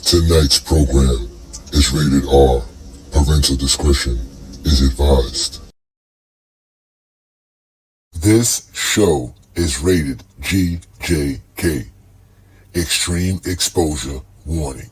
Tonight's program is rated R. Parental discretion is advised. This show is rated GJK. Extreme exposure warning.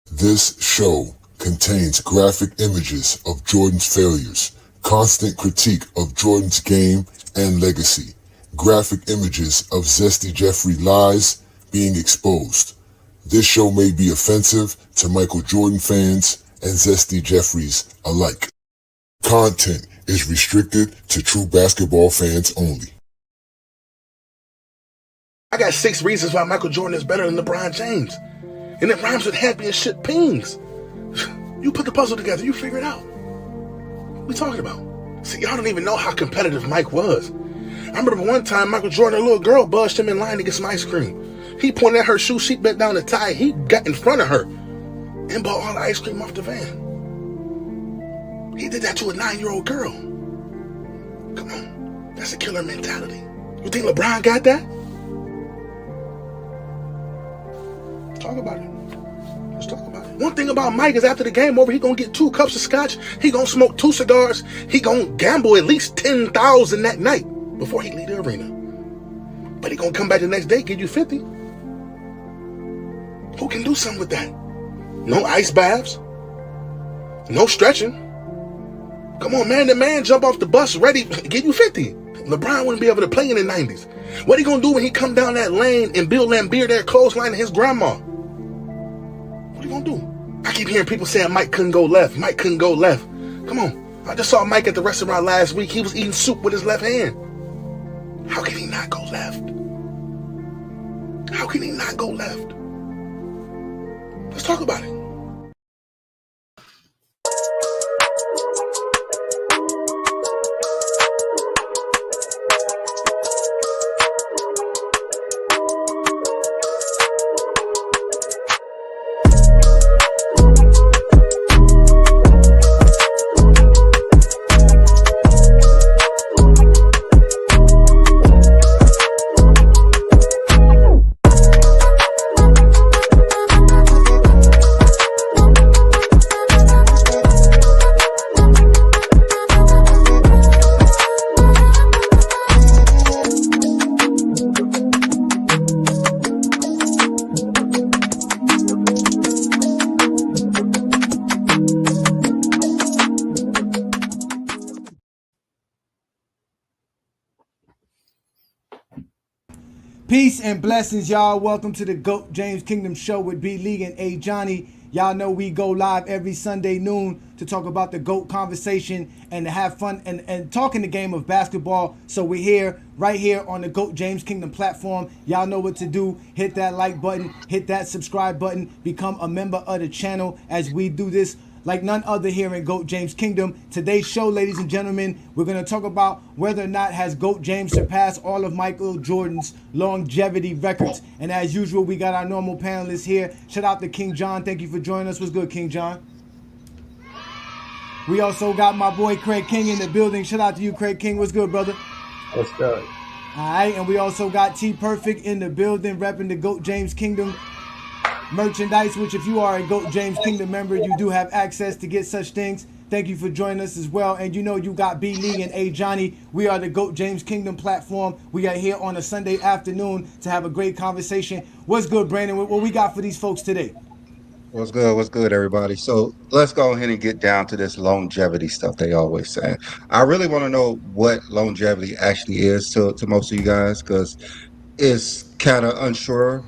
This show contains graphic images of Jordan's failures, constant critique of Jordan's game and legacy, graphic images of Zesty Jeffrey lies being exposed. This show may be offensive to Michael Jordan fans and Zesty Jeffries alike. Content is restricted to true basketball fans only. I got 6 reasons why Michael Jordan is better than LeBron James. And it rhymes with happy and shit pings. You put the puzzle together, you figure it out. What we talking about? See, y'all don't even know how competitive Mike was. I remember one time Michael Jordan, a little girl, buzzed him in line to get some ice cream. He pointed at her shoe, she bent down to tie. He got in front of her and bought all the ice cream off the van. He did that to a 9-year-old girl. Come on, that's a killer mentality. You think LeBron got that? Talk about it. Let's talk about it. One thing about Mike is after the game over, he gonna get 2 cups of scotch, he gonna smoke 2 cigars, he gonna gamble at least $10,000 that night before he leave the arena. But he gonna come back the next day, give you 50. Who can do something with that? No ice baths, no stretching. Come on, man, the man jump off the bus ready, give you 50. LeBron wouldn't be able to play in the 90s. What he gonna do when he come down that lane and Bill Laimbeer there clotheslining his grandma? What he gonna do? I keep hearing people saying Mike couldn't go left. Mike couldn't go left. Come on. I just saw Mike at the restaurant last week. He was eating soup with his left hand. How can he not go left? How can he not go left? Let's talk about it. Peace and blessings, y'all. Welcome to the GOAT James Kingdom Show with B League and A Johnny. Y'all know we go live every Sunday noon to talk about the GOAT conversation and to have fun and talking the game of basketball. So we're here, right here on the GOAT James Kingdom platform. Y'all know what to do. Hit that like button, hit that subscribe button, become a member of the channel as we do this like none other here in GOAT James Kingdom. Today's show, ladies and gentlemen, we're going to talk about whether or not has GOAT James surpassed all of Michael Jordan's longevity records. And as usual, we got our normal panelists here. Shout out to King John. Thank you for joining us. What's good, King John? We also got my boy Craig King in the building. Shout out to you, Craig King. What's good, brother? What's good? All right, and we also got T Perfect in the building, repping the GOAT James Kingdom merchandise, which if you are a GOAT James Kingdom member, you do have access to get such things. Thank you for joining us as well. And you know you got B League and A Johnny. We are the GOAT James Kingdom platform. We are here on a Sunday afternoon to have a great conversation. What's good, Brandon? What we got for these folks today? What's good? What's good, everybody? So let's go ahead and get down to this longevity stuff they always say. I really want to know what longevity actually is to most of you guys, because it's kind of unsure.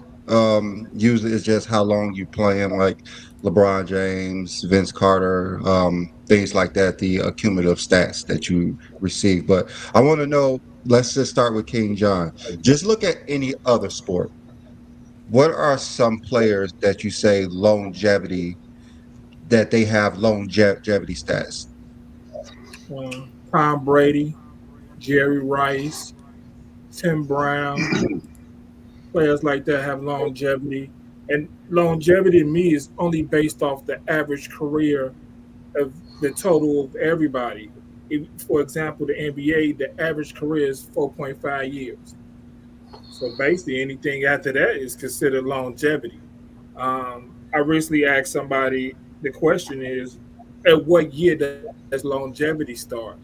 Usually it's just how long you playing, like LeBron James, Vince Carter, things like that, the cumulative stats that you receive. But I want to know, let's just start with King John. Just look at any other sport. What are some players that you say longevity, that they have longevity stats? Tom Brady, Jerry Rice, Tim Brown, players like that have longevity. And longevity to me is only based off the average career of the total of everybody. For example, the NBA, the average career is 4.5 years. So basically anything after that is considered longevity. I recently asked somebody, the question is, at what year does longevity start?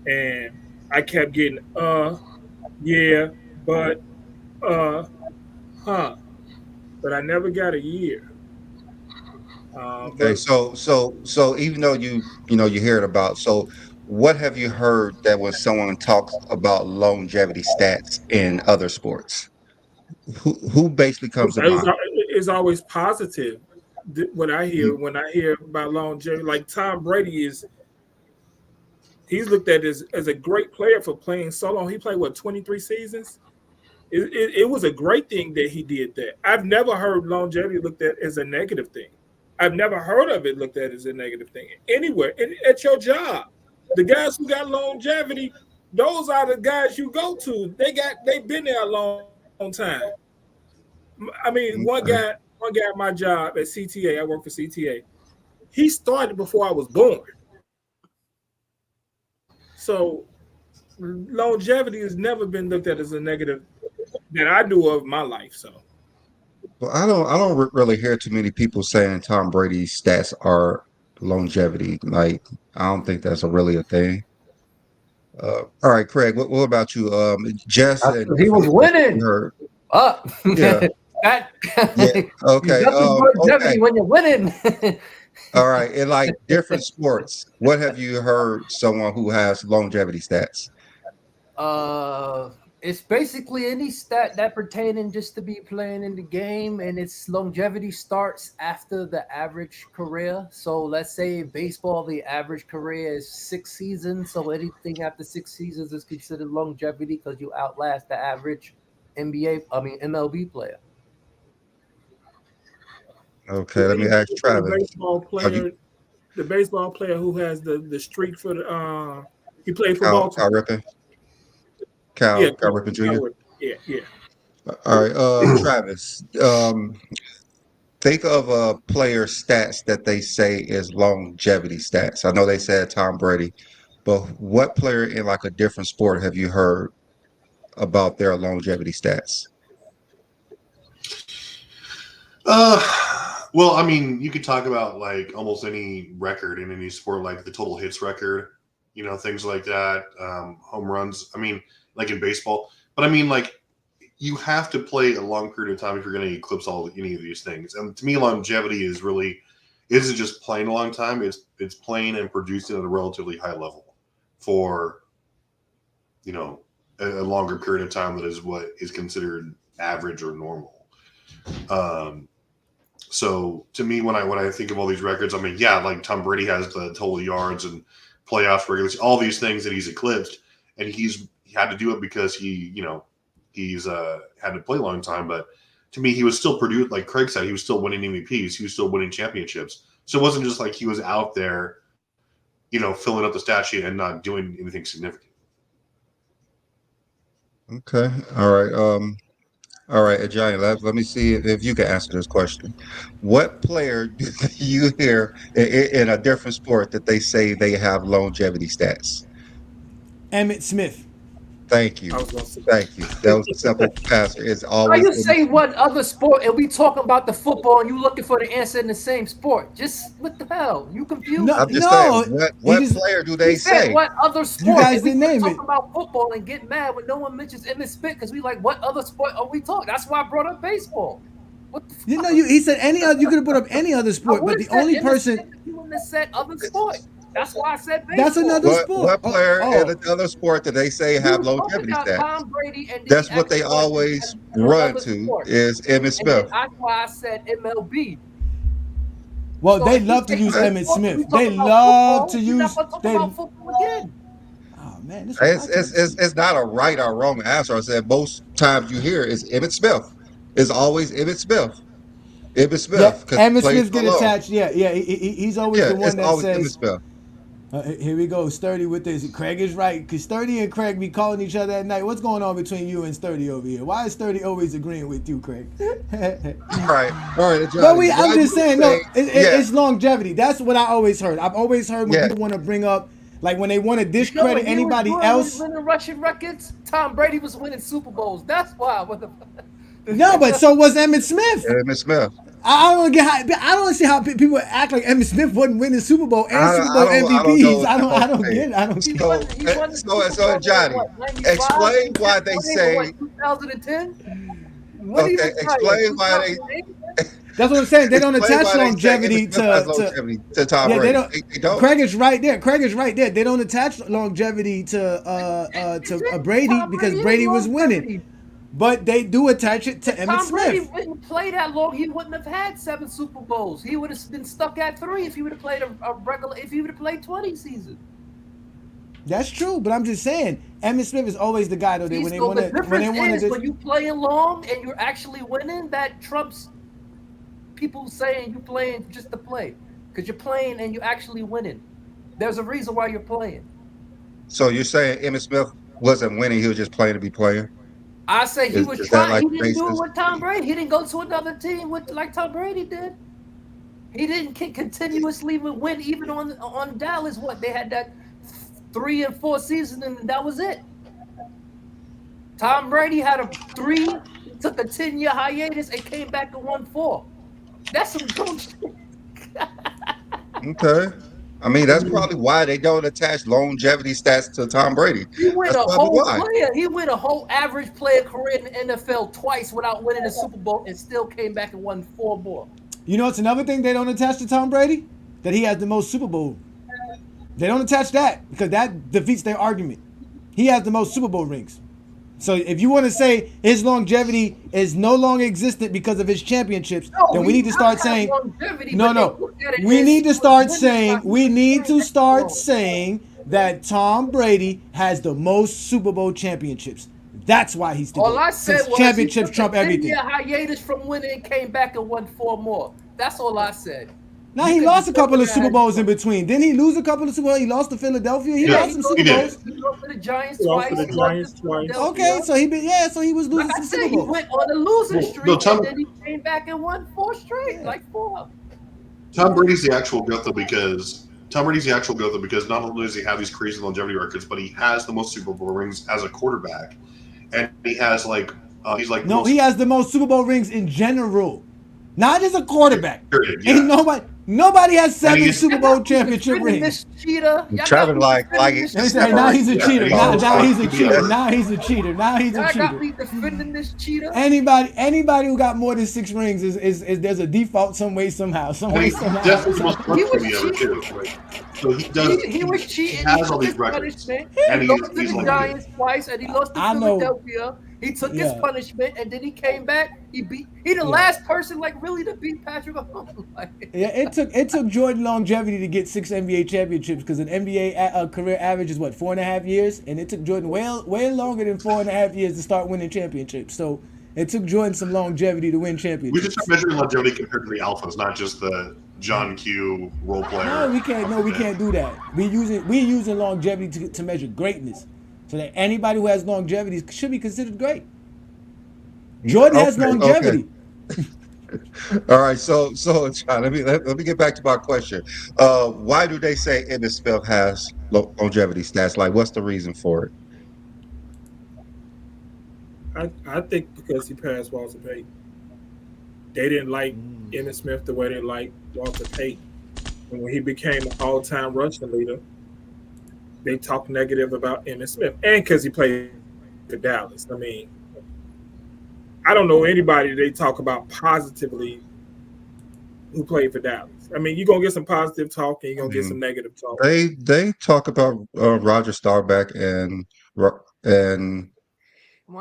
And I kept getting, yeah, but, uh, huh. But I never got a year. Okay, But so even though you hear it about, so what have you heard that when someone talks about longevity stats in other sports, who basically comes to it's, mind? it's always positive. What I Mm, hear when I hear about longevity, like Tom Brady he's looked at as a great player for playing so long. He played what 23 seasons. It was a great thing that he did that. I've never heard longevity looked at as a negative thing. I've never heard of it looked at as a negative thing anywhere. At your job, the guys who got longevity, those are the guys you go to. They've been there a long time. I mean, okay. one guy at my job at CTA, I work for CTA. He started before I was born. So longevity has never been looked at as a negative that I knew of in my life. So Well, I don't really hear too many people saying Tom Brady's stats are longevity. Like, I don't think that's really a thing. All right, Craig, what about you? Jess That's and 'cause he was Felix, you winning. heard? Up. Yeah, That yeah. Okay, nothing's okay. longevity when you're winning. All right. In like different sports, what have you heard someone who has longevity stats? uh, it's basically any stat that pertaining just to be playing in the game, and its longevity starts after the average career. So let's say in baseball, the average career is 6 seasons. So anything after 6 seasons is considered longevity because you outlast the average MLB player. Okay, to let me me, ask Travis. Are you the baseball player who has the streak for the he played for Cal Baltimore. Ripken? Yeah, Cal Ripken Jr.? yeah, yeah. All right, Travis. Think of a player stats that they say is longevity stats. I know they said Tom Brady, but what player in like a different sport have you heard about their longevity stats? Well, I mean, you could talk about like almost any record in any sport, like the total hits record, things like that, home runs. I mean, like in baseball, but I mean, like you have to play a long period of time if you're going to eclipse any of these things. And to me, longevity is really isn't just playing a long time; it's playing and producing at a relatively high level for you know a longer period of time that is what is considered average or normal. Um, So to me, when I think of all these records, I mean, yeah, like Tom Brady has the total yards and playoffs, regular, all these things that he's eclipsed, and he had to do it because he's had to play a long time. But to me, he was still produced, like Craig said, he was still winning MVPs, he was still winning championships. So it wasn't just like he was out there, filling up the stat sheet and not doing anything significant. Okay, all right. All right, Johnny, let me see if you can answer this question. What player do you hear in a different sport that they say they have longevity stats? Emmett Smith. Thank I you. was gonna say. Thank you. That was a simple answer. It's How always you say what other sport and we talking about the football and you looking for the answer in the same sport? Just what the hell? You confused No, I'm me. just saying, no. He what just player do He they said say? what other you sport? guys And we didn't keep name it. talking about football and get mad when no one mentions Emmitt Smith because we like what other sport are we talking? That's why I brought up baseball. What the You know, fuck? he said any other. You could have put up any other I sport, would but have the said only Emmitt Smith person if you wouldn't have said other sport. That's why I said that's baseball. another sport. What player in Oh, another sport that they say We have was talking longevity about stats? Tom Brady, and then he That's what asked they the question, always what run other to sport? is Emmitt And then Smith. that's why I said MLB. well, So they if we love to say use other Okay. Emmett sport and we Smith. talk They about love to football, we're not use gonna talk they. about football again. Oh man, this is my turn to It's speak. it's not a right or wrong answer. I said most times you hear is Emmitt Smith. It's always Emmitt Smith. Emmitt Yeah, Smith because he Emmett played Smith so get long. attached. Yeah, yeah. He's always Yeah, the it's one that always Emmitt says, Smith. "Here we go, Sturdy with this." Craig is right because Sturdy and Craig be calling each other at night. What's going on between you and Sturdy over here? Why is Sturdy always agreeing with you, Craig? All right, But Johnny. I'm Why do just you saying, no, think? Yeah, it's longevity. That's what I always heard. I've always heard when yeah. people want to bring up, like when they want to You know discredit what he was anybody doing with else. winning rushing records? Tom Brady was winning Super Bowls. That's why. What the No, but so was Emmett Smith. Emmitt Smith. I don't get how. I don't see how people act like Emmitt Smith wasn't winning Super Bowl and Super I Bowl don't know MVPs. what I to don't say. get it. I don't He get it. won. So, He won the Super so Bowl in Johnny, what? 95. explain why they say. 2010. When he Okay, retired? explain why they 2008. That's what I'm saying. They don't explain attach why they say Emmitt longevity Smith has to longevity to Tom yeah. They Brady. don't. They don't. Craig is right there. Craig is right there. They don't attach longevity to Brady Tom because Brady is Brady was winning, longevity. but they do attach it to If Emmitt Tom Brady Smith. didn't play that long, he wouldn't have had 7 Super Bowls. He would have been stuck at 3 if he would have played a regular. If he would have played 20 seasons. That's true, but I'm just saying Emmitt Smith is always the guy though. See, When they so want the to when they difference want is to when you playing long and you're actually winning, that trumps people saying you playing just to play, because you're playing and you're actually winning. There's a reason why you're playing. So you're saying Emmitt Smith wasn't winning; he was just playing to be playing. I say he was Is that trying. like He the didn't do it basis? with Tom Brady. He didn't go to another team with like Tom Brady did. He didn't continuously win even on Dallas. What they had that 3 and 4 season and that was it. Tom Brady had a 3, took a 10-year hiatus and came back and won 4. That's some dumb shit. Okay. I mean, that's probably why they don't attach longevity stats to Tom Brady. He went That's a probably whole why. player. He went a whole average player career in the NFL twice without winning a Super Bowl and still came back and won 4 more. You know, it's another thing they don't attach to Tom Brady that he has the most Super Bowl. They don't attach that because that defeats their argument. He has the most Super Bowl rings. So if you want to say his longevity is no longer existent because of his championships, then we need to start saying no. We need to start saying that Tom Brady has the most Super Bowl championships. That's why he's the All GOAT. I said Since was championships he trump took a everything. 10-year hiatus from winning and came back and won 4 more. That's all I said. Now he lost a couple of Super Bowls in between. Didn't he lose a couple of Super Bowls? He lost to Philadelphia. He lost some Super Bowls. He lost to the Giants He lost twice. to the Giants twice. Okay, so he was losing Like I some said, Super he Bowls. went on a losing streak no, Tom- and then he came back and won 4 straight, like 4. Tom Brady's the actual GOAT though because not only does he have these crazy longevity records, but he has the most Super Bowl rings as a quarterback, and he has He has the most Super Bowl rings in general, not as a quarterback. Period, Ain't yeah. nobody has 7 he's- Super Bowl championship rings. This cheater. Y'all Travis got me like defending it. this They cheater. say, now he's a Yeah, cheater. yeah. Now he's a Yeah. cheater. Now he's a cheater. Now he's a Y'all got me cheater. defending this cheater. Anybody who got more than 6 rings is there's a default some way somehow. Well, he's definitely the most punishable ever too. So he does. He was cheating. He has took all these his records, punishment. and He lost to he's the like Giants twice, and he lost to I know. Philadelphia. He took his Yeah. punishment, and then he came back. He the last person like really to beat Patrick Mahomes. Like, Yeah, it took Jordan longevity to get 6 NBA championships because an NBA career average is what 4.5 years, and it took Jordan way longer than 4.5 years to start winning championships. So it took Jordan some longevity to win we championships. just start measuring longevity compared to the alphas, not just the John Q role player. No, we can't. No, we can't do that. We using longevity to measure greatness, so that anybody who has longevity should be considered great. Jordan has Okay, longevity. All right, so John, let me get back to my question. Why do they say Emmitt Smith has longevity stats? Like, what's the reason for it? I think because he passed Walter Payton. They didn't like Emmitt Smith the way they liked Walter Payton. And when he became an all-time rushing leader, they talked negative about Emmitt Smith. And because he played for Dallas. I mean, I don't know anybody they talk about positively who played for Dallas. I mean, you're going to get some positive talk and you're going to get some negative talk. They talk about Roger Staubach and well,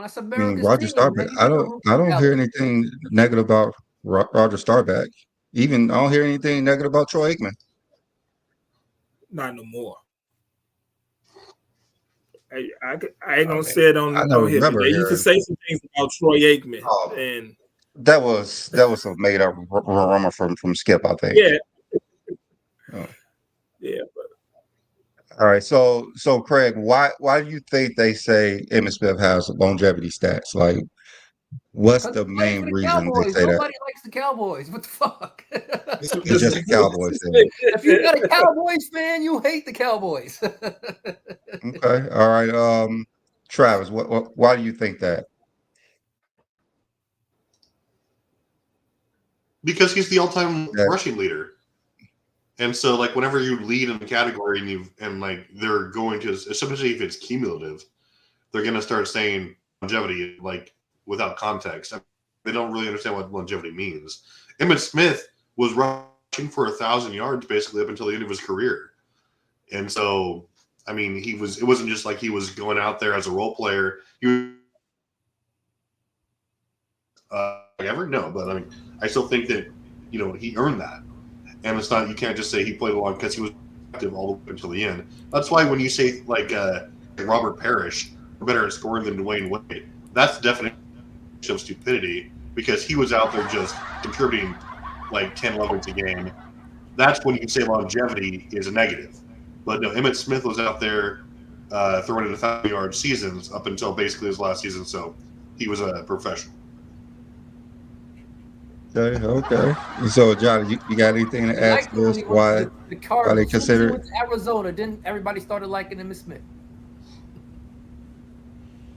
that's I mean, America's Roger team. Staubach. I don't hear anything negative about Roger Staubach. Even I don't hear anything negative about Troy Aikman. Not no more. I ain't gonna say it on I never here. remember They used to say some things about Troy Aikman, and that was a made up rumor from Skip, I think. yeah, Oh. yeah. All right, so Craig, why do you think they say Emmitt Smith has longevity stats? Like, what's the main reason they say that? Nobody likes the Cowboys. What the fuck? It's just the Cowboys thing. If you're not a Cowboys fan, you hate the Cowboys. Okay, all right. Travis, why do you think that? Because he's the all-time Yeah. rushing leader. And so, like, whenever you lead in the category and they're going to, especially if it's cumulative, they're going to start saying longevity, like, without context. I mean, they don't really understand what longevity means. Emmitt Smith was rushing for 1,000 yards basically up until the end of his career. And so, I mean, it wasn't just like he was going out there as a role player. He was, ever? No, but I mean, I still think that, he earned that. And it's not, you can't just say he played along because he was active all the way until the end. That's why when you say, like, Robert Parrish, better at scoring than Dwayne Wade, that's the definition of stupidity, because he was out there just contributing like 10 11s a game. That's when you say longevity is a negative. But no, Emmitt Smith was out there throwing in 1,000-yard seasons up until basically his last season, so he was a professional. Okay. So, John, you got anything to add to this? Why they consider it? Arizona? Then everybody started liking Emmitt Smith.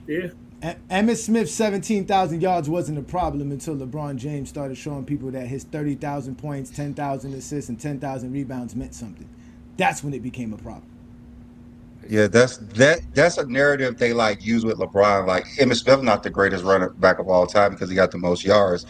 Yeah. Emmitt Smith's 17,000 yards wasn't a problem until LeBron James started showing people that his 30,000 points, 10,000 assists, and 10,000 rebounds meant something. That's when it became a problem. Yeah, that's a narrative they like use with LeBron. Like, Emmitt Smith not the greatest runner back of all time because he got the most yards.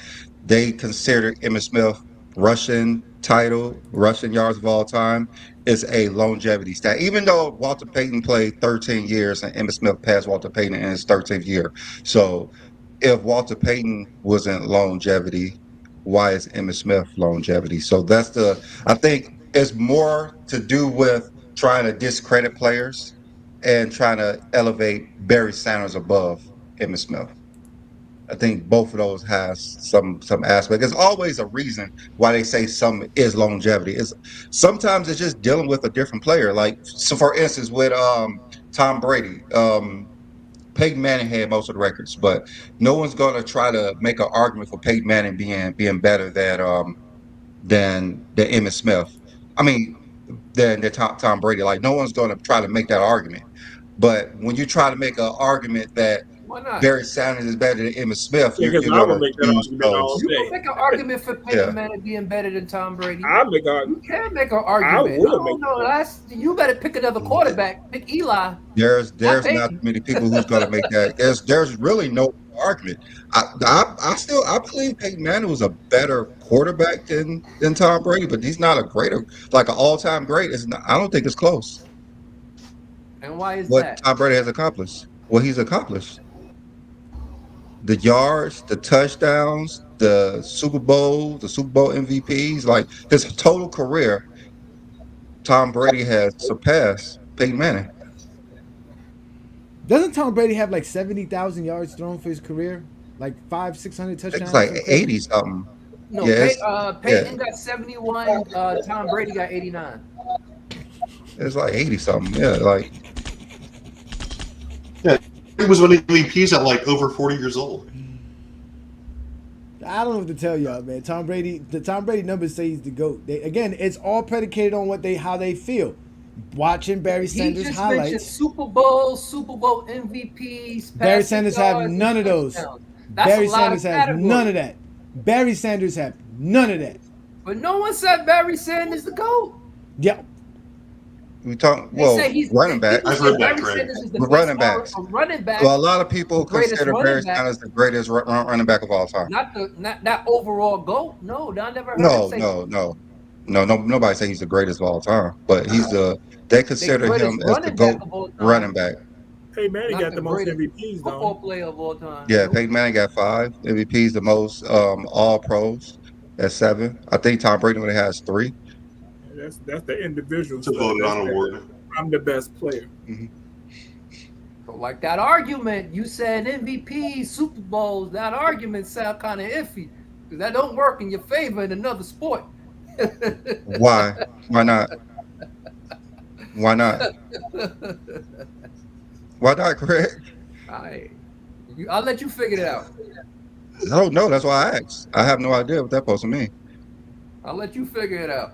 They consider Emmitt Smith rushing yards of all time is a longevity stat. Even though Walter Payton played 13 years and Emmitt Smith passed Walter Payton in his 13th year. So if Walter Payton wasn't longevity, why is Emmitt Smith longevity? So I think it's more to do with trying to discredit players and trying to elevate Barry Sanders above Emmitt Smith. I think both of those has some aspect. There's always a reason why they say some is longevity. Sometimes it's just dealing with a different player. Like, so for instance, with Tom Brady, Peyton Manning had most of the records, but no one's going to try to make an argument for Peyton Manning being better than Emmitt Smith. I mean, than Tom Brady. Like, no one's going to try to make that argument. But when you try to make an argument that Barry Sanders is better than Emmitt Smith, Yeah, you're because I would going make to that use argument all those. You day. can make an argument for Peyton Manning being better than Tom Brady. You can make an argument. You better pick another quarterback. Pick Eli. There's not many people who's going to make that. There's really no argument. I believe Peyton Manning was a better quarterback than Tom Brady, but he's not like an all-time great. I don't think it's close. And why is what that? Tom Brady has accomplished? What he's accomplished. The yards, the touchdowns, the Super Bowl MVPs, like his total career, Tom Brady has surpassed Peyton Manning. Doesn't Tom Brady have like 70,000 yards thrown for his career? Like 500-600 touchdowns? It's like 80 something. No, Peyton got 71. Tom Brady got 89. It's like 80 something. Yeah, like. Yeah, he was winning MVPs at like over 40 years old. I don't know what to tell y'all, man. The Tom Brady numbers say he's the GOAT. It's all predicated on how they feel. Watching Barry Sanders highlights. Super Bowl MVPs. Barry Sanders have none of those. Barry Sanders has none of that. Barry Sanders have none of that. But no one said Barry Sanders the GOAT. Yeah. We talk running back. I've heard that, Craig. Running backs. Running back. Well, a lot of people consider Barry Sanders the greatest running back of all time. Not overall GOAT. No, I never heard No. Nobody say he's the greatest of all time, but they consider him as the GOAT running back. Peyton Manning got the most MVPs, though. Football player of all time. Yeah, Peyton Manning got 5 MVPs, the most all pros at 7. I think Tom Brady only has 3. That's the individual. It's a voted on award. I'm the best player. Mm-hmm. So like that argument, you said MVP, Super Bowls, that argument sound kind of iffy. Because that don't work in your favor in another sport. Why? Why not? Why not? Why not, Craig? I'll let you figure it out. I don't know. That's why I asked. I have no idea what that supposed to mean. I'll let you figure it out.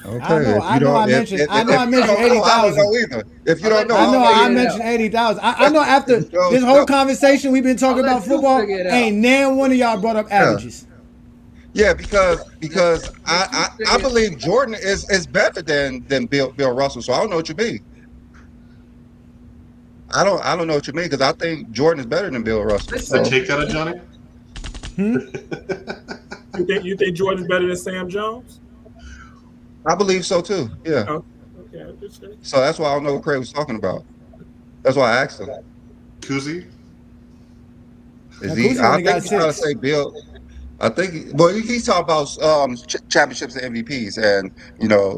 Okay. I know I mentioned 80,000. I don't know either. If you don't know, I mentioned 80,000. I know after this whole conversation we've been talking about football, ain't nan one of y'all brought up averages. Yeah, because I believe Jordan is better than Bill Russell. So I don't know what you mean. I don't know what you mean because I think Jordan is better than Bill Russell. I Listen, So take that of Johnny. You think Jordan's better than Sam Jones? I believe so too. Yeah. Oh, okay, I just say. So that's why I don't know what Craig was talking about. That's why I asked him. Kuzi. Is Now, he? Kuzma I only think got he's trying to 6. say Bill. I think, well, he's talking about championships and MVPs, and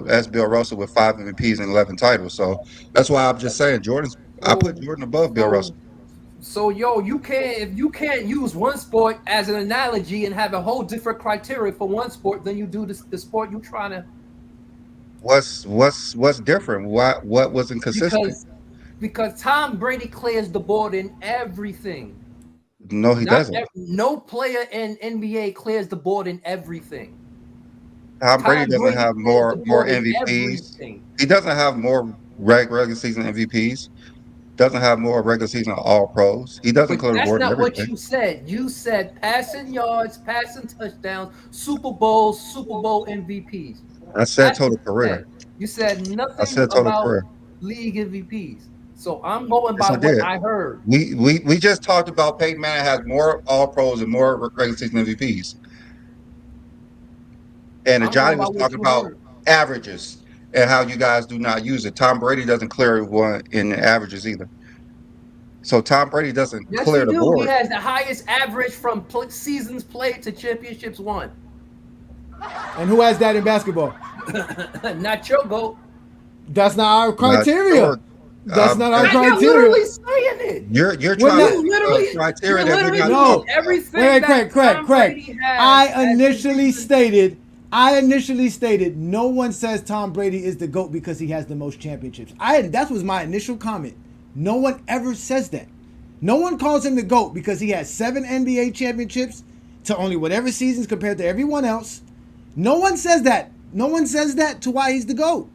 that's Bill Russell with 5 MVPs and 11 titles. So that's why I'm just saying Jordan's. I put So, Jordan above Bill Russell. so you can't if you can't use one sport as an analogy and have a whole different criteria for one sport than you do the sport you're trying to What's different? What wasn't consistent? because Tom Brady clears the board in everything. No, he doesn't. No player in NBA clears the board in everything. Tom Brady Tom doesn't Brady have clears the more board in MVPs. everything. He doesn't have more regular season MVPs. Doesn't have more regular season All Pros. He doesn't But clear the that's board in not what everything. you said. You said passing yards, passing touchdowns, Super Bowls, Super Bowl MVPs. I said That's what total you career. said. You said I nothing said total about career. league MVPs. So I'm going Yes, by I what did. I heard. We just talked about Peyton Manning has more All Pros and more regular season MVPs, and I'm Johnny going by was what talking you about heard. averages and how you guys do not use it. Tom Brady doesn't clear one in the averages either. So Tom Brady doesn't Yes, clear he the do. He board. has the highest average from seasons played to championships won. And who has that in basketball? Not your goat. That's not our Not criteria. sure. That's not our You're criteria. literally saying it. You're We're trying not- to put criteria You're that we're literally not No. putting talking about. everything Wait, that Craig. Tom Brady has. I as initially the stated no one says Tom Brady is the GOAT because he has the most championships. That was my initial comment. No one ever says that. No one calls him the GOAT because he has 7 NBA championships to only whatever seasons compared to everyone else. No one says that. No one says that to why he's the GOAT.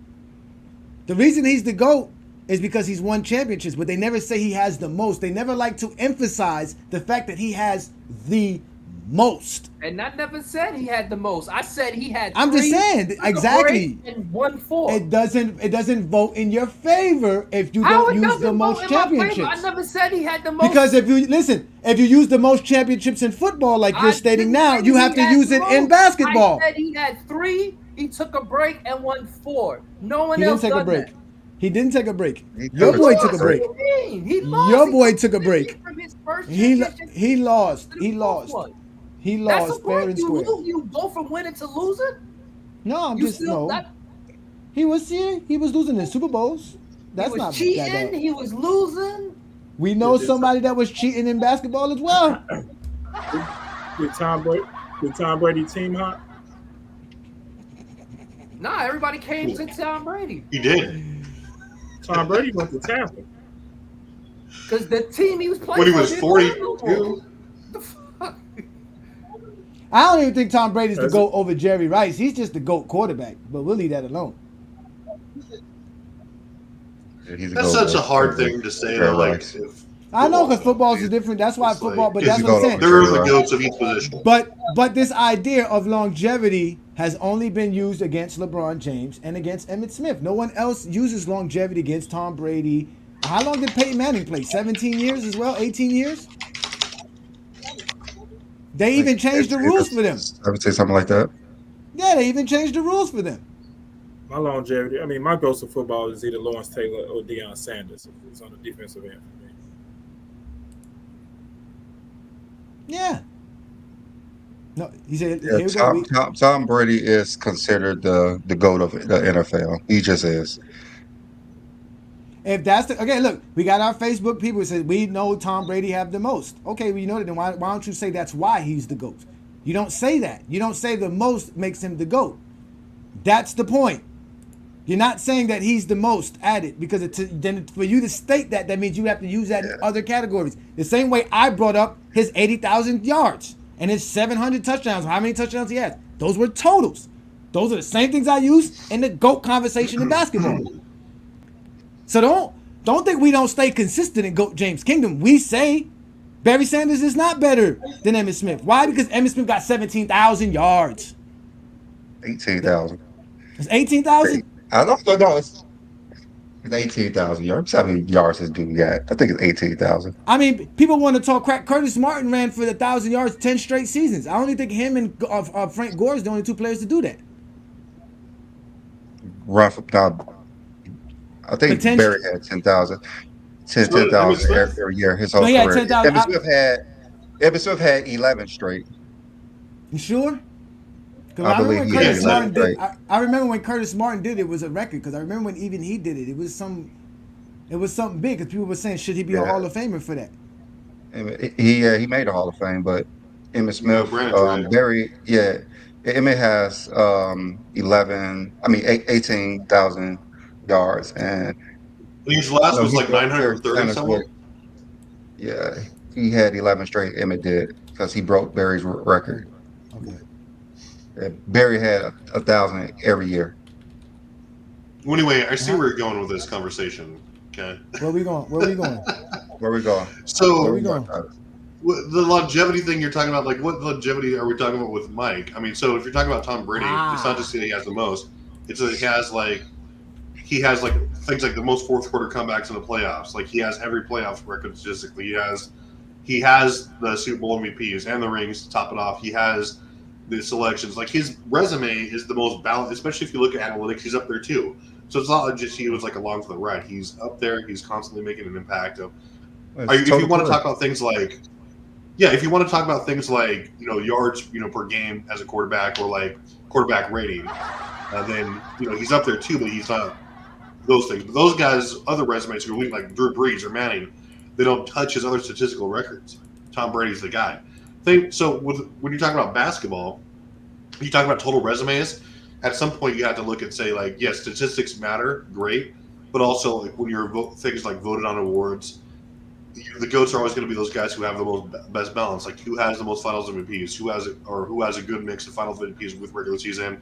The reason he's the GOAT is because he's won championships, but they never say he has the most. They never like to emphasize the fact that he has the most. And I never said he had the most. I said he had. I'm just 3, saying, took a exactly. break, and won 4. It doesn't vote in your favor if you How don't it use doesn't the vote most in my favor? championships. I never said he had the most. Because if you use the most championships in football, like you're I stating didn't now, say you he have to had use the it in most. basketball. I said he had 3. He took a break and won 4. No one He else didn't take a done break. that. He didn't take a break. He Your never boy took took a a break. break. What do you mean? He lost. Your He boy took took a break. From his first He championship he lost. to the He fourth lost. one. He That's lost the fair point. and square. You go from winning to losing. No, I'm You just still no. that, He was losing in Super Bowls. That's he was not cheating. that bad. He was losing. We know somebody that was cheating in basketball as well. Did Tom Brady team hot? Nah, everybody came to Tom Brady He did. Tom Brady went to Tampa. because the team he was playing When he for was didn't win no more. 42. The fuck? I don't even think Tom Brady's the That's GOAT over Jerry Rice. He's just the GOAT quarterback. But we'll leave that alone. He's That's goat such a over hard Jerry thing to say. Jerry Though, like, Rice. if I know because football, football is different. That's why it's football. like- But He's that's the what I'm GOAT saying. over there are Jerry the Rice. goats of each position. But this idea of longevity has only been used against LeBron James and against Emmitt Smith. No one else uses longevity against Tom Brady. How long did Peyton Manning play? 17 years as well? 18 years? They even changed the rules for them. I would say something like that. Yeah, they even changed the rules for them. My longevity. I mean, my ghost of football is either Lawrence Taylor or Deion Sanders. It's on the defensive end for me. Yeah. No, he said, Yeah, here we go. Tom Brady is considered the GOAT of the NFL. He just is. If that's the okay, look, we got our Facebook people who said we know Tom Brady have the most. Okay, we know that. Then why don't you say that's why he's the GOAT? You don't say that. You don't say the most makes him the GOAT. That's the point. You're not saying that he's the most at it because then for you to state that means you have to use that in other categories. The same way I brought up his 80,000 yards and his 700 touchdowns. How many touchdowns he has? Those were totals. Those are the same things I use in the GOAT conversation in basketball. So don't think we don't stay consistent in GOAT James Kingdom. We say Barry Sanders is not better than Emmitt Smith. Why? Because Emmitt Smith got 17,000 yards. 18,000. It's 18,000. I don't know. It's 18,000 yards. How many yards this dude got? I think it's 18,000. I mean, people want to talk crap. Curtis Martin ran for 1,000 yards 10 straight seasons. I only think him and Frank Gore is the only two players to do that. Run for now. I think Barry had 10,000. 10,000 every year his whole had career. 10,000. Emmitt Smith had 11 straight. You sure? Because I believe he had 11 straight. I remember when Curtis Martin did it, was a record. Because I remember when even he did it, it was something big. Because people were saying, should he be a Hall of Famer for that? He made a Hall of Fame, but Emmitt Smith, Barry, Emmitt has 18,000 yards, and his last was like 930 something. Yeah, he had 11 straight. Emmitt did because he broke Barry's record. Okay. Barry had 1,000 every year. Well, anyway, I see where you're going with this conversation. Okay. Where we going? Where we going? So where we going? The longevity thing you're talking about, like what longevity are we talking about with Mike? I mean, so if you're talking about Tom Brady, it's not just that he has the most; it's that he has things like the most fourth quarter comebacks in the playoffs. Like he has every playoff record statistically. He has the Super Bowl MVPs and the rings to top it off. He has the selections. Like his resume is the most balanced, especially if you look at analytics. He's up there too. So it's not just he was like along for the ride. He's up there. He's constantly making an impact. If you want to talk about things like, if you want to talk about things like yards per game as a quarterback or like quarterback rating, then he's up there too. But he's not those things. But those guys, other resumes who are like Drew Brees or Manning, they don't touch his other statistical records. Tom Brady's the guy. So when you're talking about basketball, you talk about total resumes. At some point, you have to look and say, like, yes, statistics matter, great, but also like when you're things like voted on awards, the GOATs are always going to be those guys who have the best balance, like who has the most Finals MVPs, who has a good mix of Finals MVPs with regular season,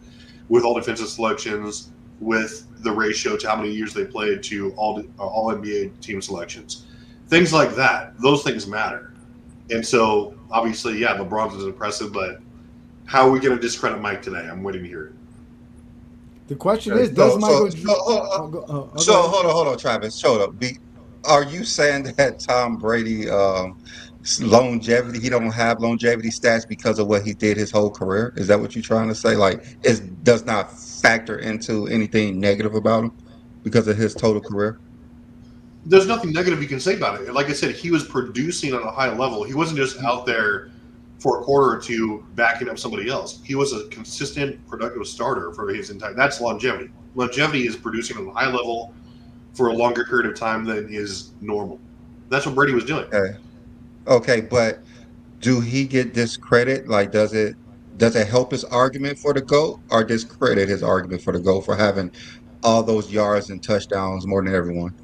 with all defensive selections, with the ratio to how many years they played to all NBA team selections, things like that. Those things matter, and so obviously, LeBron's is impressive, but how are we going to discredit Mike today? I'm waiting to hear it. The question is, does Michael? Hold on, Travis. Hold up. Are you saying that Tom Brady longevity? He don't have longevity stats because of what he did his whole career. Is that what you're trying to say? Like, it does not factor into anything negative about him because of his total career. There's nothing negative you can say about it. Like I said, he was producing on a high level. He wasn't just out there for a quarter or two backing up somebody else. He was a consistent, productive starter for his entire. That's longevity. Longevity is producing on a high level for a longer period of time than is normal. That's what Brady was doing. Okay, but do he get discredit? Like, does it help his argument for the GOAT or discredit his argument for the GOAT for having all those yards and touchdowns more than everyone?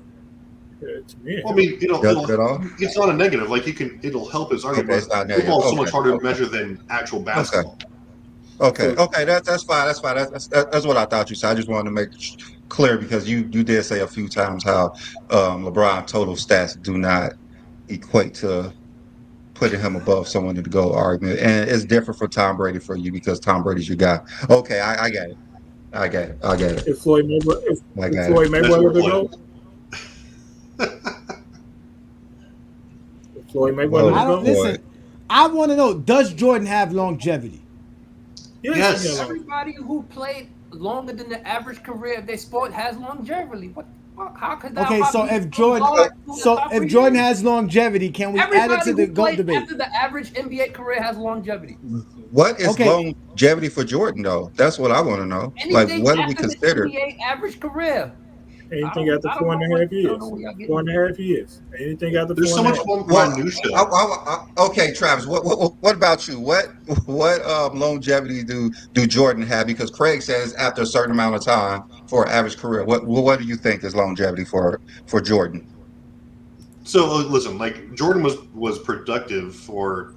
Well, I mean, it's not a negative. Like it'll help his argument. Football is so much harder to measure than actual basketball. Okay, that's fine. That's fine. That's what I thought you said. I just wanted to make clear because you did say a few times how LeBron total stats do not equate to putting him above someone in the GOAT argument, and it's different for Tom Brady for you because Tom Brady's your guy. Okay, I get it. I get it. If Floyd Mayweather the GOAT. Floyd Mayweather. Listen, I want to know: does Jordan have longevity? Yes. Everybody who played longer than the average career of their sport has longevity. What? How could that? Okay, so if Jordan has longevity, can we add it to the GOAT debate? After the average NBA career has longevity. What is longevity for Jordan, though? That's what I want to know. Anything what do we consider? NBA average career. Anything after 4.5 years. 4.5 years. Anything after 4.5 years. There's so much minutia. Okay, Travis. What about you? What longevity do Jordan have? Because Craig says after a certain amount of time for an average career. What do you think is longevity for Jordan? So listen, like Jordan was productive for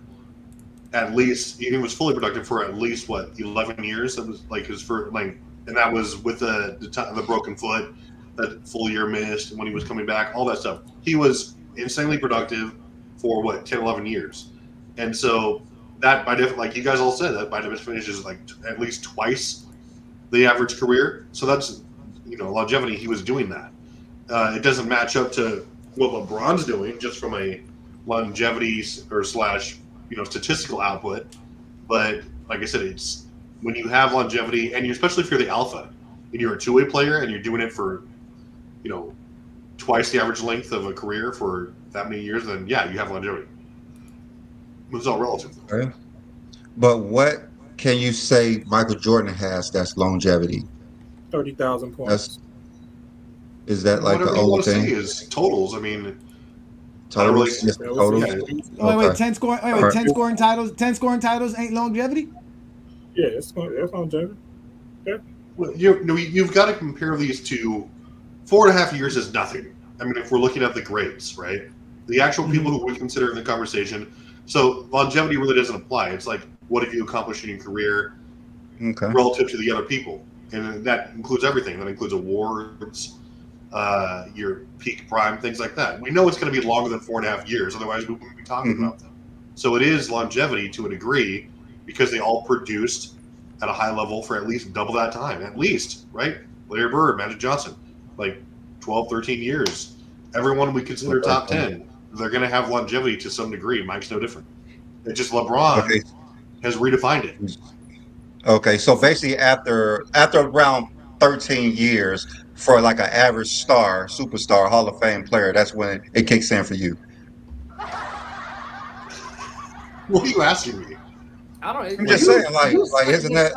at least he was fully productive for at least 11 years. That was like his first and that was with the broken foot. That full year missed when he was coming back, all that stuff. He was insanely productive for what 10, 11 years, and so that by like you guys all said, that by definition is like at least twice the average career. So that's longevity. He was doing that. It doesn't match up to what LeBron's doing just from a longevity or slash statistical output. But like I said, it's when you have longevity, and especially if you're the alpha and you're a two-way player and you're doing it for twice the average length of a career for that many years, then yeah, you have longevity. It's all relative. Okay. But what can you say Michael Jordan has that's longevity? 30,000 points. Is that like whatever the you old want to thing? see is totals. I mean, Totals? Just That was totals? easy. Wait, Okay. 10 scoring. Wait, Alright. 10 scoring titles. 10 scoring titles ain't longevity. Yeah, that's longevity. well, you've got to compare these to 4.5 years is nothing. I mean, if we're looking at the grades, right? The actual people who we consider in the conversation. So longevity really doesn't apply. It's like, what have you accomplished in your career Okay. relative to the other people? And that includes everything. That includes awards, your peak prime, things like that. We know it's going to be longer than 4.5 years. Otherwise, we wouldn't be talking about them. So it is longevity to a degree because they all produced at a high level for at least double that time. At least, right? Larry Bird, Magic Johnson, like 12, 13 years. Everyone we consider top 10, they're going to have longevity to some degree. Mike's no different. It's just LeBron has redefined it. Okay. So basically, after around 13 years for like an average star, superstar, Hall of Fame player, that's when it kicks in for you. What are you asking me? I don't. I'm just saying, like, isn't that?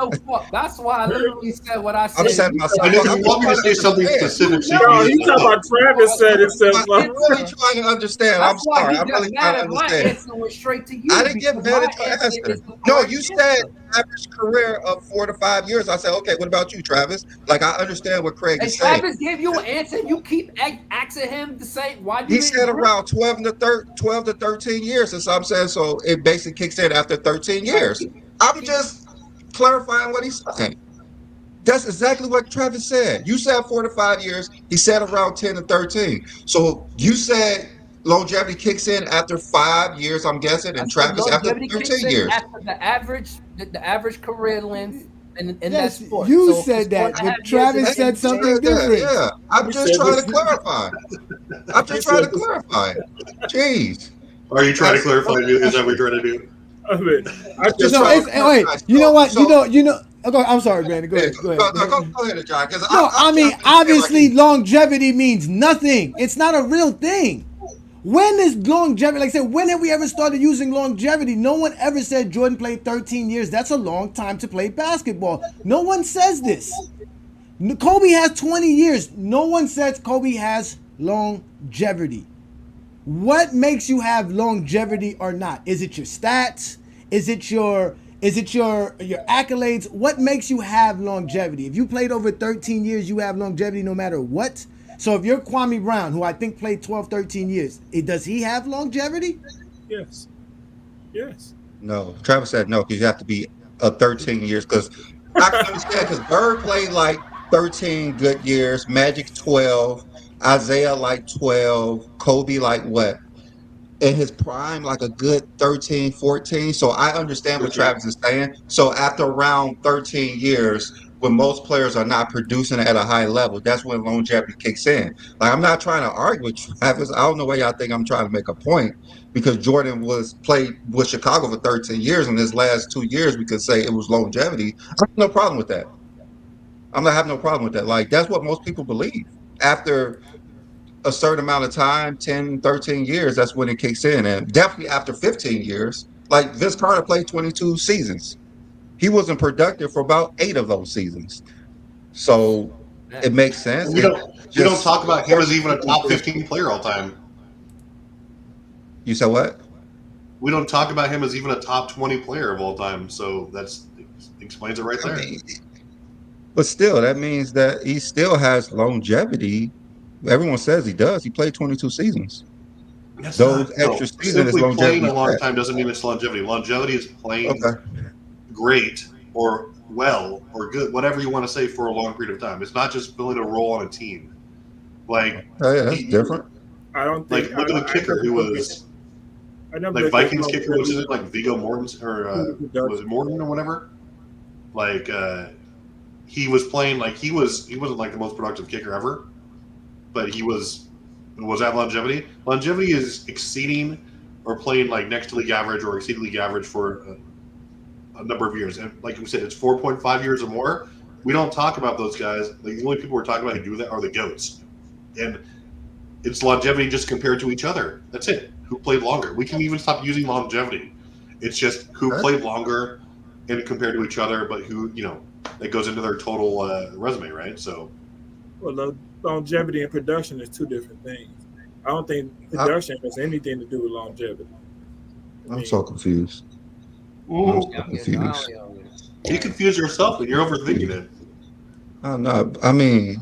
That's why I literally said what I said. I'm setting myself I know up. you want me to say something specific. So No, you he's talking about Travis said himself. I'm really trying to understand. I'm That's why sorry. he I'm got really mad trying to at my understand. answer went straight to you. I didn't get because mad my at your answer answer. is the No, correct you said answer. average career of 4 to 5 years. I said, okay, what about you, Travis? Like, I understand what Craig And is saying. Travis gave you an answer. And you keep asking him to say why you He didn't said agree? around 12 to 13 years. And so I'm saying, so it basically kicks in after 13 years. I'm just clarifying what he's saying. That's exactly what Travis said. You said 4 to 5 years. He said around 10 to 13. So you said longevity kicks in after 5 years, I'm guessing, I and said Travis after longevity kicks 13 in years. after the average career length in that Yes, sport. you So if said it's that, 4.5 but years, Travis it's said something Yeah, different. yeah. I'm He just said trying this- to clarify. I'm just trying to clarify. Jeez. Are you trying to clarify? Is that what you're trying to do? I mean, I just No, trying it's to wait. clarify. You know what? So- You know. Okay, I'm sorry, Brandon. Go ahead. Go ahead. Go ahead, John. Because No, I mean, obviously, like longevity means nothing. It's not a real thing. When is longevity? Like I said, when have we ever started using longevity? No one ever said Jordan played 13 years. That's a long time to play basketball. No one says this. Kobe has 20 years. No one says Kobe has longevity. What makes you have longevity or not? Is it your stats? Is it your accolades? What makes you have longevity? If you played over 13 years, you have longevity no matter what. So if you're Kwame Brown, who I think played 12, 13 years, does he have longevity? yes. No, Travis said no, because you have to be 13 years. Because I can understand, because Bird played like 13 good years, Magic 12, Isaiah like 12, Kobe like what? In his prime, like a good 13, 14. So I understand what 13. Travis is saying. So after around 13 years, when most players are not producing at a high level, that's when longevity kicks in. Like, I'm not trying to argue with Travis. I don't know why y'all think I'm trying to make a point, because Jordan played with Chicago for 13 years, and his last 2 years we could say it was longevity. I have no problem with that. I'm not having no problem with that. Like, that's what most people believe. After a certain amount of time, 10, 13 years, that's when it kicks in. And definitely after 15 years, like Vince Carter played 22 seasons. He wasn't productive for about 8 of those seasons. So it makes sense. We don't talk about him as even a top 15 player all time. You said what? We don't talk about him as even a top 20 player of all time. So that's explains it right there. I mean, but still, that means that he still has longevity. Everyone says he does. He played 22 seasons. That's Those not, extra seasons is simply playing longevity. a long time doesn't mean it's longevity. Longevity is playing Okay. great or well or good, whatever you want to say, for a long period of time. It's not just filling a role on a team. Like, Oh, yeah, that's different. I don't think. like look at the kicker who was I never Like looked at Vikings kicker, which is longevity it like Vigo Mortensen or in was it production. Morton or whatever? Like he was playing like he wasn't like the most productive kicker ever, but he was that longevity? Longevity is exceeding or playing like next to league average or exceeding league average for a number of years. And like we said, it's 4.5 years or more. We don't talk about those guys. Like the only people we're talking about who do that are the goats, and it's longevity just compared to each other. That's it. Who played longer? We can even stop using longevity. It's just who played longer and compared to each other, but who that goes into their total resume, right? So, Well, longevity and production is two different things. I don't think production has anything to do with longevity. I'm so confused. ooh, I'm so confused. you confuse yourself and you're overthinking it. I don't know. I mean,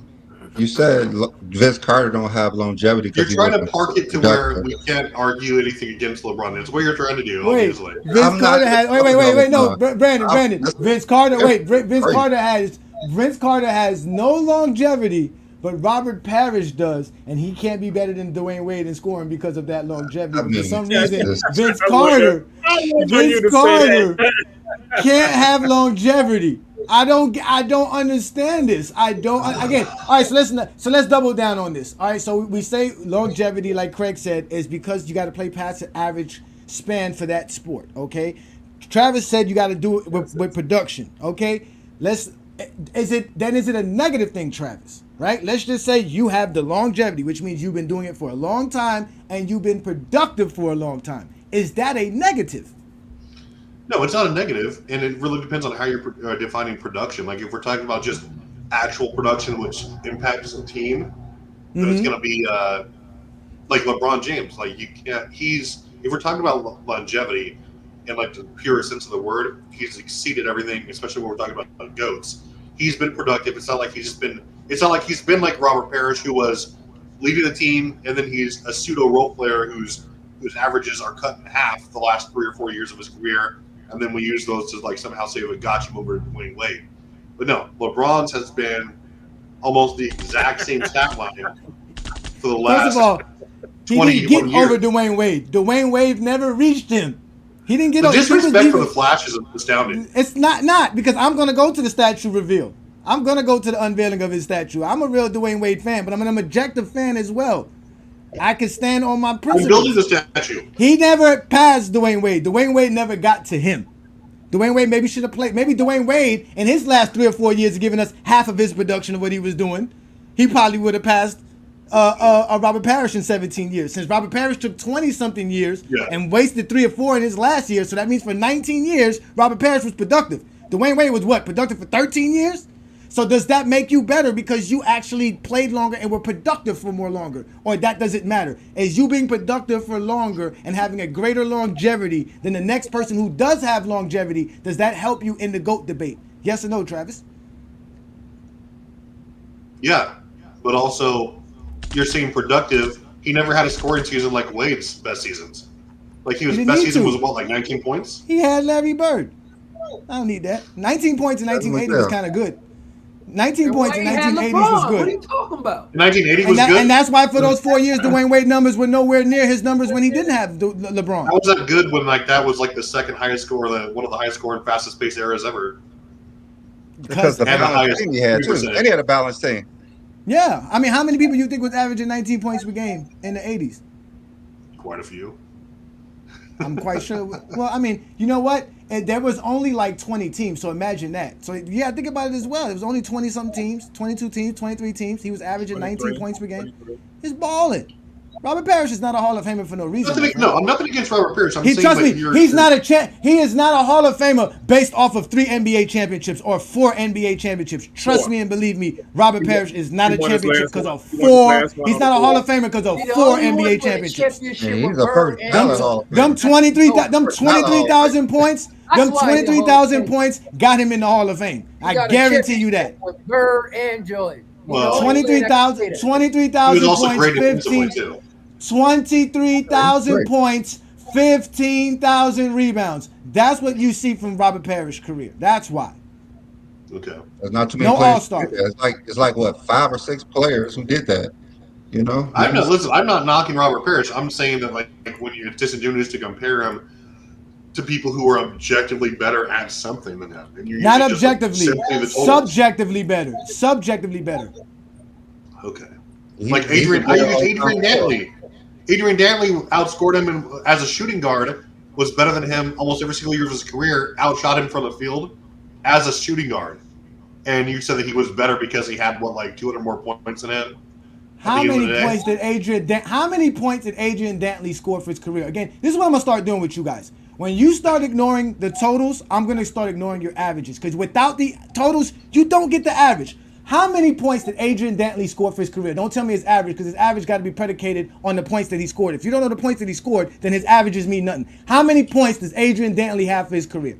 you said Vince Carter don't have longevity You're because he trying to wasn't park it to where productive. we can't argue anything against LeBron. That's what you're trying to do, Wait, obviously. Vince I'm not Carter has. just Wait, talking about no, LeBron. Brandon. Listen, Vince Carter. Wait, Vince crazy. Carter has. Vince Carter has no longevity, but Robert Parrish does, and he can't be better than Dwayne Wade in scoring because of that longevity. I But mean, for some it's reason, just, Vince I Carter, waited for you Vince to say Carter that. can't have longevity. I don't understand this. I don't again. All right, so let's double down on this. All right, so we say longevity, like Craig said, is because you got to play past the average span for that sport. Okay, Travis said you got to do it with production. Okay, is it a negative thing, Travis? Right? Let's just say you have the longevity, which means you've been doing it for a long time and you've been productive for a long time. Is that a negative? No, it's not a negative, and it really depends on how you're defining production. Like if we're talking about just actual production, which impacts the team, then it's going to be like LeBron James. Like you can't. If we're talking about longevity in like the purest sense of the word, he's exceeded everything. Especially when we're talking about goats. He's been productive. It's not like he's just been. It's not like he's been like Robert Parrish, who was leading the team, and then he's a pseudo role player whose averages are cut in half the last 3 or 4 years of his career. And then we use those to like somehow say we got him over Dwayne Wade. But no, LeBron's has been almost the exact same stat line for the last First of all, he 20 didn't get years. over Dwayne Wade. Dwayne Wade never reached him. He didn't get The over. disrespect for the Flash is astounding. It's not because I'm gonna go to the statue reveal. I'm gonna go to the unveiling of his statue. I'm a real Dwayne Wade fan, but I'm an objective fan as well. I can stand on my I'm principles. building the statue. He never passed Dwayne Wade. Dwayne Wade never got to him. Dwayne Wade maybe should have played. Maybe Dwayne Wade in his last 3 or 4 years of giving us half of his production of what he was doing. He probably would have passed Robert Parrish in 17 years. Since Robert Parrish took 20-something years and wasted 3 or 4 in his last year, so that means for 19 years, Robert Parrish was productive. Dwayne Wade was what? Productive for 13 years? So does that make you better because you actually played longer and were productive for more longer? Or that doesn't matter? Is you being productive for longer and having a greater longevity than the next person who does have longevity, does that help you in the GOAT debate? Yes or no, Travis? Yeah, but also you're saying productive. He never had a scoring season like Wade's best seasons. Like his best season was what, like 19 points? He had Larry Bird. I don't need that. 19 points in 1980 was kind of good. 19 points in 1980s was good. What are you talking about? 1980 was good. And that's why for those 4 years, Dwayne Wade numbers were nowhere near his numbers when he didn't have LeBron. How was that good when like that was like the second highest score, one of the highest scoring, fastest paced eras ever? Because the balanced team he had too. And he had a balanced team. Yeah. I mean, how many people you think was averaging 19 points per game in the 80s? Quite a few. I'm quite sure. Well, I mean, you know what? There was only like 20 teams, so imagine that. So, yeah, think about it as well. It was only 20-some teams, 22 teams, 23 teams. He was averaging 19 points per game. He's balling. Robert Parrish is not a Hall of Famer for no reason. I'm nothing against Robert Parrish. Trust me, he's not he is not a Hall of Famer based off of 3 NBA champiomships or 4 NBA championships. Trust me and believe me, Robert Parrish is not a championship because of 4. He's not a Hall of Famer because of 4 NBA championships. He's a first ballot Hall of Famer. Them 23,000 points. Them 23,000 points got him in the Hall of Fame. I guarantee you that. With Bird and Jordan. Well, 23,000 points, 23,000 points, 15,000 rebounds. That's what you see from Robert Parrish's career. That's why. Okay. There's not too many players. All-stars. It's like what, 5 or 6 players who did that. You know, I'm not listen. I'm not knocking Robert Parrish. I'm saying that like when you're disingenuous to compare him to people who are objectively better at something than him, and you're Not using just, like, objectively, simply the totals. subjectively better. Subjectively better. Okay. he's a I better used all-time Adrian scorer. Dantley. Adrian Dantley outscored him as a shooting guard, was better than him almost every single year of his career, outshot him from the field as a shooting guard. And you said that he was better because he had, what, like 200 more points than him? How many points did Adrian Dantley score for his career? Again, this is what I'm going to start doing with you guys. When you start ignoring the totals, I'm going to start ignoring your averages. Because without the totals, you don't get the average. How many points did Adrian Dantley score for his career? Don't tell me his average, because his average got to be predicated on the points that he scored. If you don't know the points that he scored, then his averages mean nothing. How many points does Adrian Dantley have for his career?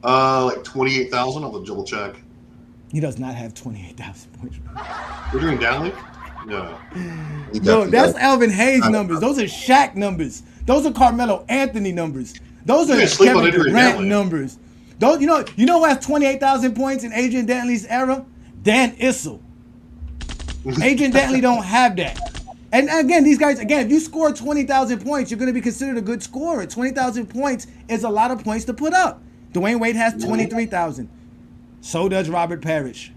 Like 28,000. I'll double check. He does not have 28,000 points. Adrian Dantley? No. No, that's Alvin Hayes numbers. Those are Shaq numbers. Those are Carmelo Anthony numbers. Those are Kevin Durant numbers. Those, you know who has 28,000 points in Adrian Dantley's era? Dan Issel. Adrian Dantley don't have that. And again, these guys, if you score 20,000 points, you're going to be considered a good scorer. 20,000 points is a lot of points to put up. Dwayne Wade has 23,000. So does Robert Parrish.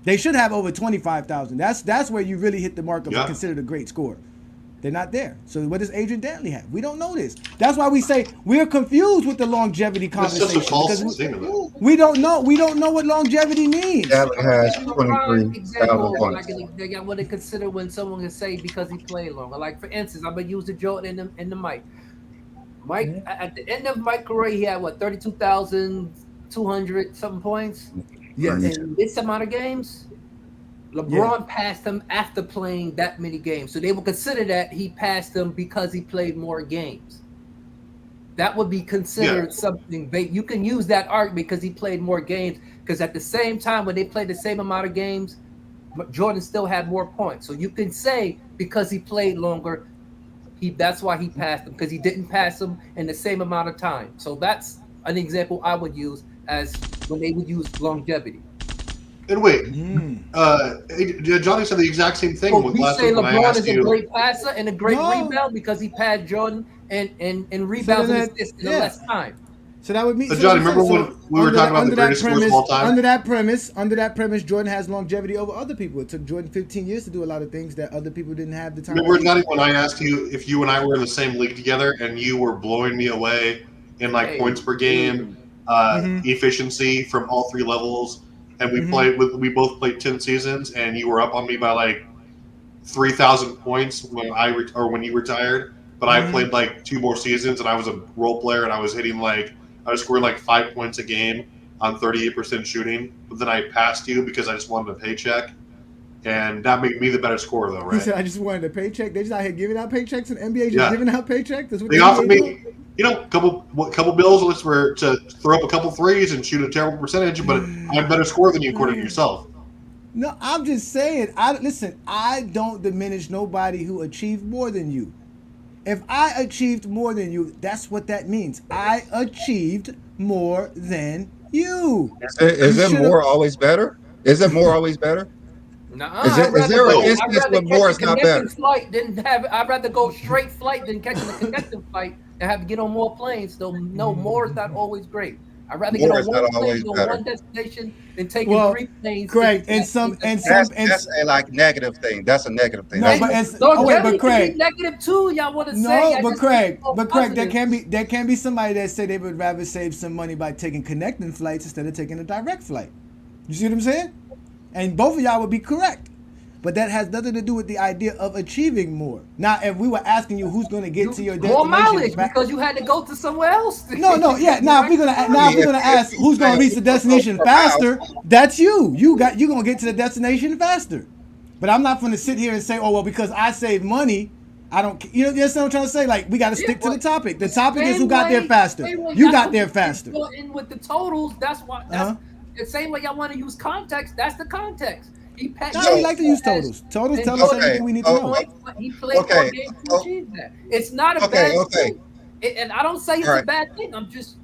They should have over 25,000. That's where you really hit the mark of considered a great scorer. They're not there. So what does Adrian Dantley have? We don't know this. That's why we say we're confused with the longevity conversation. We don't know. We don't know what longevity means. Dantley has 23,000 points. I want to consider when someone can say because he played longer. Like for instance, I'm gonna use the Jordan in the Mike. Mike at the end of my career, he had what 32,200 something points. Yes. In this amount of games, LeBron passed him after playing that many games. So they will consider that he passed him because he played more games. That would be considered something. You can use that argument because he played more games. Because at the same time, when they played the same amount of games, Jordan still had more points. So you can say because he played longer, that's why he passed him, because he didn't pass him in the same amount of time. So that's an example I would use as when they would use longevity. And wait, Johnny said the exact same thing. We say LeBron is a great passer and a great rebound because he passed Jordan and rebounds and assists in less time. So that would mean. Johnny, remember when we were talking about the greatest scores of all time? Under that premise, Jordan has longevity over other people. It took Jordan 15 years to do a lot of things that other people didn't have the time. Remember, Johnny, when I asked you if you and I were in the same league together and you were blowing me away in like points per game, efficiency from all three levels, and we both played 10 seasons, and you were up on me by like 3,000 points when you retired. But I played like 2 more seasons, and I was a role player, and I was scoring like 5 points a game on 38% shooting. But then I passed you because I just wanted a paycheck, and that made me the better scorer, though, right? He said, "I just wanted a paycheck." They just out here giving out paychecks, and NBA just giving out paychecks. That's what they offered me. A couple bills for to throw up a couple threes and shoot a terrible percentage, but I'm a better scorer than you, according to yourself. No, I'm just saying. I don't diminish nobody who achieved more than you. If I achieved more than you, that's what that means. I achieved more than you. Is it more always better? Is it more always better? No, is there an instance where more is not better? I'd rather go straight flight than catching a connecting flight and have to get on more planes. So no, more is not always great. I'd rather get on one plane, go one destination, than taking 3 planes. Correct. That's a like negative thing. That's a negative thing. No, but Craig, negative too. Y'all want to say? No, but Craig, there can be somebody that say they would rather save some money by taking connecting flights instead of taking a direct flight. You see what I'm saying? And both of y'all would be correct. But that has nothing to do with the idea of achieving more. Now, if we were asking you who's going to get to your destination, more mileage because you had to go to somewhere else. Now if we're gonna ask who's going to reach the destination faster, that's you. You're going to get to the destination faster. But I'm not going to sit here and say, oh well, because I save money, I don't. You know what I'm trying to say? Like we got to stick to the topic. The topic is who got there faster. You got there faster. In with the totals, that's why. That's the same way y'all want to use context. That's the context. We like to use totals. Totals tell us everything we need to know. He played more games to achieve that. It's not a bad thing. And I don't say it's a bad thing. I'm just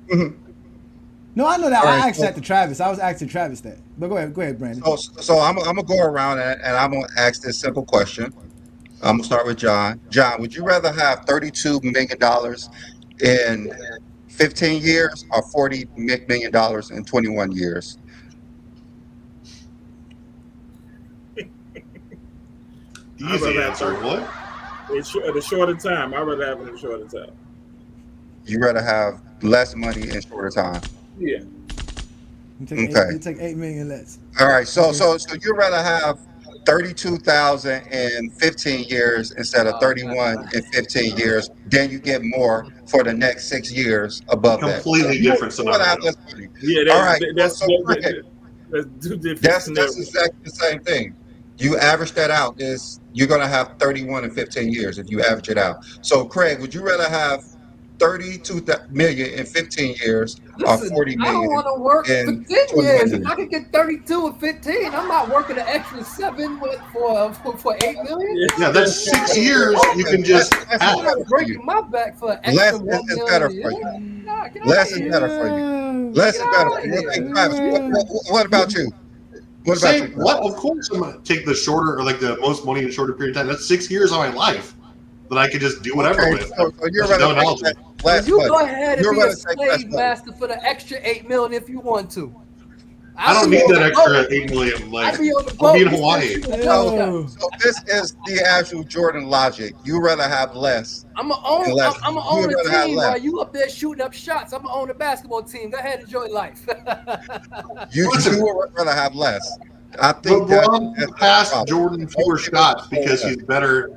No, I know that. All I right, asked that to Travis. I was asking Travis that. But go ahead, Brandon. so I'm gonna go around and I'm gonna ask this simple question. I'm gonna start with John. John, would you rather have $32 million in 15 years or $40 million in 21 years? I'd rather Easy have answer. 30 What? at a shorter time. I'd rather have it in a shorter time. You rather have less money in shorter time. Yeah. Okay. You take 8 million less. All right. So Okay. so so you'd rather have 32,000 in 15 years instead of 31 in 15 years. Then you get more for the next 6 years above that. So Completely you different want to have scenario. less money. Yeah, All right. So Craig, that's two different that's scenarios. exactly the same thing. You average that out, is you're gonna have 31 in 15 years if you average it out. So Craig, would you rather have 32 million in 15 years or Listen, 40 I don't million want to work for in 10 21 years. If years? I could get 32 or 15, I'm not working an extra 7 for 8 million. Yeah, that's 6 years you can just Less have. is I'm better not for you. breaking my back for an Less extra 1 is better million. for you. Yeah, nah, get out Less of is here. better for you. Yeah. Less Get is better out for of you. here. Okay, Travis, what about you? What about you, Say what? Of course, I'm gonna take the shorter or like the most money in a shorter period of time. That's 6 years of my life that I could just do whatever Okay, with. so you're That's rather no take analogy. less You money. go ahead and You're be a rather take less slave money. master for the extra 8 million if you want to. I don't need that extra 8 million. Like I'll be on the I'll boat. be in You still Hawaii. shooting jump shots. Yo. So this is the actual Jordan logic. You rather have less I'm gonna and less. own You'd a rather have team less. while you up there shooting up shots. I'm gonna own a basketball team. Go ahead, enjoy life. You Listen, would rather have less. I think LeBron that's the passed problem. Jordan Most fewer people shots don't because that. he's better.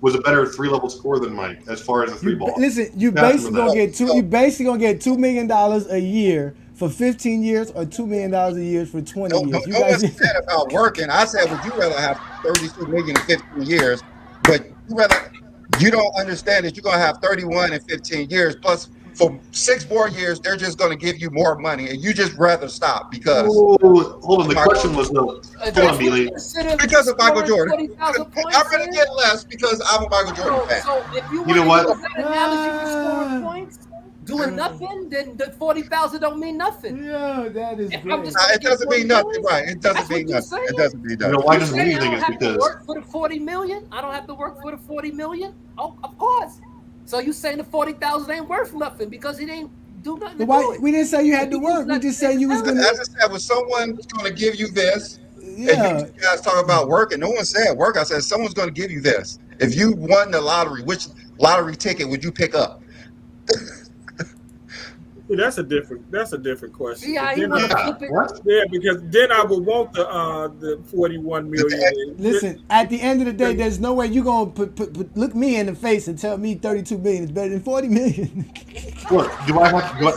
Was a better 3-level scorer than Mike as far as the three ball. Listen, you Passed him basically with gonna that. get two. You basically gonna get $2 million a year for 15 years, or $2 million a year for 20 years. You No one guys, said about working. I said, would you rather have 32 million in 15 years? But you don't understand that you're gonna have 31 in 15 years. Plus, for 6 more years, they're just gonna give you more money, and you just rather stop because Oh, hold on. The Michael, question was no. That's Hold on, what you Beely. consider because of Michael scoring Jordan. 40,000 I'm points. gonna get less because I'm a Michael Jordan fan. So if you You know want to what? use that analogy for scoring points, doing nothing, then the 40,000 don't mean nothing. yo, that is If I'm great. just It doesn't mean nothing, right? It doesn't That's what mean you're nothing. saying? It doesn't mean You know nothing. why You it doesn't mean saying I anything don't is have to because work for the 40 million? I don't have to work for the 40 million? Oh, of course. So you saying the 40,000 ain't worth nothing because it ain't do nothing to But why? do it. We didn't say you had If to you work. use We just said you was I gonna. just said, was someone's gonna give you this? And Yeah. you guys talk about work, and no one said work. I said someone's going to give you this. If you won the lottery, which lottery ticket would you pick up? See, that's a different question. See how But he then want to yeah, flip it? what? yeah, because then I would want the 41 million. Listen, at the end of the day, there's no way you gonna look me in the face and tell me 32 million is better than 40 million. Look,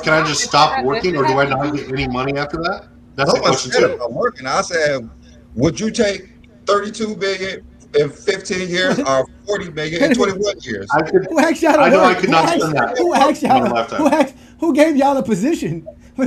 can I just stop working, or do I not get any money after that? That's No the one question said too. about working. I said, would you take 32 billion in 15 years or 40 million in 21 years? I could. Who asked y'all to I know work? I could not spend that Who asked in y'all? my lifetime. Who gave y'all a position? I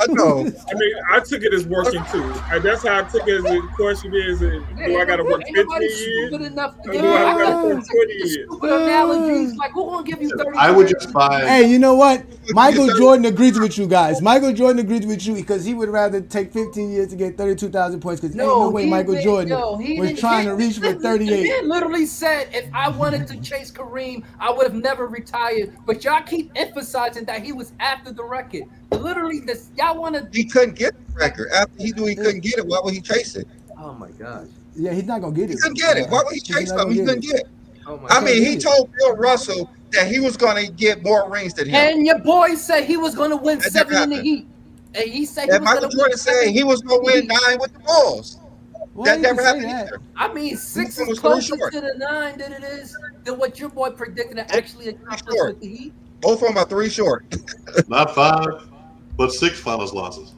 know. I mean, I took it as working too. That's how I took it. As the question is, do I got to work Ain't 15 nobody years? stupid enough to Or give do you I got to work 20 the years? stupid analogies. Like, who gonna give you 30? I would just buy. Hey, you know what? Michael Jordan agrees with you guys. Michael Jordan agrees with you because he would rather take 15 years to get 32,000 points because ain't no way Michael Jordan was trying to reach for 38. He literally said, if I wanted to chase Kareem, I would have never retired. But y'all keep emphasizing that he was after the record. Literally, y'all want to. He couldn't get the record. After he knew he couldn't get it, why would he chase it? Oh my gosh. Yeah, he's not gonna get it. He couldn't get it. Why would he He's chase not something he gonna couldn't get? Oh my I God. mean, he told Bill Russell that he was going to get more rings than him. And your boy said he was going to win That 7 never in the happened. Heat. And he said he And was Michael going to Jordan win said 7 he was going to win 9 with the Bulls. Why That you never say happened that? either. I mean, 6 Brooklyn is was closer short. to the 9 than it is than what your boy predicted to actually accomplish short. with the Heat. Both of them are 3 short. Not 5, but 6 finals losses.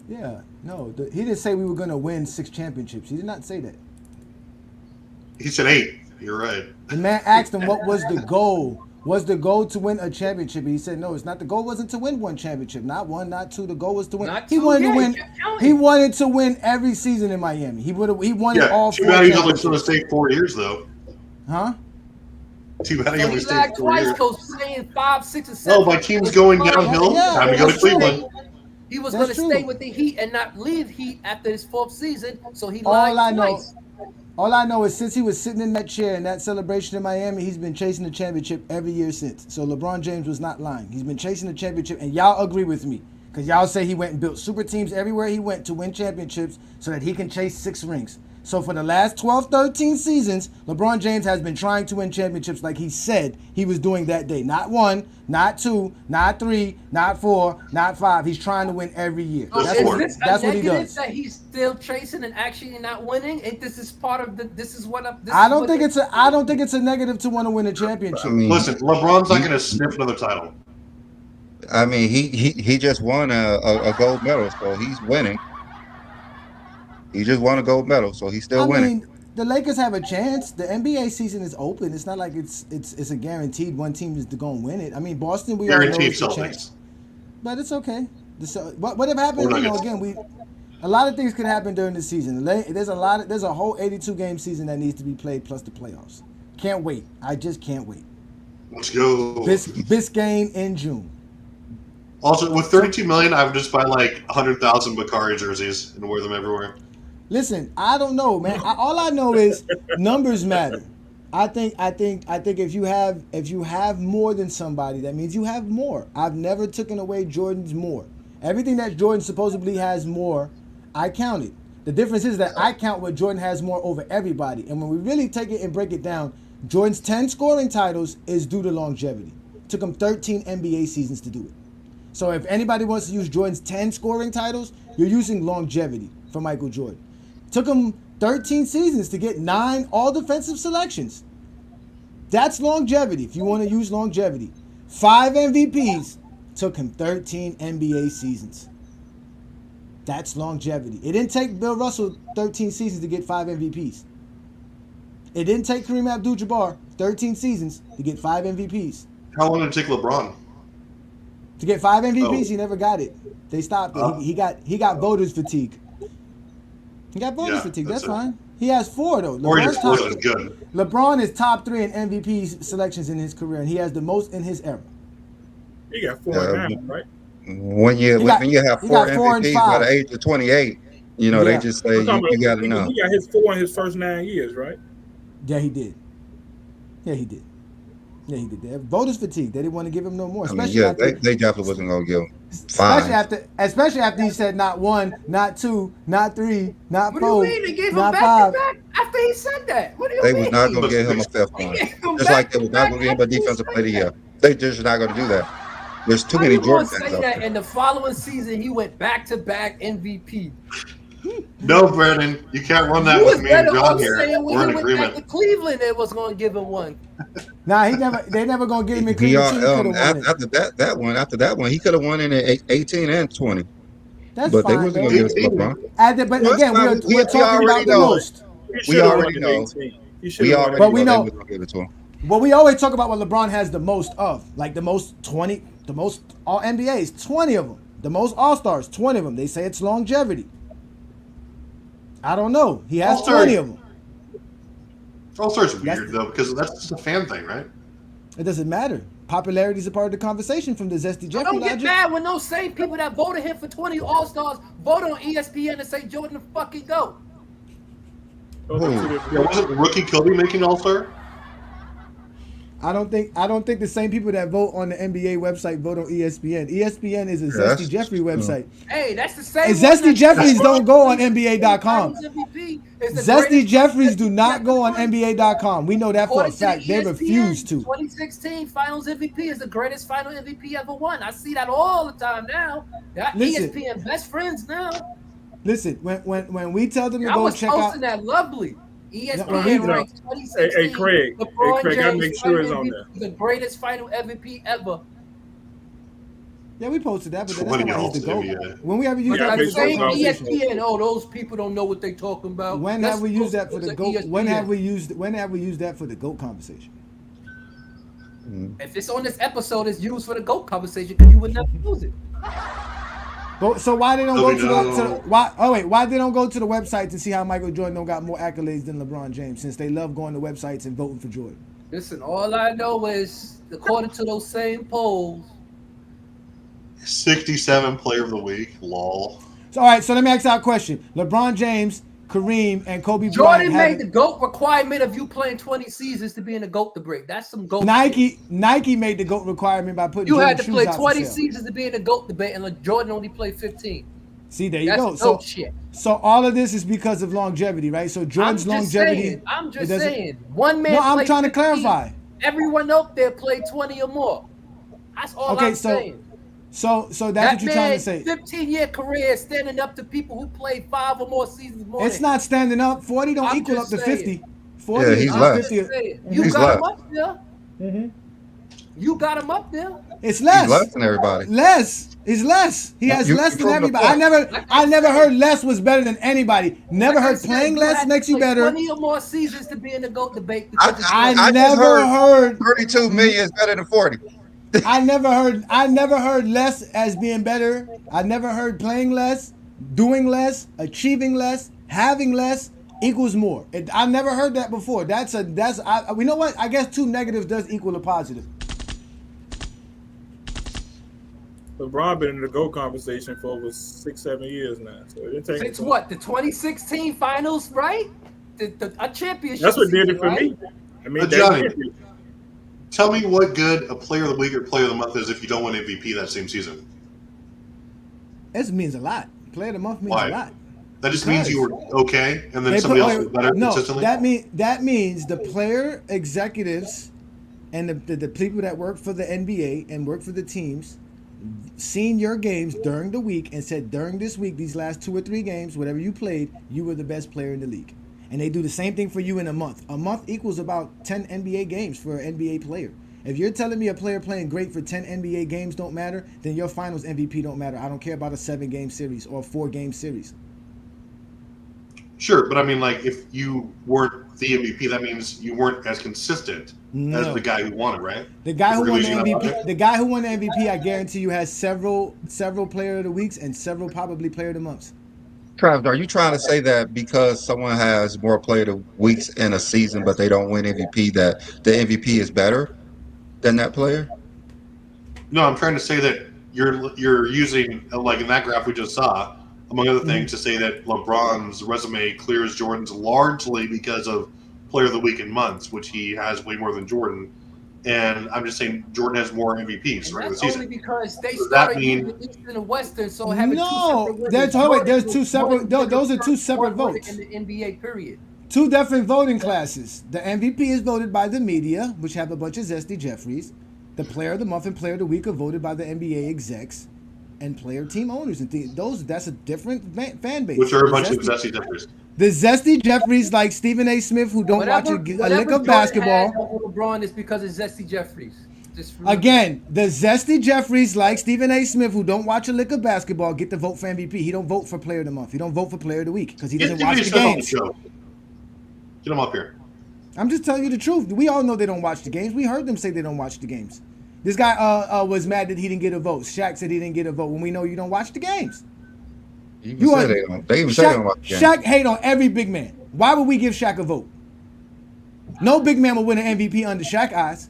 Yeah, no, he didn't say we were gonna win 6 championships. He did not say that. He said 8. You're right. The man asked him what was the goal. Was the goal to win a championship? And he said no. It's not. The goal wasn't to win 1 championship. Not 1, not 2. The goal was to win. Not He 2, wanted yeah, to win. he kept counting. He wanted to win every season in Miami. He wanted Yeah, all too 4 bad he's only going to championships. stay 4 years though. Huh? Too bad he So only he stayed lagged 4 twice years. because playing 5, 6, and 7. Oh, my team's going downhill. Yeah, Time to go to that's true. Cleveland. He was That's going to stay true. with the Heat and not leave Heat after his 4th season, so he All lied I know, twice. all I know is since he was sitting in that chair in that celebration in Miami, he's been chasing the championship every year since. So LeBron James was not lying. He's been chasing the championship, and y'all agree with me because y'all say he went and built super teams everywhere he went to win championships so that he can chase 6 rings. So for the last 12, 13 seasons, LeBron James has been trying to win championships like he said he was doing that day. Not 1, not 2, not 3, not 4, not 5. He's trying to win every year. So That's is what- this that's a what he negative does. that he's still chasing and actually not winning? And this is part of the. This is what. I don't think it's a negative to want to win a championship. I mean, Listen, LeBron's not going to sniff another title. I mean, he just won a gold medal, so he's winning. He just won a gold medal, so he's still I winning. mean, the Lakers have a chance. The NBA season is open. It's not like it's a guaranteed one team is going to win it. I mean, Boston, we all know Guaranteed it's the Celtics. chance, but it's okay. Whatever happens, Or you know, Nuggets. again, a lot of things could happen during the season. There's a whole 82 game season that needs to be played plus the playoffs. Can't wait. I just can't wait. Let's go. Biscayne in June. Also, with 32 million, I would just buy like 100,000 Bakari jerseys and wear them everywhere. Listen, I don't know, man. All I know is numbers matter. I think if you have more than somebody, that means you have more. I've never taken away Jordan's more. Everything that Jordan supposedly has more, I count it. The difference is that I count what Jordan has more over everybody. And when we really take it and break it down, Jordan's 10 scoring titles is due to longevity. It took him 13 NBA seasons to do it. So if anybody wants to use Jordan's 10 scoring titles, you're using longevity for Michael Jordan. Took him 13 seasons to get 9 all-defensive selections. That's longevity, if you want to use longevity. 5 MVPs took him 13 NBA seasons. That's longevity. It didn't take Bill Russell 13 seasons to get 5 MVPs. It didn't take Kareem Abdul-Jabbar 13 seasons to get 5 MVPs. How long did it take LeBron? To get 5 MVPs, Oh. he never got it. They stopped it. He got voters fatigue. He got voters Yeah, fatigue. that's That's it. fine. He has 4 though. Or he LeBron's just top, wasn't good. LeBron is top 3 in MVP selections in his career, and he has the most in his era. He got 4 Yeah. now, right? When you He got- when you have he 4 got 4 and MVPs by 5. the age of 28, you know Yeah. they just say I'm talking you got to about- know. He got his 4 in his first 9 years, right? Yeah, he did. Yeah, he did. Yeah, he did. Voters fatigue. They didn't want to give him no more, I mean, especially yeah, after, they definitely wasn't gonna give him 5. especially after he said not 1, not 2, not 3, not What do 4, you mean? They gave him not back 5. to back after he said that. What do you They mean? was not gonna give him a 5th They one, gave him just back like they was to not back gonna give him a after he defensive said player of the that. year. They just not gonna do that. There's too How many you gonna Jordan say fans out that? there. And the following season, he went back to back MVP. No, Brandon, you can't run that You with was me and better John off here. saying when We're in he went back to agreement. Cleveland, they was going to give him one. Nah, they never gonna give him a He, Cleveland. He could have won it. after that one, he could have won in 18 and 20, That's but they fine wasn't though. gonna give it to LeBron. But Well, again, that's fine. we're We talking already about the know. most. He We should've already won know. 18. He We should've won already But we know know- they was gonna give it to him. Well, we always talk about what LeBron has the most of, like the most all NBAs, 20 of them. The most All Stars, 20 of them. They say it's longevity. I don't know. He has All-Star- 20 of them. All-Star's That's- weird, though, because that's just a fan thing, right? It doesn't matter. Popularity is a part of the conversation from the Zesty Jeffrey Don't get logic. mad when those same people that voted him for 20 All-Stars vote on ESPN and say Jordan the fucking GOAT. Those are two Who? different- Yeah, wasn't Rookie Kobe making All-Star? I don't think the same people that vote on the NBA website vote on ESPN. ESPN is a Yeah, Zesty that's- Jeffrey website. Hey, that's the same. And one Zesty that- Jeffries don't go on NBA.com. Finals MVP is the Zesty greatest Jeffries do MVP not ever go on won. NBA.com. We know that for a According to the fact. They refuse to. 2016 Finals MVP is the greatest Final MVP ever won. I see that all the time now. That Listen. ESPN best friends now. Listen, when we tell them to I go was check out, posting that lovely. Well, ESPN we- ranks 2016. Hey, Craig. LeBron Hey, Craig, I James make sure it's Final on MVP, the greatest Final MVP ever. yeah, we posted that, but that's 20 not why he's the All-Star, GOAT. yeah. When we ever use Yeah, that I for make the sure Same GOAT it's on. conversation? ESPN. Oh, those people don't know what they talking about. When That's have we used that for the those are GOAT? ESPN. When have we used that for the GOAT conversation? If it's on this episode, it's used for the GOAT conversation because you would never use it. But so why they don't Oh, go we to the know. why they don't go to the website to see how Michael Jordan don't got more accolades than LeBron James, since they love going to websites and voting for Jordan? Listen, all I know is, according to those same polls, 67 player of the week. Lol. So, all right, so let me ask you a question. LeBron James, Kareem, and Kobe Bryant Jordan made haven't. the GOAT requirement of you playing 20 seasons to be in the GOAT to break. That's some GOAT shit. Nike made the GOAT requirement by putting You Jordan had to shoes play out 20 for sale. seasons to be in the GOAT debate, and Jordan only played 15. See, there you That's go. GOAT shit. So all of this is because of longevity, right? So Jordan's longevity. I'm it just doesn't- saying. One man. No, I'm played trying to 15. clarify. Everyone out there played 20 or more. That's all Okay, I'm saying. So that's That what you're trying to say. 15-year career standing up to people who played 5 or more seasons more. It's not standing up. 40 don't I'm equal up just to saying. 50. 40 Yeah, is he's not left. 50. You He's got left. him up there. Mhm. You got him up there. It's He's less. less than everybody. Less. It's less. He has You- less you than proving the everybody. point. I never heard less was better than anybody. Never Like I heard said, playing you less had to makes you play better. 20 or more seasons to be in the GOAT debate. I Because I just never heard 32 million is better than 40. I never heard less as being better. I never heard playing less, doing less, achieving less, having less equals more. I never heard that before. We know what? I guess 2 negatives does equal a positive. LeBron been in the GOAT conversation for over 6-7 years now. So it didn't take since him what? The 2016 finals, right? A championship. That's what did it season, for right? me. I mean, But they Johnny, did it. Tell me what good a player of the week or player of the month is if you don't win MVP that same season. This means a lot. Player of the month means Why? a lot. That just means you were okay, and then They somebody put- else was better no, consistently. that means the player executives and the people that work for the NBA and work for the teams seen your games during the week and said during this week, these last 2 or 3 games, whatever you played, you were the best player in the league. And they do the same thing for you in a month. A month equals about 10 NBA games for an NBA player. If you're telling me a player playing great for 10 NBA games don't matter, then your finals MVP don't matter. I don't care about a 7-game series or a 4-game series. Sure, but I mean, like, if you weren't the MVP, that means you weren't as consistent as the guy who won it, right? The guy who We're won the using that MVP, logic? the guy who won the MVP, I guarantee you has several player of the weeks and several probably player of the months. Travis, are you trying to say that because someone has more player of the weeks in a season, but they don't win MVP, that the MVP is better than that player? No, I'm trying to say that you're using, like in that graph we just saw, among other things, to say that LeBron's resume clears Jordan's largely because of player of the week in months, which he has way more than Jordan. And I'm just saying Jordan has more MVPs And right of the that's only season. because they Does that started mean- using the East and the Western, so having No, two separate winners. there's Jordan two was separate- one those are winner two separate one winner votes. in the NBA period. 2 different voting classes. The MVP is voted by the media, which have a bunch of zesty Jeffries. The player of the month and player of the week are voted by the NBA execs and player team owners and that's a different fan base. Which are a The bunch of zesty- zesty Jeffers. The zesty Jeffries like Stephen A. Smith who don't watch a lick Whatever of Jordan basketball. had over LeBron is because of Zesty Jeffries. Just remember. Again, the zesty Jeffries like Stephen A. Smith who don't watch a lick of basketball get the vote for MVP. He don't vote for player of the month. He don't vote for player of the week because he Get doesn't watch the Smith on the games. show. Get him up here. I'm just telling you the truth. We all know they don't watch the games. We heard them say they don't watch the games. This guy was mad that he didn't get a vote. Shaq said he didn't get a vote when we know you don't watch the games. You You even are- say they don't. They even say they don't watch the game. Shaq hate on every big man. Why would we give Shaq a vote? No big man will win an MVP under Shaq eyes.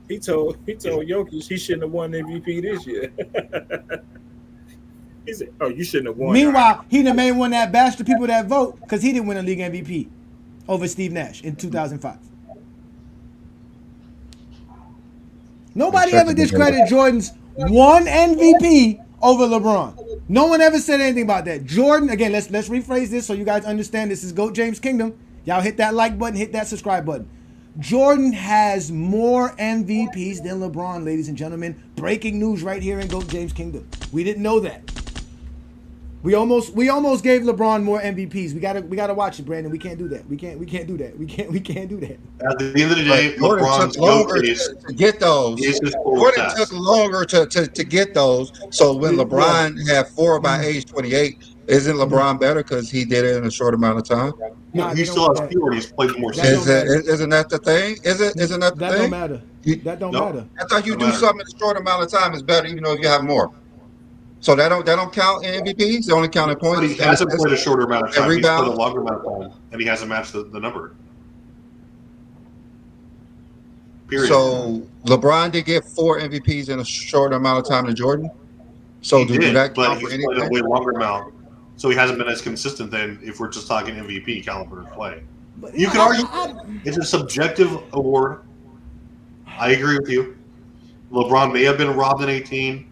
He told Jokic he shouldn't have won MVP this year. He said, "Oh, you shouldn't have won." Meanwhile, he the main one that bashed the people that vote because he didn't win a league MVP over Steve Nash in 2005. Nobody ever discredited Jordan's one MVP over LeBron. No one ever said anything about that. Jordan, again, let's rephrase this so you guys understand this is GOAT James Kingdom. Y'all hit that like button, hit that subscribe button. Jordan has more MVPs than LeBron, ladies and gentlemen. Breaking news right here in GOAT James Kingdom. We didn't know that. We almost gave LeBron more MVPs. We gotta watch it, Brandon. We can't do that. We can't do that. We can't do that. At the end of the day, But Jordan LeBron's took longer GOAT case to get those. is his total Jordan stats. took longer to get those. So when LeBron had 4 by age 28, isn't LeBron better because he did it in a short amount of time? Nah, He they still don't- has fewer and he's played more That seasons. don't matter. Isn't that the thing? Isn't that the That thing? don't matter. That don't No. matter. I thought you Don't do matter. something in a short amount of time is better, even though if you have more. So that don't count in MVPs. They only count in But he points and hasn't assists played a shorter amount of and time. He's played a rebounds. longer amount of time, and he hasn't matched the number. Period. So LeBron did get 4 MVPs in a shorter amount of time than Jordan. So He do did, that but count for he's played a anything? way longer amount. So he hasn't been as consistent then if we're just talking MVP caliber of play. But, You can argue it's a subjective award. I agree with you. LeBron may have been robbed in 18.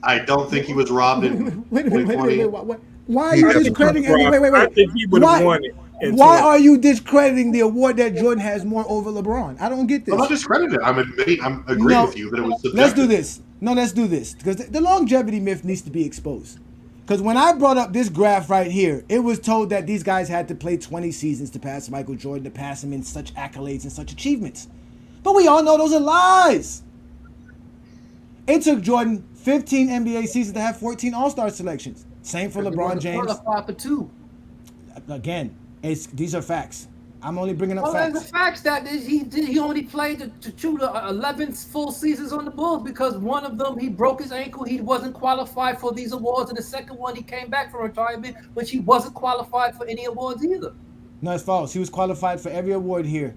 I don't think he was robbed in wait a minute, 2020. why are He you definitely discrediting? Rob, Wait. I think he would Why- have won it. in Why 20. are you discrediting the award that Jordan has more over LeBron? I don't get this. I'm not discrediting it. I'm admitting, I'm agreeing with you that it was subjective. Let's do this. No, let's do this because the longevity myth needs to be exposed. Because when I brought up this graph right here, it was told that these guys had to play 20 seasons to pass Michael Jordan, to pass him in such accolades and such achievements. But we all know those are lies. It took Jordan 15 NBA seasons to have 14 All-Star selections. Same for LeBron James. Qualified for 2. Again, these are facts. I'm only bringing up Well, facts. there's the facts that he only played the 11 full seasons on the Bulls because one of them he broke his ankle. He wasn't qualified for these awards, and the second one he came back from retirement, which he wasn't qualified for any awards either. No, it's false. He was qualified for every award here.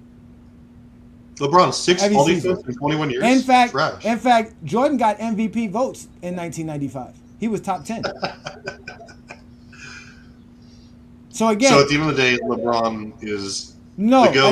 LeBron, 6 Every all season. defense in 21 years. In Trash. fact, Jordan got MVP votes in 1995. He was top 10. So again, So at the end of the day, LeBron is no. the GOAT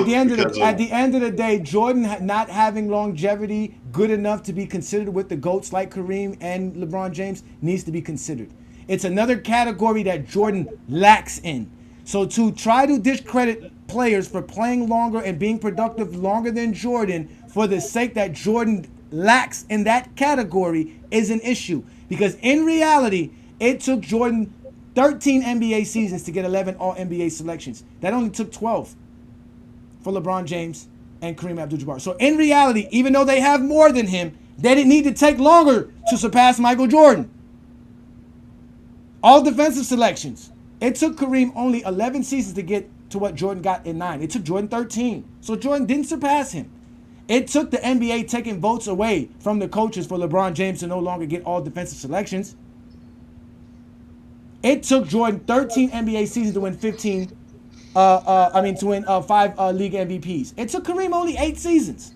At the end of the day, Jordan not having longevity good enough to be considered with the GOATs like Kareem and LeBron James needs to be considered. It's another category that Jordan lacks in. So to try to discredit players for playing longer and being productive longer than Jordan for the sake that Jordan lacks in that category is an issue. Because in reality, it took Jordan 13 NBA seasons to get 11 All-NBA selections. That only took 12 for LeBron James and Kareem Abdul-Jabbar. So in reality, even though they have more than him, they didn't need to take longer to surpass Michael Jordan. All defensive selections. It took Kareem only 11 seasons to get to what Jordan got in 9. It took Jordan 13. So Jordan didn't surpass him. It took the NBA taking votes away from the coaches for LeBron James to no longer get all defensive selections. It took Jordan 13 NBA seasons to win 5 league MVPs. It took Kareem only 8 seasons.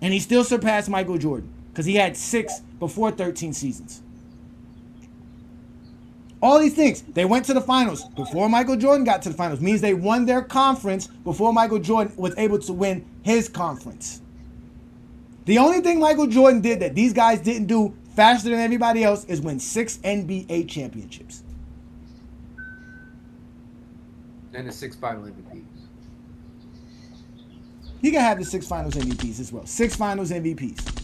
And he still surpassed Michael Jordan because he had 6 before 13 seasons. All these things. They went to the finals before Michael Jordan got to the finals. Means they won their conference before Michael Jordan was able to win his conference. The only thing Michael Jordan did that these guys didn't do faster than everybody else is win 6 NBA championships. And the 6 final MVPs. He can have the 6 finals MVPs as well. 6 finals MVPs.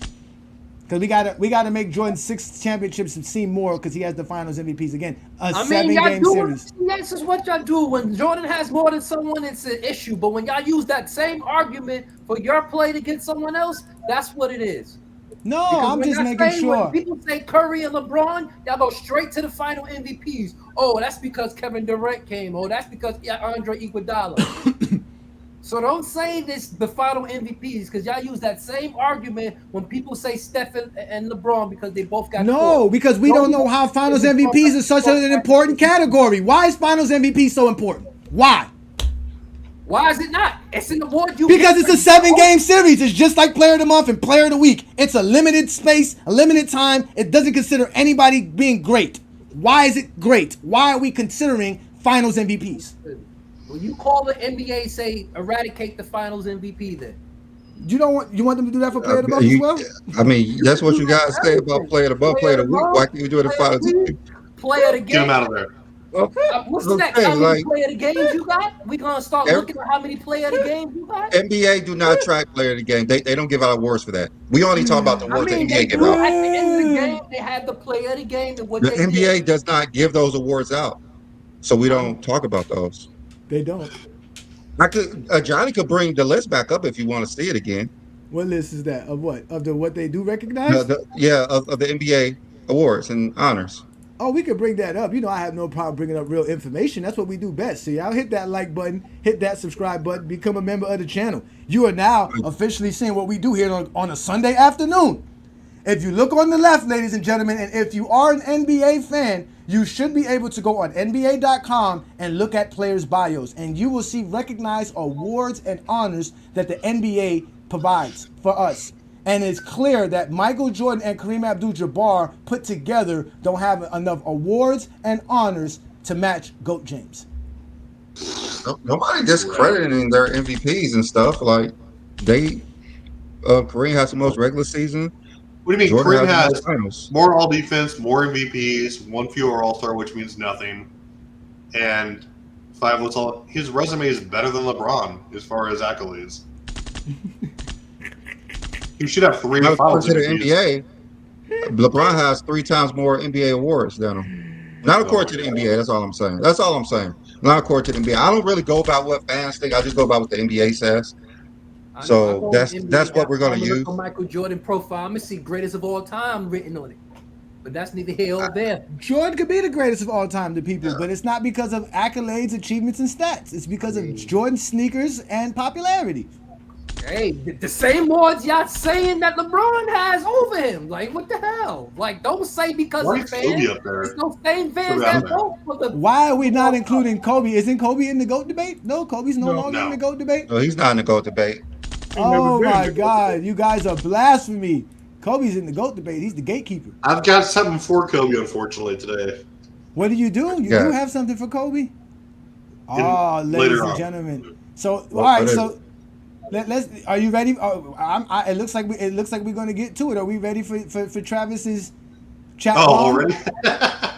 Because we gotta make Jordan's 6 championships seem more because he has the finals MVPs again. A 7-game series. This is what y'all do. When Jordan has more than someone, it's an issue. But when y'all use that same argument for your play to get someone else, that's what it is. No, Because I'm when just y'all making say- sure. When people say Curry and LeBron, y'all go straight to the final MVPs. Oh, that's because Kevin Durant came. Oh, that's because Andre Iguodala. So don't say this the final MVPs because y'all use that same argument when people say Stephen and LeBron because they both got No, 4. because we don't know how finals MVPs is such an important category. Why is finals MVP so important? Why? Why is it not? It's an award you Because get it's a 7-game series. It's just like player of the month and player of the week. It's a limited space, a limited time. It doesn't consider anybody being great. Why is it great? Why are we considering finals MVPs? When you call the NBA, say eradicate the Finals MVP, then You want them to do that for player of the month as well? I mean, that's what you guys say about player of the month, player of the week. Why can't you do it in finals? Play of the Get him game. out of there. Okay. What's Okay, next? How many like- play of the games you got? We gonna start looking at how many play of the games you got. NBA do not track player of the game. They don't give out awards for that. We only talk about the I awards mean, the they NBA give do out. at the end of the game. They had the play of the game and what The they NBA did. does not give those awards out, so we don't talk about those. They don't. Johnny could bring the list back up if you want to see it again. What list is that? Of what? Of what they do recognize? Of the NBA awards and honors. Oh, we could bring that up. You know, I have no problem bringing up real information. That's what we do best. So y'all hit that like button, hit that subscribe button, become a member of the channel. You are now officially seeing what we do here on a Sunday afternoon. If you look on the left, ladies and gentlemen, and if you are an NBA fan, you should be able to go on NBA.com and look at players' bios, and you will see recognized awards and honors that the NBA provides for us. And it's clear that Michael Jordan and Kareem Abdul-Jabbar put together don't have enough awards and honors to match GOAT James. Nobody discrediting their MVPs and stuff. Like Kareem has the most regular season. What do you mean? Jordan Kareem has the most has finals. more all defense, more MVPs, one fewer All Star, which means nothing, and 5 was all. His resume is better than LeBron as far as accolades. He should have 3 Now, finals according to the MVPs. NBA, LeBron has 3 times more NBA awards than him. Not according to the NBA. That's all I'm saying. That's all I'm saying. Not according to the NBA. I don't really go about what fans think. I just go about what the NBA says. So that's what we're gonna use. Look on Michael Jordan profile. I'm gonna see greatest of all time written on it, but that's neither here nor there. Jordan could be the greatest of all time to people, but it's not because of accolades, achievements, and stats. It's because of Jordan sneakers and popularity. Hey, the same words y'all saying that LeBron has over him. Like, what the hell? Like, don't say because Why of is fans. Kobe up there? There's no same fans Kobe that up there. vote for the. Why are we not including Kobe? Isn't Kobe in the GOAT debate? No, Kobe's no No. longer in the GOAT debate. No, he's not in the GOAT debate. He never Oh been my to GOAT God, you guys are blasphemy. Kobe's in the GOAT debate. He's the gatekeeper. I've got something for Kobe, unfortunately, today. What do? You Yeah. do have something for Kobe? Oh, ladies later and on. gentlemen. So, all What right. is So, let's. Are you ready? It looks like we're going to get to it. Are we ready for Travis's chat? Oh, bomb? already?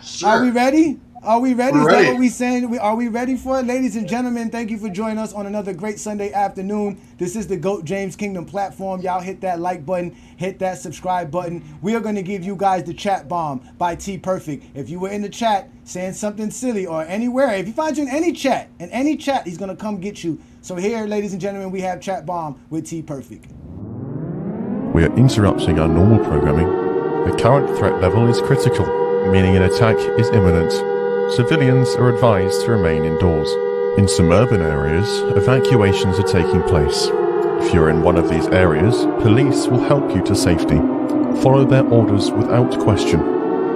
Sure. Are we ready? Are we ready? We're Is that ready. what we saying? Are we ready for it? Ladies and gentlemen, thank you for joining us on another great Sunday afternoon. This is the GOAT James Kingdom platform. Y'all hit that like button, hit that subscribe button. We are going to give you guys the chat bomb by T Perfect. If you were in the chat saying something silly or anywhere, if you find you in any chat, he's going to come get you. So here, ladies and gentlemen, we have chat bomb with T Perfect. We are interrupting our normal programming. The current threat level is critical, meaning an attack is imminent. Civilians are advised to remain indoors. In some urban areas, evacuations are taking place. If you're in one of these areas, police will help you to safety. Follow their orders without question.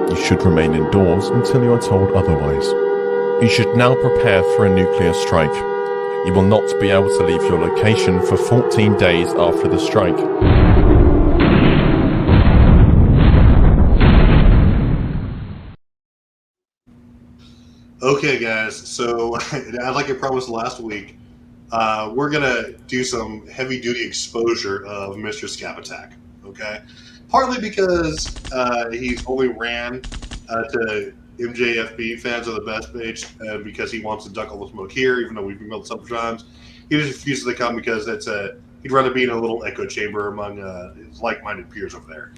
You should remain indoors until you are told otherwise. You should now prepare for a nuclear strike. You will not be able to leave your location for 14 days after the strike. Okay, guys. So, like I promised last week, we're gonna do some heavy-duty exposure of Mr. Scap Attack. Okay, partly because he's only ran to MJFB fans of the best page, and because he wants to duck all the smoke here, even though we've emailed several times, he just refuses to come because he'd rather be in a little echo chamber among his like-minded peers over there,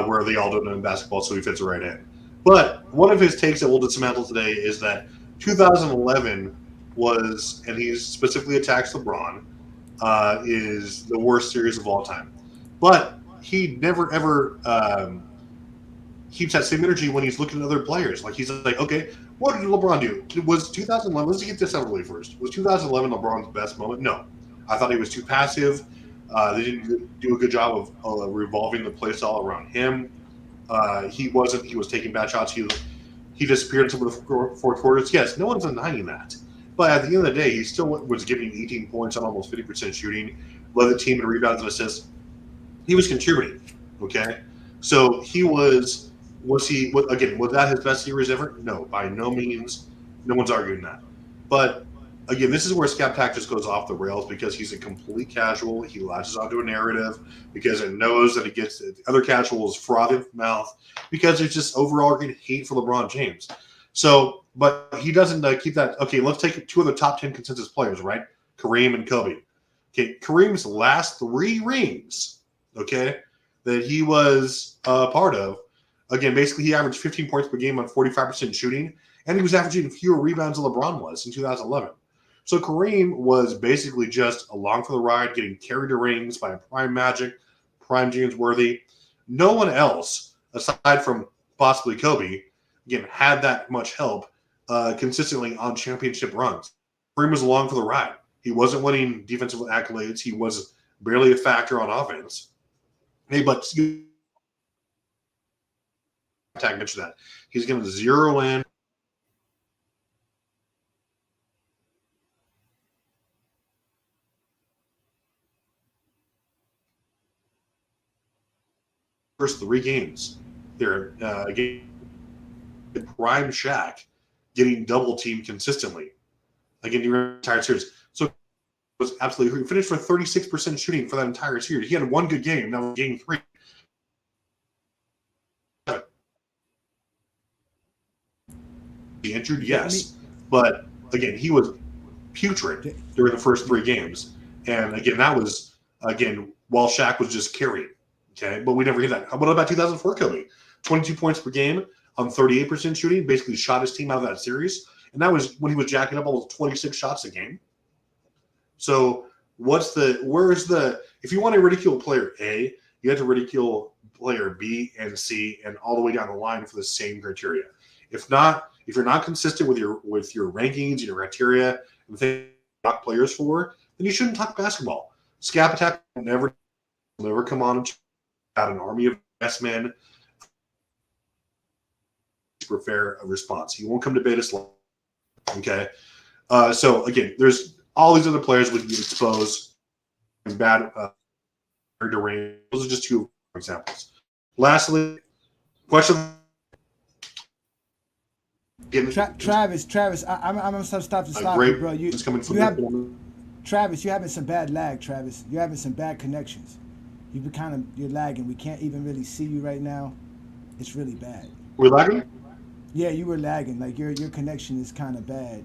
where they all don't know basketball, so he fits right in. But one of his takes that we'll dismantle today is that 2011 was, and he specifically attacks LeBron, is the worst series of all time. But he never ever keeps that same energy when he's looking at other players. Like he's like, okay, what did LeBron do? Was 2011? Let's get this out of the way first. Was 2011 LeBron's best moment? No, I thought he was too passive. They didn't do a good job of revolving the play style around him. He wasn't. He was taking bad shots. He disappeared in some of the fourth quarters. Yes, no one's denying that. But at the end of the day, he still was giving 18 points on almost 50% shooting, led the team in rebounds and assists. He was contributing. Okay, so he was. Was that his best series ever? No, by no means. No one's arguing that. But again, this is where Scap Attack just goes off the rails because he's a complete casual. He latches onto a narrative because it knows that it gets other casuals frothing mouth because it's just overall hate for LeBron James. So, but he doesn't keep that. Okay, let's take 2 of the top 10 consensus players, right? Kareem and Kobe. Okay, Kareem's last 3 rings, okay, that he was a part of. Again, basically, he averaged 15 points per game on 45% shooting, and he was averaging fewer rebounds than LeBron was in 2011. So Kareem was basically just along for the ride, getting carried to rings by a prime Magic, prime James Worthy. No one else, aside from possibly Kobe, again, had that much help consistently on championship runs. Kareem was along for the ride. He wasn't winning defensive accolades. He was barely a factor on offense. Hey, but Attack mentioned that. He's going to zero in. First 3 games. They're again prime Shaq getting double teamed consistently. Again, your entire series. So it was absolutely. He finished with 36% shooting for that entire series. He had one good game. That was game 3. He injured, yes, but again, he was putrid during the first 3 games. And again, that was while Shaq was just carrying. Okay, but we never hit that. What about 2004 Kobe? 22 points per game on 38% shooting, basically shot his team out of that series. And that was when he was jacking up almost 26 shots a game. So if you want to ridicule player A, you have to ridicule player B and C and all the way down the line for the same criteria. If you're not consistent with your rankings and your criteria and things you talk players for, then you shouldn't talk basketball. Scab Attack will never come on and out an army of yes men for fair response. He won't come to Beta Slum. Okay. So again, there's all these other players we can expose and bad deranged. Those are just 2 examples. Lastly, question. Travis, I'm gonna stop you, bro. Travis, you're having some bad lag. Travis, you're having some bad connections. You're lagging. We can't even really see you right now. It's really bad. We're lagging? Yeah, you were lagging. Like your connection is kind of bad.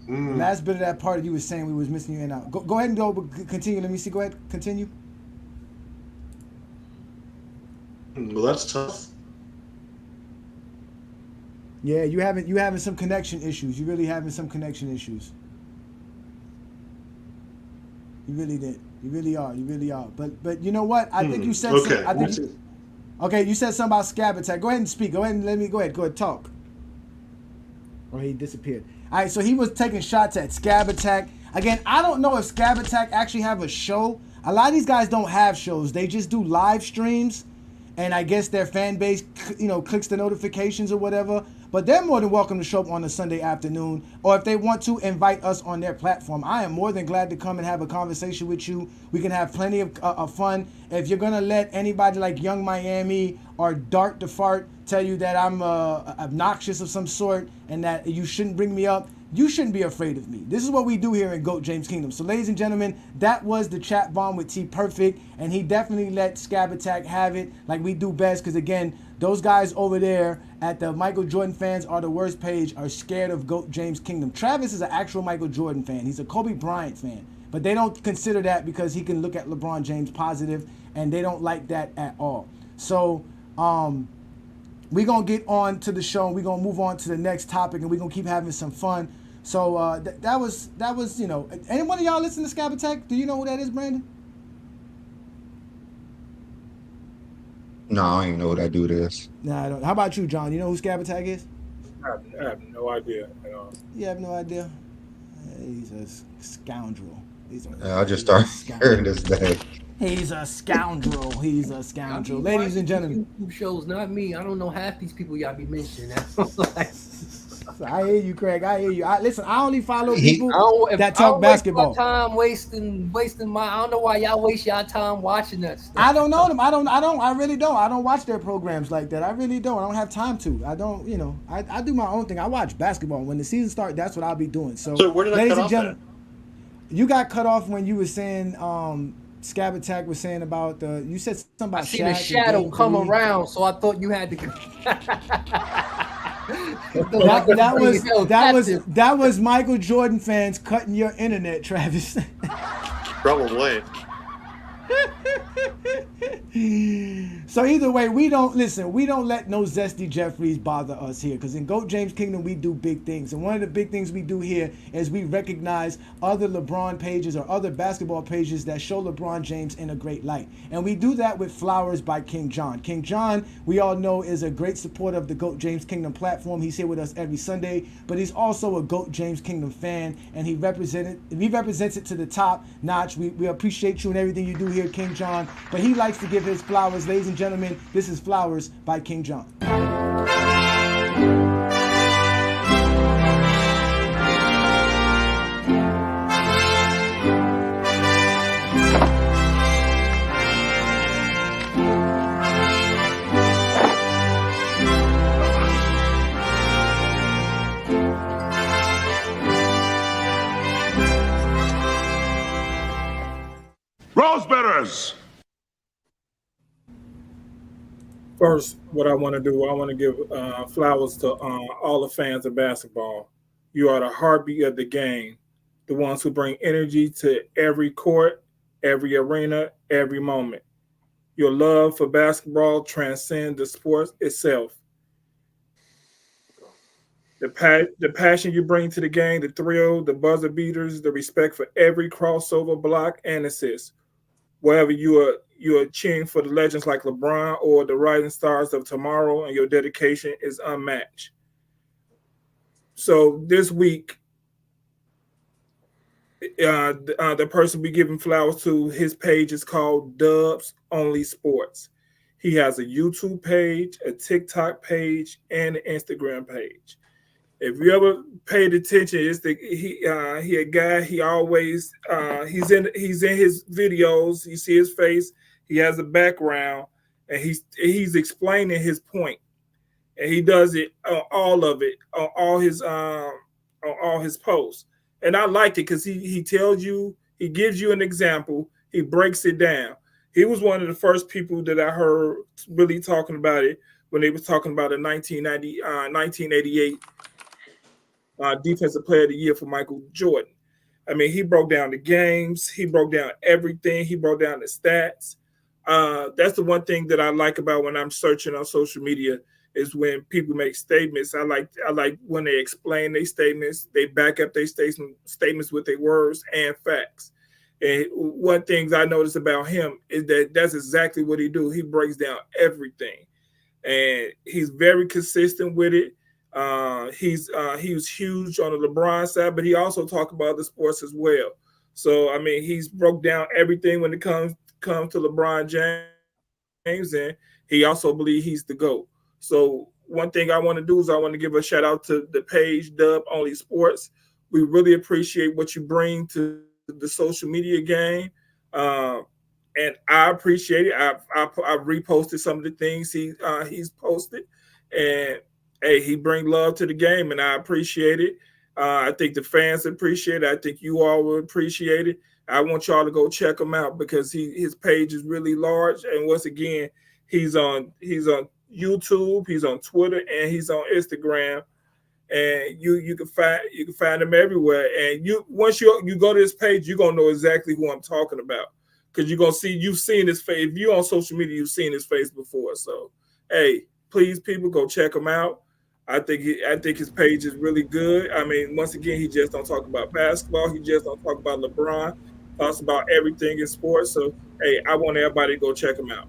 The last bit of that part you were saying we was missing you in and out. Go ahead and continue. Let me see. Go ahead, continue. Well, that's tough. Yeah, you having some connection issues. You really having some connection issues. You really did. You really are. You really are. But you know what? I think you said something. Okay, you said something about Scab Attack. Go ahead and speak. Go ahead and go ahead talk. Or he disappeared. All right, so he was taking shots at Scab Attack. Again, I don't know if Scab Attack actually have a show. A lot of these guys don't have shows. They just do live streams. And I guess their fan base, clicks the notifications or whatever. But they're more than welcome to show up on a Sunday afternoon. Or if they want to, invite us on their platform. I am more than glad to come and have a conversation with you. We can have plenty of fun. If you're going to let anybody like Young Miami or Dart the Fart tell you that I'm obnoxious of some sort and that you shouldn't bring me up, you shouldn't be afraid of me. This is what we do here in GOAT James Kingdom. So ladies and gentlemen, that was the chat bomb with T Perfect, and he definitely let Scab Attack have it like we do best, because again, those guys over there at the Michael Jordan fans are the worst page are scared of GOAT James Kingdom. Travis is an actual Michael Jordan fan. He's a Kobe Bryant fan, but they don't consider that because he can look at LeBron James positive, and they don't like that at all. So we're going to get on to the show, and we're going to move on to the next topic, and we're going to keep having some fun. So that was any one of y'all listen to Scab Attack? Do you know who that is, Brandon? No, I don't even know what that dude is. Nah, I don't. How about you, John? You know who Scab Attack is? I have no idea at all. You have no idea? He's a scoundrel. I just started hearing this day. He's a scoundrel. He's a scoundrel. Ladies and gentlemen. YouTube shows, not me. I don't know half these people y'all be mentioning. I hear you, Craig. I hear you. Listen, I only follow people that talk basketball. Time wasting my. I don't know why y'all waste y'all time watching that stuff. I don't know them. I really don't. I don't watch their programs like that. I really don't. I don't have time to. I don't. I do my own thing. I watch basketball. When the season starts, that's what I'll be doing. So where did I cut off at? You got cut off when you were saying Scab Attack was saying about you said something about I seen a shadow come around, so I thought you had to. that was Michael Jordan fans cutting your internet, Travis. Probably. So either way, we don't let no Zesty Jeffries bother us here, because in GOAT James Kingdom we do big things, and one of the big things we do here is we recognize other LeBron pages or other basketball pages that show LeBron James in a great light, and we do that with Flowers by King John. King John, we all know, is a great supporter of the GOAT James Kingdom platform. He's here with us every Sunday, but he's also a GOAT James Kingdom fan, and he represents it to the top notch. We appreciate you and everything you do here, King John, but he likes to give his flowers. Ladies and gentlemen, this is Flowers by King John. Rose bearers! First, what I want to do, I want to give flowers to all the fans of basketball. You are the heartbeat of the game, the ones who bring energy to every court, every arena, every moment. Your love for basketball transcends the sport itself. The passion you bring to the game, the thrill, the buzzer beaters, the respect for every crossover block and assist. Wherever you are cheering for the legends like LeBron or the rising stars of tomorrow, and your dedication is unmatched. So this week, the person we giving flowers to, his page is called Dubs Only Sports. He has a YouTube page, a TikTok page, and an Instagram page. If you ever paid attention, he a guy. He always he's in his videos. You see his face. He has a background, and he's explaining his point, and he does it all of it on all his posts. And I liked it because he tells you, he gives you an example, he breaks it down. He was one of the first people that I heard really talking about it when they was talking about the 1988 Defensive Player of the Year for Michael Jordan. I mean, he broke down the games, he broke down everything, he broke down the stats. That's the one thing that I like about when I'm searching on social media is when people make statements. I like when they explain their statements, they back up their statements with their words and facts. And one thing I noticed about him is that that's exactly what he do. He breaks down everything, and he's very consistent with it. He was huge on the LeBron side, but he also talked about the sports as well. So I mean, he's broke down everything when it comes to LeBron James, and he also believes he's the GOAT. So one thing I want to do is I want to give a shout out to the page Dub Only Sports. We really appreciate what you bring to the social media game, and I appreciate it. I reposted some of the things he's posted, and hey, he bring love to the game, and I appreciate it. I think the fans appreciate it. I think you all will appreciate it. I want y'all to go check him out because his page is really large. And once again, he's on YouTube, he's on Twitter, and he's on Instagram. And you can find him everywhere. And once you go to his page, you're gonna know exactly who I'm talking about because you've seen his face. If you're on social media, you've seen his face before. So hey, please, people, go check him out. I think his page is really good. I mean, once again, he just don't talk about basketball. He just don't talk about LeBron. Talks about everything in sports. So, hey, I want everybody to go check him out.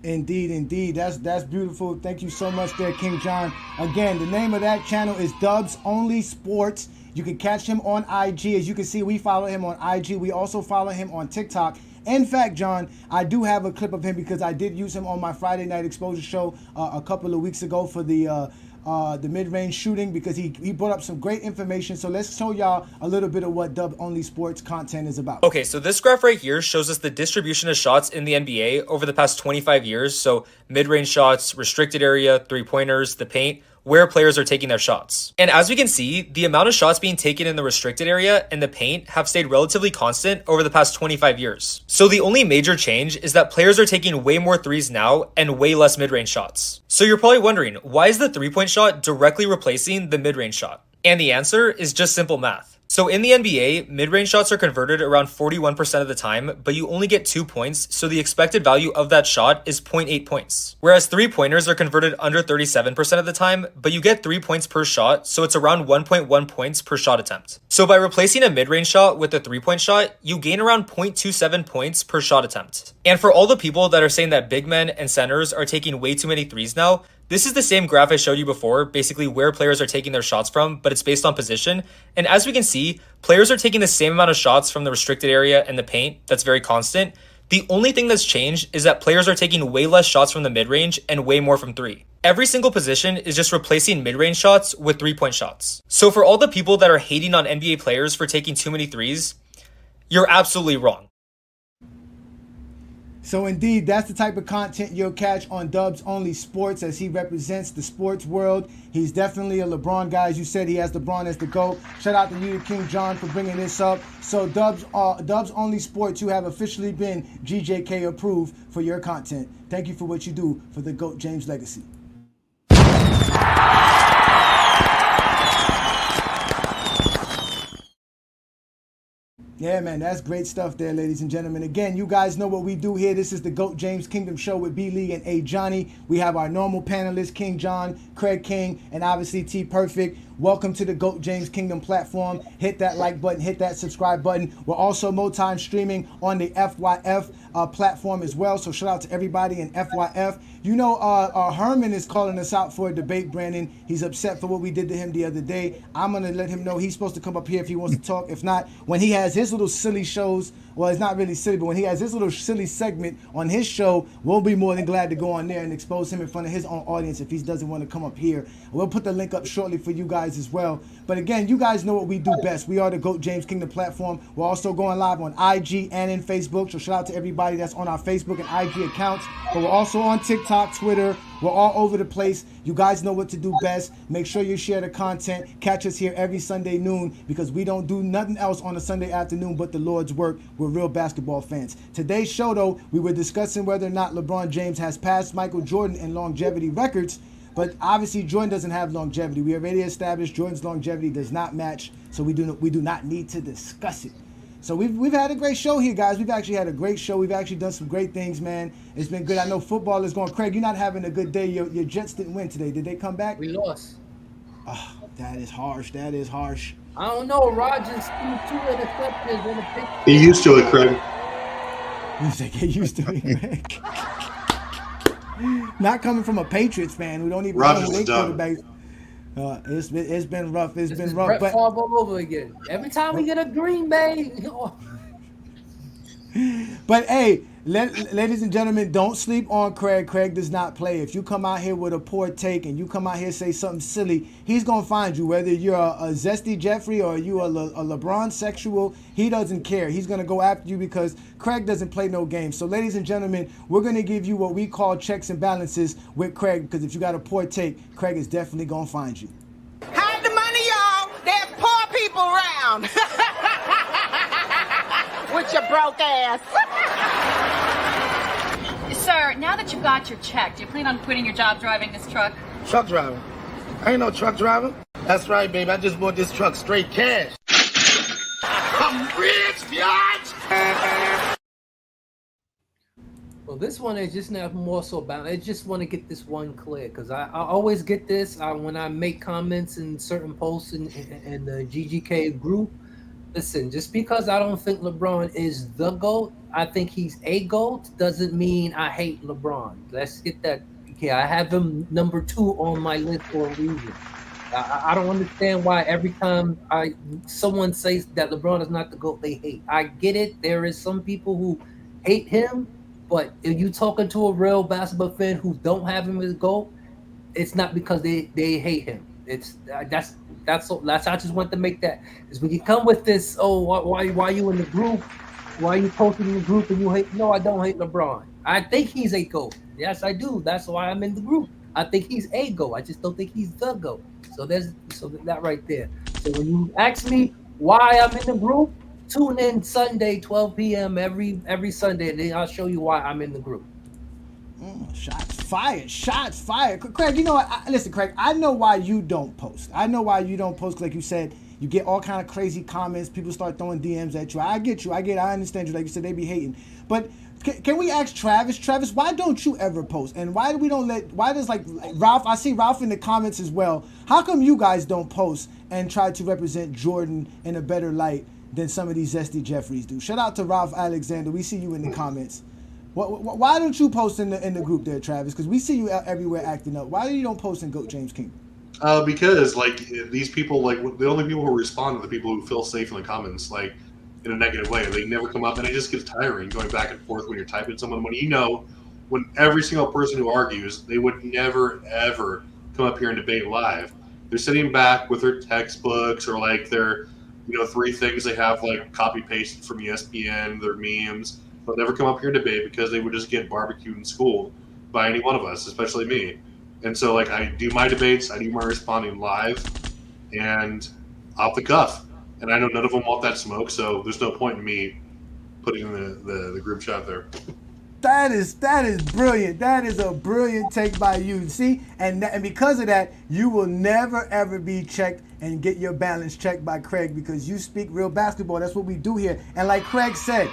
Indeed. That's beautiful. Thank you so much there, King John. Again, the name of that channel is Dubs Only Sports. You can catch him on IG. As you can see, we follow him on IG. We also follow him on TikTok. In fact, John, I do have a clip of him because I did use him on my Friday Night Exposure show a couple of weeks ago for the mid-range shooting because he brought up some great information. So let's show y'all a little bit of what Dub Only Sports content is about. Okay, so this graph right here shows us the distribution of shots in the NBA over the past 25 years. So mid-range shots, restricted area, three-pointers, the paint, where players are taking their shots. And as we can see, the amount of shots being taken in the restricted area and the paint have stayed relatively constant over the past 25 years. So the only major change is that players are taking way more threes now and way less mid-range shots. So you're probably wondering, why is the three-point shot directly replacing the mid-range shot? And the answer is just simple math. So in the NBA, mid-range shots are converted around 41% of the time, but you only get 2 points, so the expected value of that shot is 0.8 points. Whereas three-pointers are converted under 37% of the time, but you get 3 points per shot, so it's around 1.1 points per shot attempt. So by replacing a mid-range shot with a three-point shot, you gain around 0.27 points per shot attempt. And for all the people that are saying that big men and centers are taking way too many threes now, this is the same graph I showed you before, basically where players are taking their shots from, but it's based on position. And as we can see, players are taking the same amount of shots from the restricted area and the paint. That's very constant. The only thing that's changed is that players are taking way less shots from the mid-range and way more from three. Every single position is just replacing mid-range shots with three-point shots. So for all the people that are hating on NBA players for taking too many threes, you're absolutely wrong. So indeed, that's the type of content you'll catch on Dubs Only Sports as he represents the sports world. He's definitely a LeBron guy. As you said, he has LeBron as the GOAT. Shout out to you, King John, for bringing this up. So Dubs Only Sports, you have officially been GJK approved for your content. Thank you for what you do for the GOAT James legacy. Yeah, man, that's great stuff there, ladies and gentlemen. Again, you guys know what we do here. This is the GOAT James Kingdom Show with B League and A Johnny. We have our normal panelists, King John, Craig King, and obviously T Perfect. Welcome to the GOAT James Kingdom platform. Hit that like button, hit that subscribe button. We're also multi streaming on the FYF platform as well. So shout out to everybody in FYF. You know, Herman is calling us out for a debate, Brandon. He's upset for what we did to him the other day. I'm going to let him know he's supposed to come up here if he wants to talk. If not, when he has his little silly shows, well, it's not really silly, but when he has his little silly segment on his show, we'll be more than glad to go on there and expose him in front of his own audience if he doesn't want to come up here. We'll put the link up shortly for you guys as well. But again, you guys know what we do best. We are the GOAT James Kingdom platform. We're also going live on IG and in Facebook. So shout out to everybody that's on our Facebook and IG accounts. But we're also on TikTok, Twitter. We're all over the place. You guys know what to do best. Make sure you share the content. Catch us here every Sunday noon because we don't do nothing else on a Sunday afternoon but the Lord's work. We're real basketball fans. Today's show, though, we were discussing whether or not LeBron James has passed Michael Jordan in longevity records. But obviously, Jordan doesn't have longevity. We already established Jordan's longevity does not match, so we do not need to discuss it. So we've had a great show here, guys. We've actually had a great show. We've actually done some great things, man. It's been good. I know football is going. Craig, you're not having a good day. Your Jets didn't win today. Did they come back? We lost. Oh, that is harsh. That is harsh. I don't know. Rodgers threw 2 interceptions in a pick. He used to it, Craig. You say get used to it, Craig. Not coming from a Patriots fan who don't even know who they quarterbacks. It's been rough. It's been rough. Brett But Favre all over again. Every time we get a Green Bay. But hey, ladies and gentlemen, don't sleep on Craig. Craig does not play. If you come out here with a poor take and you come out here say something silly, he's gonna find you. Whether you're a Zesty Jeffrey or you a LeBron sexual, he doesn't care. He's gonna go after you because Craig doesn't play no games. So, ladies and gentlemen, we're gonna give you what we call checks and balances with Craig because if you got a poor take, Craig is definitely gonna find you. Hide the money, y'all. There's poor people around. With your broke ass. Sir, now that you've got your check, do you plan on quitting your job driving this truck? Truck driver. I ain't no truck driver. That's right, baby. I just bought this truck straight cash. I'm rich, biatch. Well, this one is just not more so about. I just want to get this one clear because I always get this when I make comments in certain posts in the GGK group. Listen, just because I don't think LeBron is the GOAT, I think he's a GOAT, doesn't mean I hate LeBron. Let's get that. Okay, I have him number 2 on my list for a reason. I don't understand why every time someone says that LeBron is not the GOAT, they hate. I get it. There is some people who hate him, but if you talking to a real basketball fan who don't have him as GOAT, it's not because they hate him. It's that's I just want to make that is when you come with this. Oh, why you in the group? Why you posting in the group and you hate? No, I don't hate LeBron. I think he's a GOAT. Yes, I do. That's why I'm in the group. I think he's a GOAT. I just don't think he's the GOAT. So that right there. So when you ask me why I'm in the group, tune in Sunday 12 p.m. every Sunday, and then I'll show you why I'm in the group. Shots fired. Craig, you know what? Listen, Craig, I know why you don't post. I know why you don't post. Like you said, you get all kind of crazy comments. People start throwing DMs at you. I get you. I understand you. Like you said, they be hating. But can we ask Travis? Travis, why don't you ever post? And why does like Ralph? I see Ralph in the comments as well. How come you guys don't post and try to represent Jordan in a better light than some of these Zesty Jeffries do? Shout out to Ralph Alexander. We see you in the comments. Why don't you post in the group there, Travis? Because we see you everywhere acting up. Why do you don't post in GOAT James Kingdom? Because like these people, like the only people who respond are the people who feel safe in the comments, like in a negative way. They never come up, and it just gets tiring going back and forth when you're typing someone. When every single person who argues, they would never ever come up here and debate live. They're sitting back with their textbooks or like their 3 things they have like copy pasted from ESPN, their memes. They'll never come up here and debate because they would just get barbecued in school by any one of us, especially me. And so, like, I do my debates, I do my responding live, and off the cuff. And I know none of them want that smoke, so there's no point in me putting the group chat there. That is brilliant. That is a brilliant take by you. See, and because of that, you will never ever be checked and get your balance checked by Craig because you speak real basketball. That's what we do here. And like Craig said,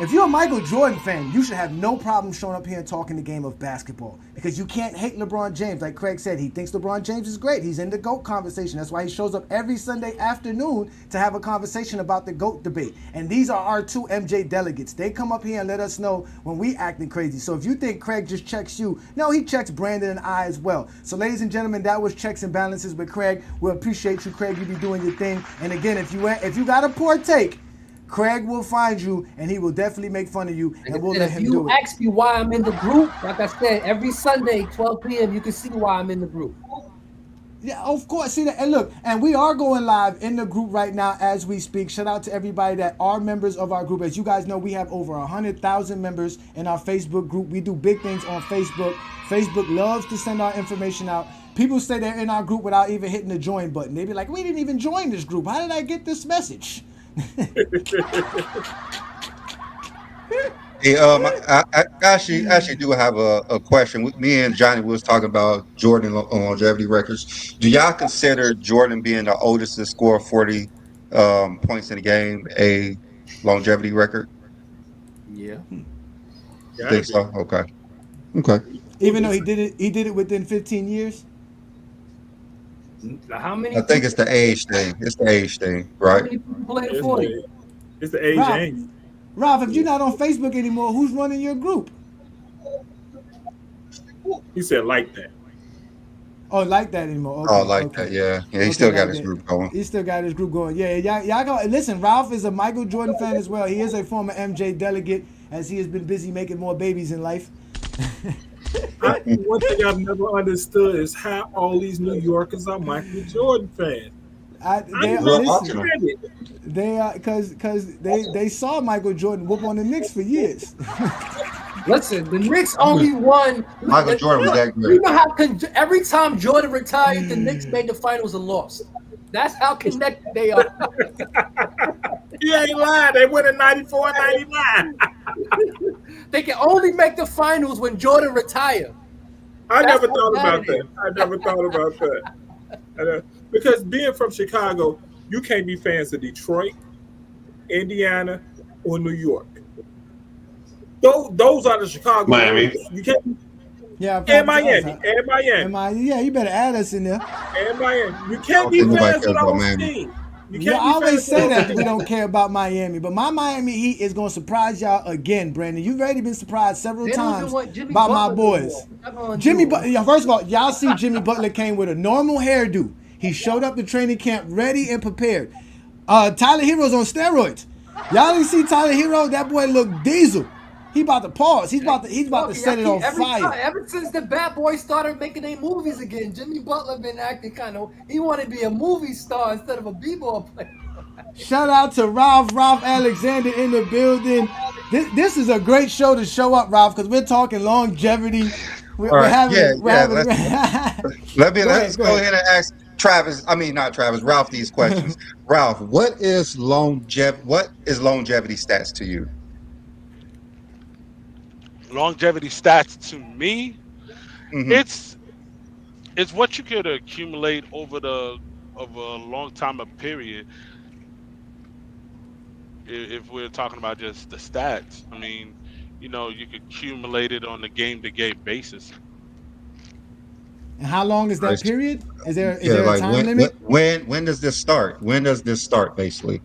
if you're a Michael Jordan fan, you should have no problem showing up here and talking the game of basketball because you can't hate LeBron James. Like Craig said, he thinks LeBron James is great. He's in the GOAT conversation. That's why he shows up every Sunday afternoon to have a conversation about the GOAT debate. And these are our two MJ delegates. They come up here and let us know when we acting crazy. So if you think Craig just checks you, no, he checks Brandon and I as well. So ladies and gentlemen, that was Checks and Balances with Craig. We appreciate you, Craig. You be doing your thing. And again, if you got a poor take, Craig will find you, and he will definitely make fun of you, and we'll let him do it. If you ask me why I'm in the group, like I said, every Sunday, 12 p.m., you can see why I'm in the group. Yeah, of course. See that, and look, and we are going live in the group right now as we speak. Shout out to everybody that are members of our group. As you guys know, we have over 100,000 members in our Facebook group. We do big things on Facebook. Facebook loves to send our information out. People say they're in our group without even hitting the join button. They be like, we didn't even join this group. How did I get this message? Hey, I actually do have a question. Me and Johnny was talking about Jordan longevity records. Do y'all consider Jordan being the oldest to score 40 points in a game a longevity record? Yeah. You think so? Okay. Even though he did it within 15 years. How many? I think it's the age thing. It's the age thing, right? How many people playing 40? It's the age ain't. Ralph, if you're not on Facebook anymore, who's running your group? He said like that. Oh, like that anymore. Okay, that, yeah. He still got his group going. He still got his group going. Yeah, y'all go. Listen, Ralph is a Michael Jordan fan as well. He is a former MJ delegate, as he has been busy making more babies in life. One thing I've never understood is how all these New Yorkers are Michael Jordan fans. They are because they saw Michael Jordan whoop on the Knicks for years. Listen, the Knicks only won. Michael Jordan was that great. You know how every time Jordan retired, the Knicks made the finals and lost. That's how connected they are. You ain't lying. They win in 94, 99. They can only make the finals when Jordan retired. I never thought about that. Because being from Chicago, you can't be fans of Detroit, Indiana, or New York. Those are the Chicago. Miami. You can't. Yeah, and Miami. Yeah, you better add us in there. And Miami. You can't be fans of those teams. You always say that we don't care about Miami, but my Miami Heat is going to surprise y'all again, Brandon. You've already been surprised several times by my boys. Jimmy Butler. First of all, y'all see Jimmy Butler came with a normal hairdo. He showed up to training camp ready and prepared. Tyler Hero's on steroids. Y'all didn't see Tyler Hero? That boy looked diesel. He about to pause. He's about to set it on fire. Ever since the Bad Boys started making their movies again, Jimmy Butler been acting kind of. He wanted to be a movie star instead of a b-ball player. Shout out to Ralph Alexander in the building. This is a great show to show up, Ralph, because we're talking longevity. Let's go ahead and ask Ralph these questions. Ralph, what is longevity stats to you? Longevity stats to me, it's what you could accumulate over a long time of period. If we're talking about just the stats, I mean, you could accumulate it on a game-to-game basis. And how long is that period? Is there a time limit? When does this start? When does this start, basically?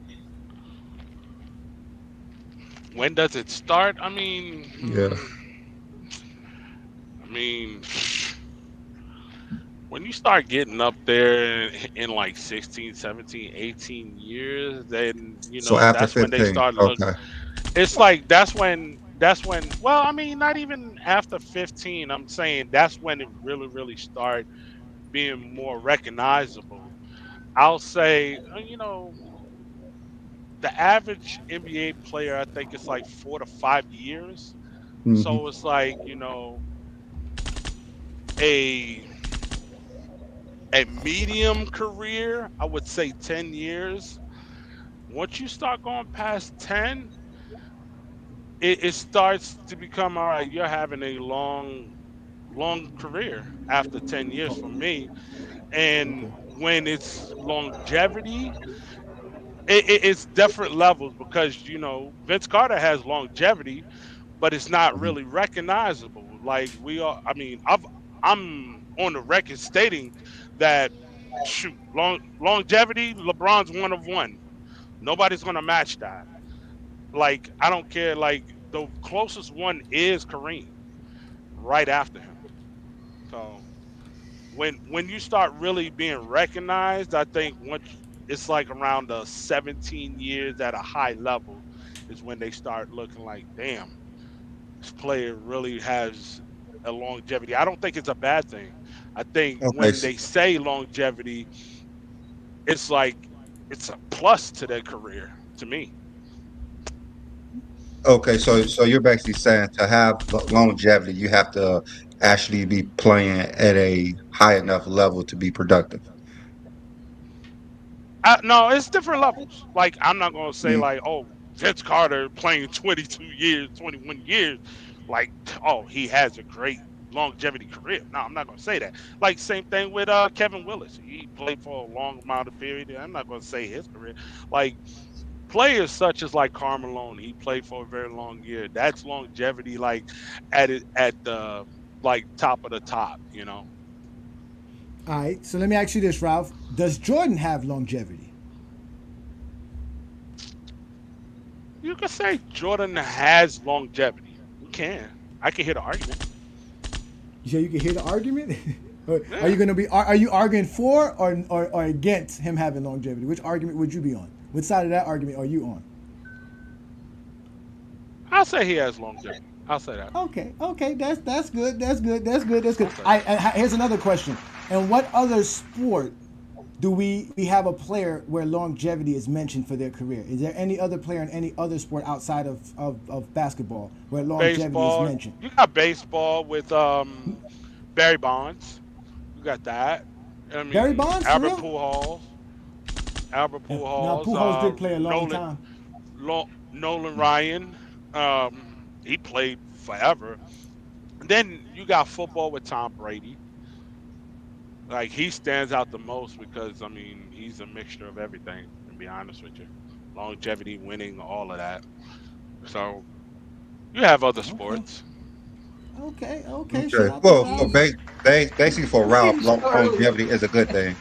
When does it start? I mean, when you start getting up there in like 16, 17, 18 years, then so after that's 15, when they start looking. It's like that's when well, I mean, not even after 15. I'm saying that's when it really start being more recognizable. I'll say, the average NBA player, I think it's like 4 to 5 years. Hmm. So it's like, a a medium career, I would say 10 years. Once you start going past 10, it starts to become all right, you're having a long career after 10 years for me. And Okay. when it's longevity, it's different levels because Vince Carter has longevity, but it's not really recognizable. Like we are, I mean, I'm on the record stating that shoot, longevity, LeBron's one of one. Nobody's gonna match that. Like I don't care. Like the closest one is Kareem, right after him. So when you start really being recognized, I think once it's like around the 17 years at a high level is when they start looking like, damn, this player really has a longevity. I don't think it's a bad thing. I think Okay. when they say longevity, it's like it's a plus to their career to me. Okay. So you're basically saying to have longevity, you have to actually be playing at a high enough level to be productive. No, it's different levels. Like I'm not gonna say Mm. like, oh, Vince Carter playing 22 years, 21 years, like, oh, he has a great longevity career. No, I'm not gonna say that. Like same thing with Kevin Willis. He played for a long amount of period. I'm not gonna say his career. Like players such as like Carmelo, he played for a very long year. That's longevity, like at the like top of the top. All right. So let me ask you this, Ralph. Does Jordan have longevity? You could say Jordan has longevity. You can. I can hear the argument. You say you can hear the argument? Are Yeah. you gonna be? Are you arguing for or against him having longevity? Which argument would you be on? Which side of that argument are you on? I'll say he has longevity. I'll say that. Okay, okay, that's good. That's good. That's good. That's good. I'll say I, that. here's another question. In what other sport do we have a player where longevity is mentioned for their career? Is there any other player in any other sport outside of basketball where longevity is Baseball. mentioned? You got baseball with Barry Bonds. You got that. I Barry mean Bonds, for real? Albert Now Pujols, Pujols did play a long Nolan time. Nolan Ryan. He played forever. And then you got football with Tom Brady. Like he stands out the most because I mean he's a mixture of everything. To be honest with you, longevity, winning, all of that. So you have other Okay, sports. okay, okay. Shout Okay. out to Well, Ralph. basically for It's Ralph, getting so early. longevity is a good thing.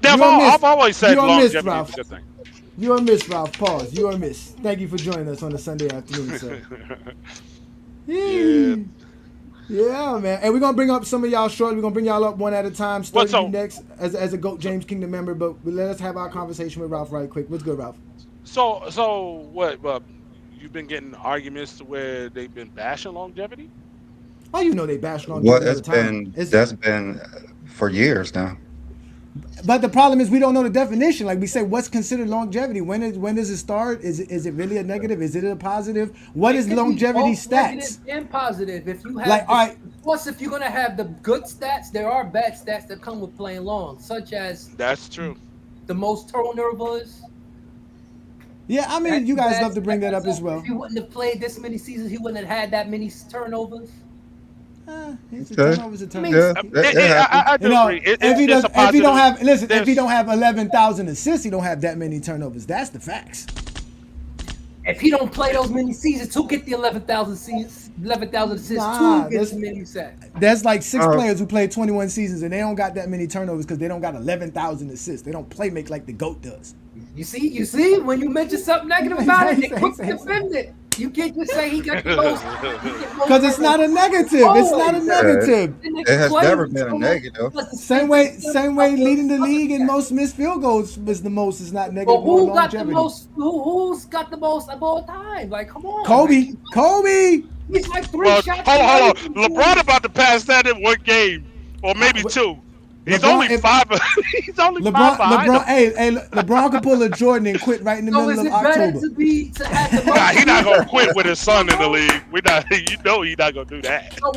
You are I've missed. always said You are missed, longevity is a Ralph. good thing. You are missed, Ralph. Pause. You are missed. Thank you for joining us on a Sunday afternoon, sir. Yeah. Yee. Yeah, man. And we're gonna bring up some of y'all shortly. We're gonna bring y'all up one at a time. What's Sturdy, you so next as a GOAT so James Kingdom member. But let us have our conversation with Ralph right quick. What's good, Ralph? so what? You've been getting arguments to where they've been bashing longevity. Oh, you know they bash Well, longevity all the time. It's that's been for years now. but the problem is we don't know the definition. Like we say, what's considered longevity? When does it start? Is it really a negative? Is it a positive? What It is could be longevity both negative stats? and positive. If you have Like, all right, plus, if you're gonna have the good stats, there are bad stats that come with playing long, such as That's true. the most turnovers. yeah. I mean, That's you guys bad love to bring that stats. up as well. If he wouldn't have played this many seasons, he wouldn't have had that many turnovers. It's a Okay. turnover's a I mean, turnover. Yeah, it happened. I You do know, agree. if he It's does, a if he positive. don't have, listen, if he There's don't have 11,000 assists, he don't have that many turnovers. That's the facts. if he don't play those many seasons, who get the 11,000 seasons? 11,000 assists. Nah, Who gets that's many sacks? there's like six Uh, players who played 21 seasons and they don't got that many turnovers because they don't got 11,000 assists. They don't play make like the GOAT does. You see, when you mention something negative about it, they quick to defend it. You can't just say he got the most. Because it's not a negative. It's not a negative. It has never been a negative. Same way leading the league in most missed field goals was the most. It's not But negative nor who got the longevity. most? Who's got the most of all time? Like, come on, Kobe. He's like three Well, shots. hold on. away from LeBron about to pass that in one game or maybe two. He's LeBron, only if five. He's only five behind him. LeBron could pull a Jordan and quit right in the So middle is of it better October. to have the Nah, most? he's not gonna quit with his son in the league. We not. You know he's not gonna do that. So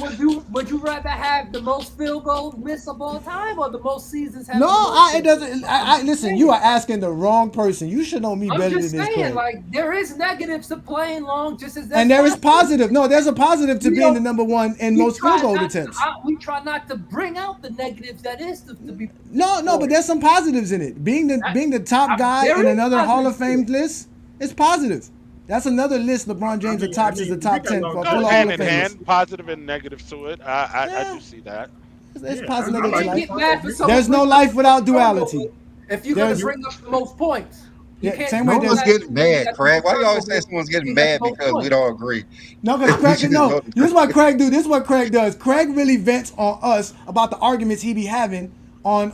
would you rather have the most field goals missed of all time, or the most seasons have No, the most? it doesn't. Listen. You are asking the wrong person. You should know me I'm better than just this, saying, Craig. like there is negatives to playing long, just as And there is positive. No, there's a positive to being the number one in most field goal attempts. We try not to bring out the negatives that is to be. No, but there's some positives in it. Being the top guy there in is another Hall of positives Fame list is positive. That's another list LeBron James tops as the top 10 for Goes full Hall hand of in Famers. hand, positive and negatives to it. I do see that. There's positive I in get life. mad for someone There's no bringing life up without the duality. If you're gonna There's- bring up the most points, you Yeah, can't. same way No one's there's- getting mad, Craig. Why you always say someone's getting mad because we don't agree? No, because Craig, no. This is what Craig do. This is what Craig does. Craig really vents on us about the arguments he be having on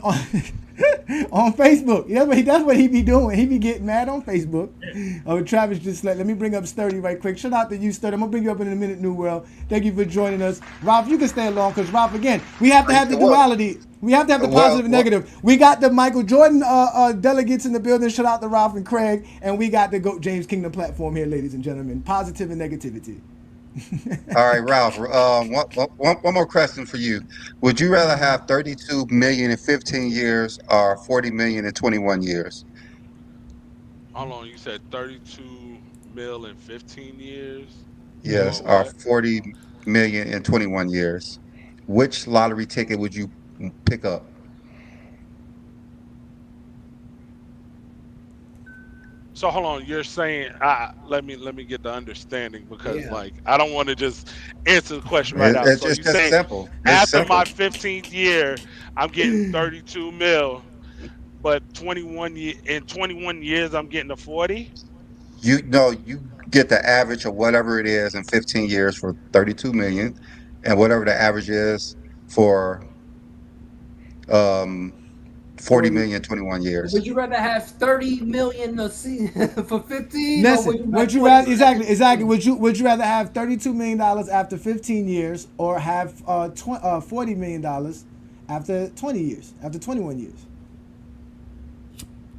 on Facebook. That's what he be doing. He be getting mad on Facebook. Oh, Travis just let me bring up Sturdy right quick. Shout out to you, Sturdy. I'm gonna bring you up in a minute, New World. Thank you for joining us, Ralph. You can stay along because Ralph, again, we have to have the duality. We have to have the positive and negative. We got the Michael Jordan delegates in the building. Shout out to Ralph and Craig, and we got the GOAT James Kingdom platform here, ladies and gentlemen. Positive and negativity. All right, Ralph. One more question for you. Would you rather have 32 million in 15 years or 40 million in 21 years? How long? You said 32 mil in 15 years? Yes, or 40 million in 21 years. Which lottery ticket would you pick up? So hold on, you're saying let me get the understanding because Yeah. like I don't want to just answer the question right now. It's So you just saying simple. after my 15th year, I'm getting 32 mil, but in 21 years I'm getting a 40? You get the average of whatever it is in 15 years for 32 million, and whatever the average is for 40 million 21 years. Would you rather have 30 million a season for 15? Listen, would you rather exactly? Would you rather have $32 million after 15 years, or have $40 million after 20 years, after 21 years?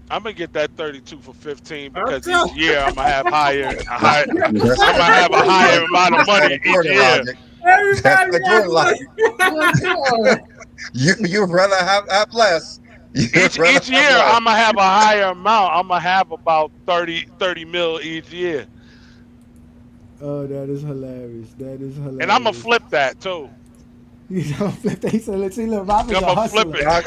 I'm gonna get that 32 for 15 because each year I'm gonna have I'm gonna have a higher amount of money each year. You'd rather have less. Each year I'm gonna have a higher amount. I'm gonna have about 30 mil each year. Oh, that is hilarious. That is hilarious. And I'm gonna flip that too. You don't flip that. He said, "Let's see, look, Rob is I'm a gonna hustler." flip it. I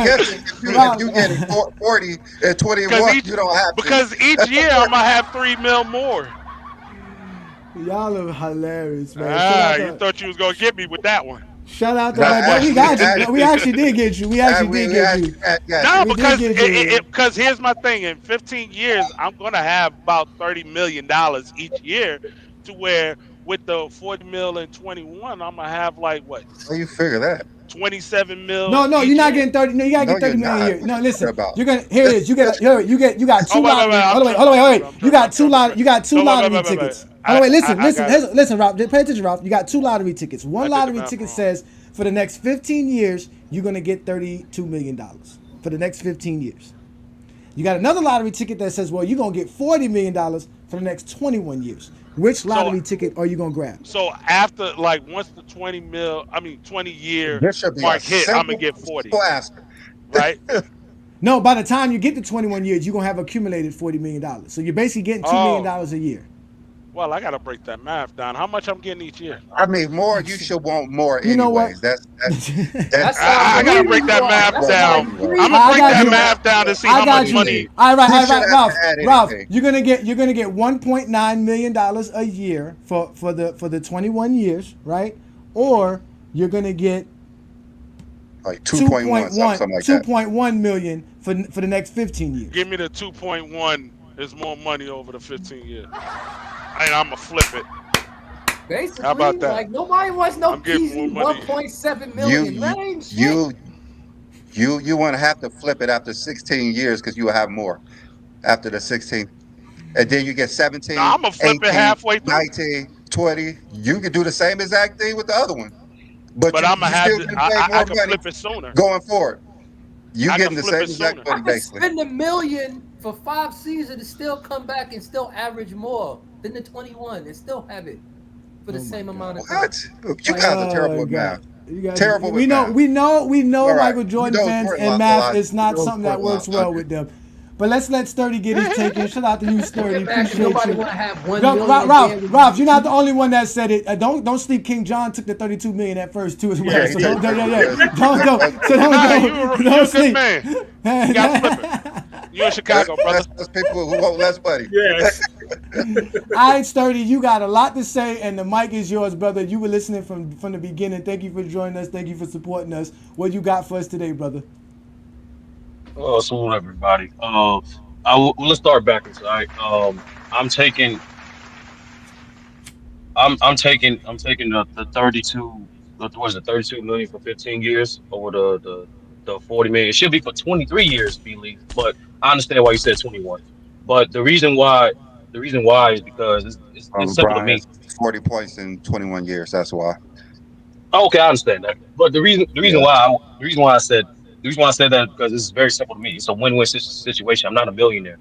guess if you get 40 and 21, you don't have to. Because each year I'm gonna have 3 mil more. Y'all are hilarious, man. You thought you was gonna get me with that one. Shout out to that. We got you. We actually did get you. We actually did get you. No, because here's my thing. In 15 years, I'm gonna have about $30 million each year, to where with the 40 mil and 21, I'm gonna have like what? How you figure that? 27 mil. No, you're not getting 30. No, you gotta get 30 million a year. No, listen. You're gonna here it is. You got two lottery. Hold on, wait. You got two lottery tickets. Hold on, wait. Listen, Rob. Pay attention, Rob. You got two lottery tickets. One lottery ticket says for the next 15 years you're gonna get $32 million for the next 15 years. You got another lottery ticket that says, well, you're gonna get $40 million for the next 21 years. Which lottery ticket are you gonna grab? So after, like, once the 20 year mark hit, I'm gonna get 40. Right? No, by the time you get to 21 years, you're gonna have accumulated $40 million. So you're basically getting $2 million a year. Well, I gotta break that math down. How much I'm getting each year? I mean, more. You should want more. You know what? That's I gotta break that math down. I'm gonna break that math down to see how much money. All right, Ralph. You're gonna get $1.9 million a year for the 21 years, right? Or you're gonna get like 2.1, something like that. 2.1 million for the next 15 years. Give me the 2.1. Is more money over the 15 years. And I'm gonna flip it. Basically, how about that? Like nobody wants no easy 1.7 million range. You want to have to flip it after 16 years because you will have more after the 16, and then you get 17. I'm gonna flip 18, it halfway through. 19, 20. You can do the same exact thing with the other one. But but you I'm gonna you have still to. getting paid I more can money flip it sooner. going forward. You I can getting the flip same it exact sooner. money I could basically. spend $1 million for 5 seasons and still come back and still average more than the 21 and still have it for the Oh my same amount of God. time. What? You Like, guys are Oh terrible my with math. God. You guys, Terrible with we know, math. we know, we know All right. Michael You Jordan know fans Jordan and lost a math lot. is You not know something that Jordan works lost a lot. well with them. But let's let Sturdy get his take in. Shout out to you, Sturdy. get back. Appreciate Nobody you. want to have 1 Ralph, million. Ralph, you're not the only one that said it. Don't sleep. King John took the 32 million at first too as well. Yeah, he So took don't, yeah, 30. yeah. Yes. Nah, you're Don't a good sleep. man. You got to flip it. You're in Chicago, brother. That's people who want less money. Yes. All right, Sturdy, you got a lot to say, and the mic is yours, brother. You were listening from the beginning. Thank you for joining us. Thank you for supporting us. What you got for us today, brother? Salute everybody. Let's start backwards. All right. I'm taking, I'm taking the 32. What was it? 32 million for 15 years over the 40 million. It should be for 23 years, believe. But I understand why you said 21. But the reason why is because it's simple to LeBron me. has 40 points in 21 years. That's why. Oh, okay, I understand that. But the reason the reason Yeah. why I, the reason why I said that because it's very simple to me. It's a win-win situation. I'm not a millionaire.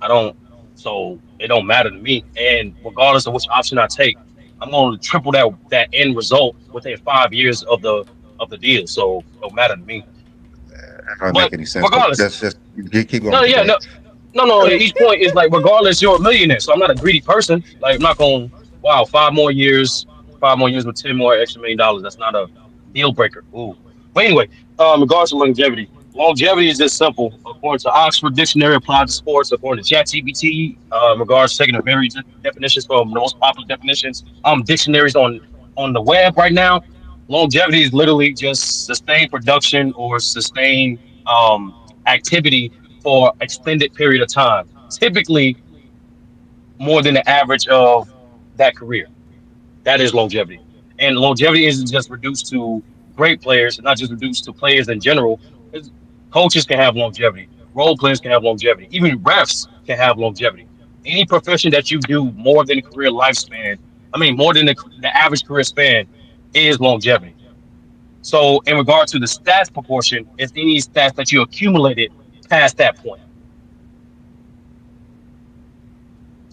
I don't, so it don't matter to me. And regardless of which option I take, I'm going to triple that end result within 5 years of the deal. So it don't matter to me. That doesn't make But any sense. But regardless, that's just you keep going, no, yeah, King. no, no. Each point is like, regardless, you're a millionaire. So I'm not a greedy person. Like, I'm not going, wow, 5 more years, 5 more years with 10 more extra $1 million. That's not a deal breaker. Ooh. But anyway, regards to longevity, longevity is just simple. According to Oxford Dictionary applied to sports, according to ChatGPT, regards to taking a myriad definitions from the most popular definitions, dictionaries on the web right now. Longevity is literally just sustained production or sustained activity for extended period of time, typically more than the average of that career. That is longevity. And longevity isn't just reduced to great players, it's not just reduced to players in general. Coaches can have longevity, role players can have longevity, even refs can have longevity. Any profession that you do more than a career lifespan, I mean, more than the average career span, is longevity. So, in regard to the stats proportion, it's any stats that you accumulated past that point.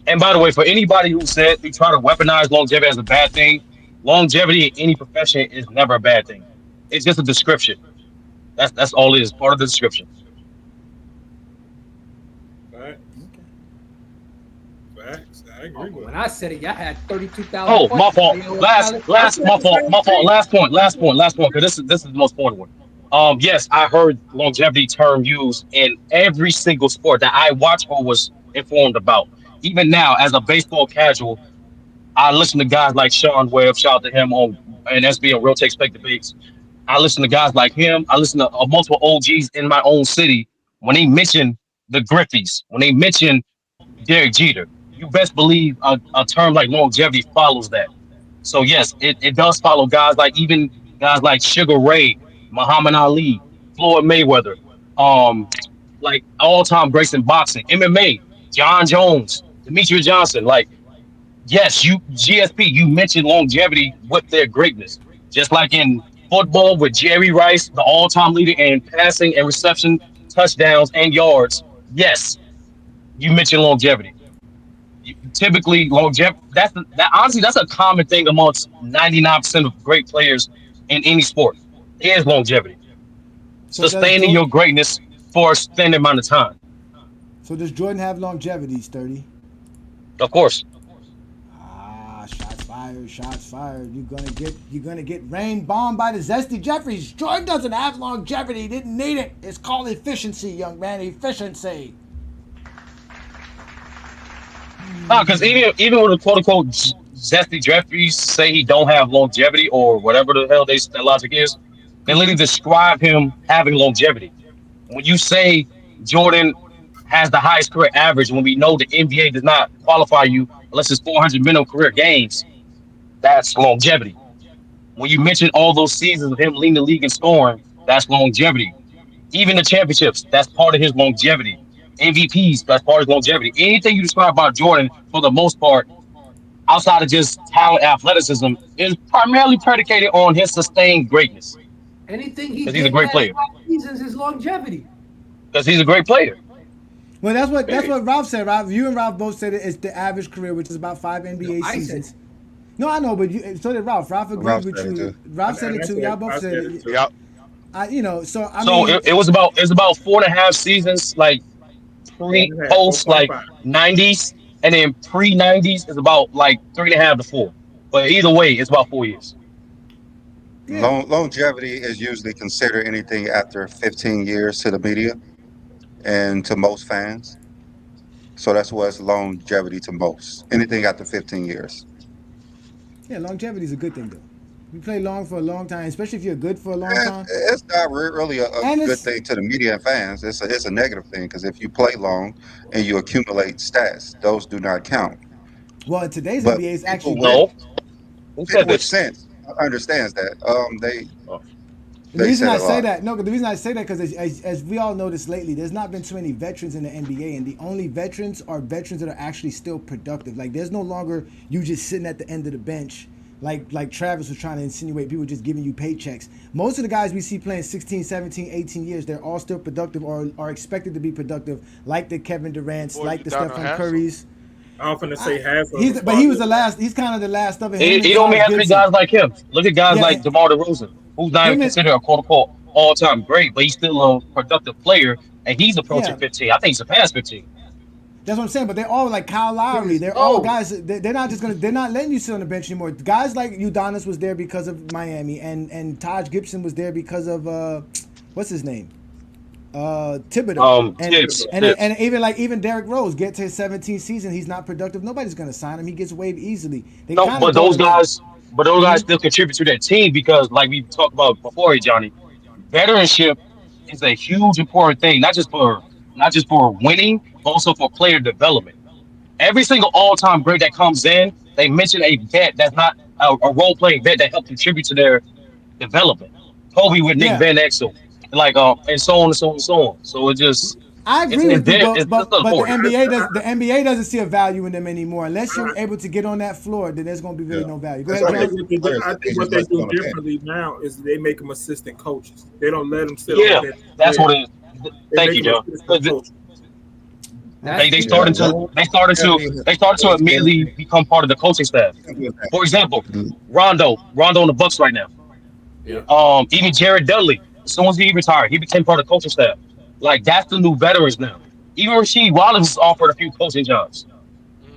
And by the way, for anybody who said they try to weaponize longevity as a bad thing, longevity in any profession is never a bad thing. It's just a description. That's all it is. Part of the description. Facts. Facts. I agree with when it. I said it, y'all had 32,000 Oh, my points. fault. I said the same My fault. thing. Last point. Because this is the most important one. Yes, I heard longevity term used in every single sport that I watch or was informed about. Even now, as a baseball casual, I listen to guys like Sean Webb. Shout out to him on and SB on Real Take Spec Debates. I listen to guys like him. I listen to multiple OGs in my own city. When they mention the Griffies, when they mention Derek Jeter, you best believe a term like longevity follows that. So yes, it does follow guys like even guys like Sugar Ray, Muhammad Ali, Floyd Mayweather, um, like all time greats in boxing, MMA, John Jones, Demetrius Johnson. Like yes, you GSP, you mentioned longevity with their greatness. Just like in football with Jerry Rice, the all-time leader in passing and reception, touchdowns and yards. Yes, you mentioned longevity. Typically, longevity. That honestly, that's a common thing amongst 99% of great players in any sport. Is longevity, So does sustaining your greatness for a extended amount of time. Jordan have longevity, Sturdy? Of course. Ah, shots fired, shots fired. You're gonna get rain bombed by the zesty Jeffries. Jordan doesn't have longevity, he didn't need it. It's called efficiency, young man. Efficiency. Because even with the quote unquote zesty Jeffries say he don't have longevity or whatever the hell that logic is, they literally describe him having longevity. When you say Jordan has the highest career average, when we know the NBA does not qualify you unless it's 400 minimum career games, that's longevity. When you mention all those seasons of him leading the league in scoring, that's longevity. Even the championships, that's part of his longevity. MVPs, that's part of his longevity. Anything you describe about Jordan, for the most part, outside of just talent, athleticism, is primarily predicated on his sustained greatness Anything he because he's a get great past player. 5 seasons is longevity. Because he's a great player. Well, that's Period. what Ralph said. Ralph, you and Ralph both said it's the average career, which is about 5 No, NBA I said seasons. No, I know, but so did Ralph. Ralph agreed Ralph with said it you. too. Ralph said And it that's too. what Y'all both I said said it. it too. Yep. So I So mean, it was about 4.5 seasons, like Four pre and a half, post like 4.5. '90s, and then pre '90s is about like 3.5 to 4. But either way, it's about 4 years. yeah, Longevity is usually considered anything after 15 years to the media and to most fans. So that's what's longevity to most. Anything after 15 years. yeah, longevity is a good thing though. You play long for a long time, especially if you're good for a long And time, it's not really a and good it's thing to the media and fans. It's a negative thing because if you play long and you accumulate stats, those do not count. well in today's But NBA, it's actually people with good. No, who people said with this? sense understands that. They Oh, And the they reason said I a say lot. that, no, the reason I say that because as we all noticed lately, there's not been too many veterans in the NBA, and the only veterans are veterans that are actually still productive. Like there's no longer you just sitting at the end of the bench, like Travis was trying to insinuate, people just giving you paychecks. Most of the guys we see playing 16, 17, 18 years, they're all still productive or are expected to be productive, like the Kevin Durant's, Boy, you like the done Stephen have some. Curry's. I'm finna say half of them But he was started. the last. He's kind of the last of it. Him it, and it only Taj has to be Gibson. guys like him. Look at guys Yeah, like DeMar DeRozan, who's not even him and considered a quote unquote all time great, but he's still a productive player, and he's approaching yeah. 15. I think he's surpassed 15. That's what I'm saying. But they're all like Kyle Lowry. Niggas They're all old. guys. They're not just gonna. They're not letting you sit on the bench anymore. Guys like Udonis was there because of Miami, and Taj Gibson was there because of what's his name, Thibodeau. Tibbs, And even Derrick Rose get to his 17th season, he's not productive. Nobody's gonna sign him. He gets waived easily. They No, kind of but thought those it was. guys, still contribute to that team because, like we talked about before, Johnny, veteranship is a huge important thing, not just for winning, but also for player development. Every single all-time great that comes in, they mention a vet that's not a role-playing vet that helped contribute to their development. Kobe with Nick Yeah, Van Exel, like and so on and so on and so on. So it just I it's agree it's with you, there. but It's just but but the important. NBA does the NBA doesn't see a value in them anymore. Unless you're I, able to get on that floor, then there's gonna be really Yeah. no value. Go That's ahead, I why they think John. what they do, players I they think what just they like do on the bench. differently now is they make them assistant coaches. They don't let them sit on the Yeah, bench. that's what it is. They Thank make you, them Joe. assistant 'Cause coaches. That's they Yeah, started because to they started to longevity they started to is immediately become part of the coaching staff. simple as For example, that. Rondo on the Bucks right now. yeah. Even Jared Dudley, as soon as he retired, he became part of the coaching staff. Like that's the new veterans now. Even Rasheed Wallace was offered a few coaching jobs,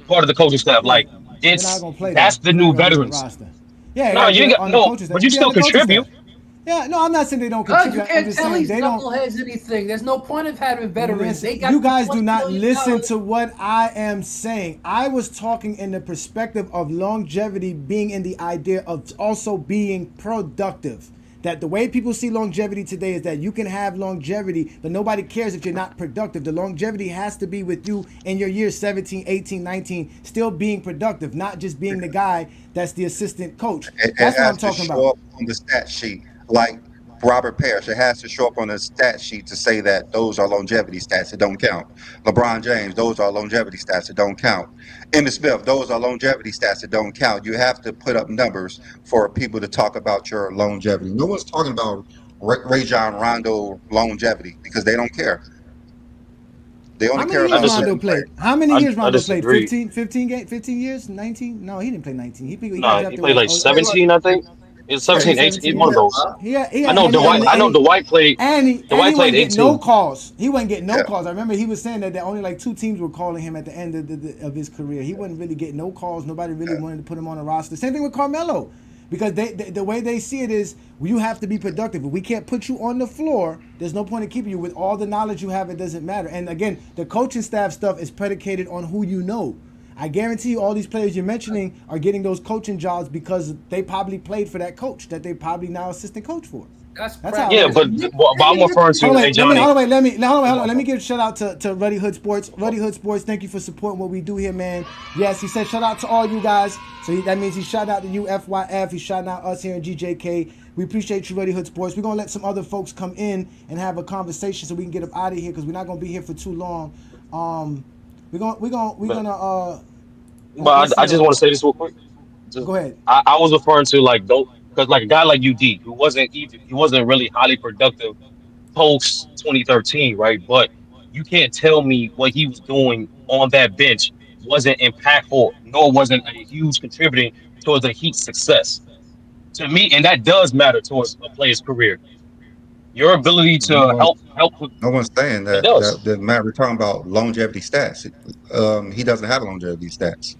part of the coaching staff. Yeah, Like they're not it's gonna play though. that's the He's not new gonna be on the veterans. roster. Yeah, No, you ain't got on the no, coaching staff. but He'll you be on still the coaching contribute. staff. Yeah, no, I'm not saying they don't Cause you contribute. I'm can't just tell saying these they don't. knuckleheads anything. There's no point of having veterans. Listen, They got you the guys do $20 not million. listen to what I am saying. I was talking in the perspective of longevity being in the idea of also being productive. That the way people see longevity today is that you can have longevity, but nobody cares if you're not productive. The longevity has to be with you in your years 17, 18, 19, still being productive, not just being the guy that's the assistant coach. It That's what I'm has to talking show about. up on the stat sheet, like Robert Parrish. It has to show up on the stat sheet to say that those are longevity stats. It don't count. LeBron James, those are longevity stats. It don't count. Emmitt Smith, those are longevity stats. It don't count. You have to put up numbers for people to talk about your longevity. No one's talking about Ray John Rondo longevity because they don't care. They only How many care I years about Rondo certain disagree. players. played? How many years I Rondo played? disagree. 15, 15 years? 19? No, he didn't play 19. He got No, he drafted played when like 17, I think. It's yeah, 17, he's 18, 17. one of those. He I had, know Dwight. I know Dwight played. and he Dwight played wasn't getting no 18. calls. He wasn't getting no Yeah. calls. I remember he was saying that only like 2 teams were calling him at the end of his career. He wasn't really getting no calls. Nobody really wanted to put him on a roster. Same thing with Carmelo. Because the way they see it is you have to be productive. If we can't put you on the floor, there's no point in keeping you. With all the knowledge you have, it doesn't matter. And again, the coaching staff stuff is predicated on who you know. I guarantee you all these players you're mentioning are getting those coaching jobs because they probably played for that coach that they probably now assistant coach for. That's That's crap. how it Yeah, is. but I'm referring Hold to, on, hey wait. Let me Johnny. hold on, wait. Let me give a shout out to Ruddy Hood Sports. Ruddy Hood Sports, thank you for supporting what we do here, man. Yes, he said shout out to all you guys. So that means he shout out to you, FYF. He's shouting out us here in GJK. We appreciate you, Ruddy Hood Sports. We're gonna let some other folks come in and have a conversation so we can get up out of here because we're not gonna be here for too long. We're gonna But Let's I see. just want to say this real quick. Just, Go ahead. I was referring to like don't because like a guy like UD who wasn't really highly productive post 2013, right? But you can't tell me what he was doing on that bench wasn't impactful, nor wasn't a huge contributing towards the Heat's success. To me, and that does matter towards a player's career. Your ability No to one, help no one's saying it that does. that Matt. We're talking about longevity stats. He doesn't have longevity stats.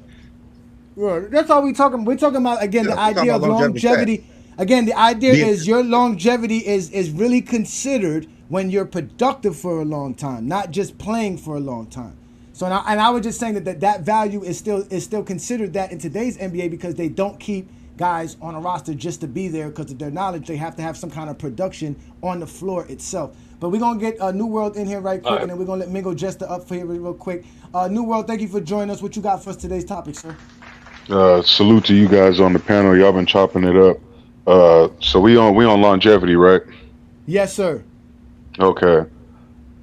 Right. That's all we talking. We're talking about again Yeah, the we're talking idea about of longevity stats. longevity. Again, the idea Being is your longevity is really considered when you're productive for a long time, not just playing for a long time. So and I was just saying that value is still considered that in today's NBA because they don't keep guys on a roster just to be there because of their knowledge. They have to have some kind of production on the floor itself. But we're gonna get a New World in here right All quick, right. and then we're gonna let Mingo Jester up for here real quick. New World, thank you for joining us. What you got for us today's topic, sir? Salute to you guys on the panel. Y'all been chopping it up. So we on longevity, right? Yes, sir. Okay.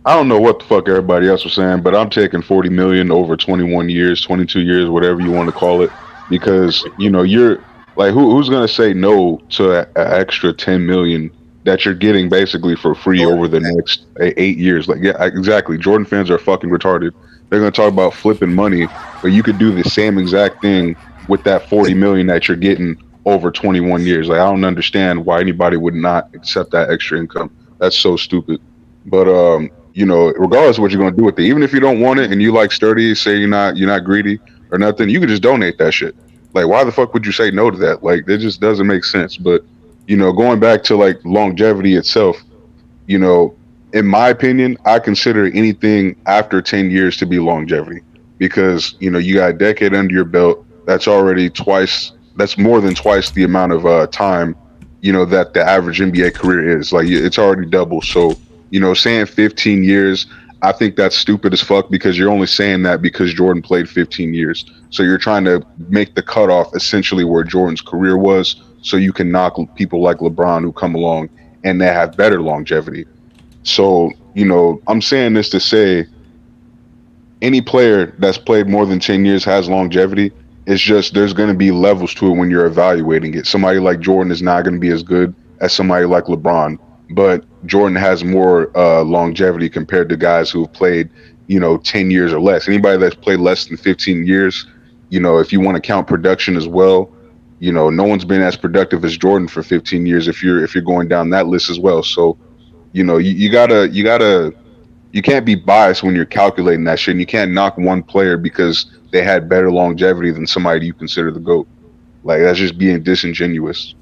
I don't know what the fuck everybody else was saying, but I'm taking 40 million over 21 years, 22 years, whatever you want to call it, because you're like who's gonna say no to an extra 10 million that you're getting basically for free Jordan over the next 8 years? Like, yeah, exactly. Jordan fans are fucking retarded. They're gonna talk about flipping money, but you could do the same exact thing with that 40 million that you're getting over 21 years. Like, I don't understand why anybody would not accept that extra income. That's so stupid. But regardless of what you're gonna do with it, even if you don't want it and you like sturdy, say you're not greedy or nothing, you could just donate that shit. Like, why the fuck would you say no to that? Like, it just doesn't make sense. But going back to like longevity itself, you know, in my opinion, I consider anything after 10 years to be longevity because, you got a decade under your belt. That's more than twice the amount of time, that the average NBA career is. Like, it's already double. So, saying 15 years, I think that's stupid as fuck because you're only saying that because Jordan played 15 years. So you're trying to make the cutoff essentially where Jordan's career was so you can knock people like LeBron who come along and they have better longevity. So, I'm saying this to say any player that's played more than 10 years has longevity. It's just there's going to be levels to it when you're evaluating it. Somebody like Jordan is not going to be as good as somebody like LeBron, but Jordan has more longevity compared to guys who have played, 10 years or less. Anybody that's played less than 15 years, if you want to count production as well, no one's been as productive as Jordan for 15 years if you're going down that list as well. So, you can't be biased when you're calculating that shit. And you can't knock one player because they had better longevity than somebody you consider the GOAT. Like, that's just being disingenuous.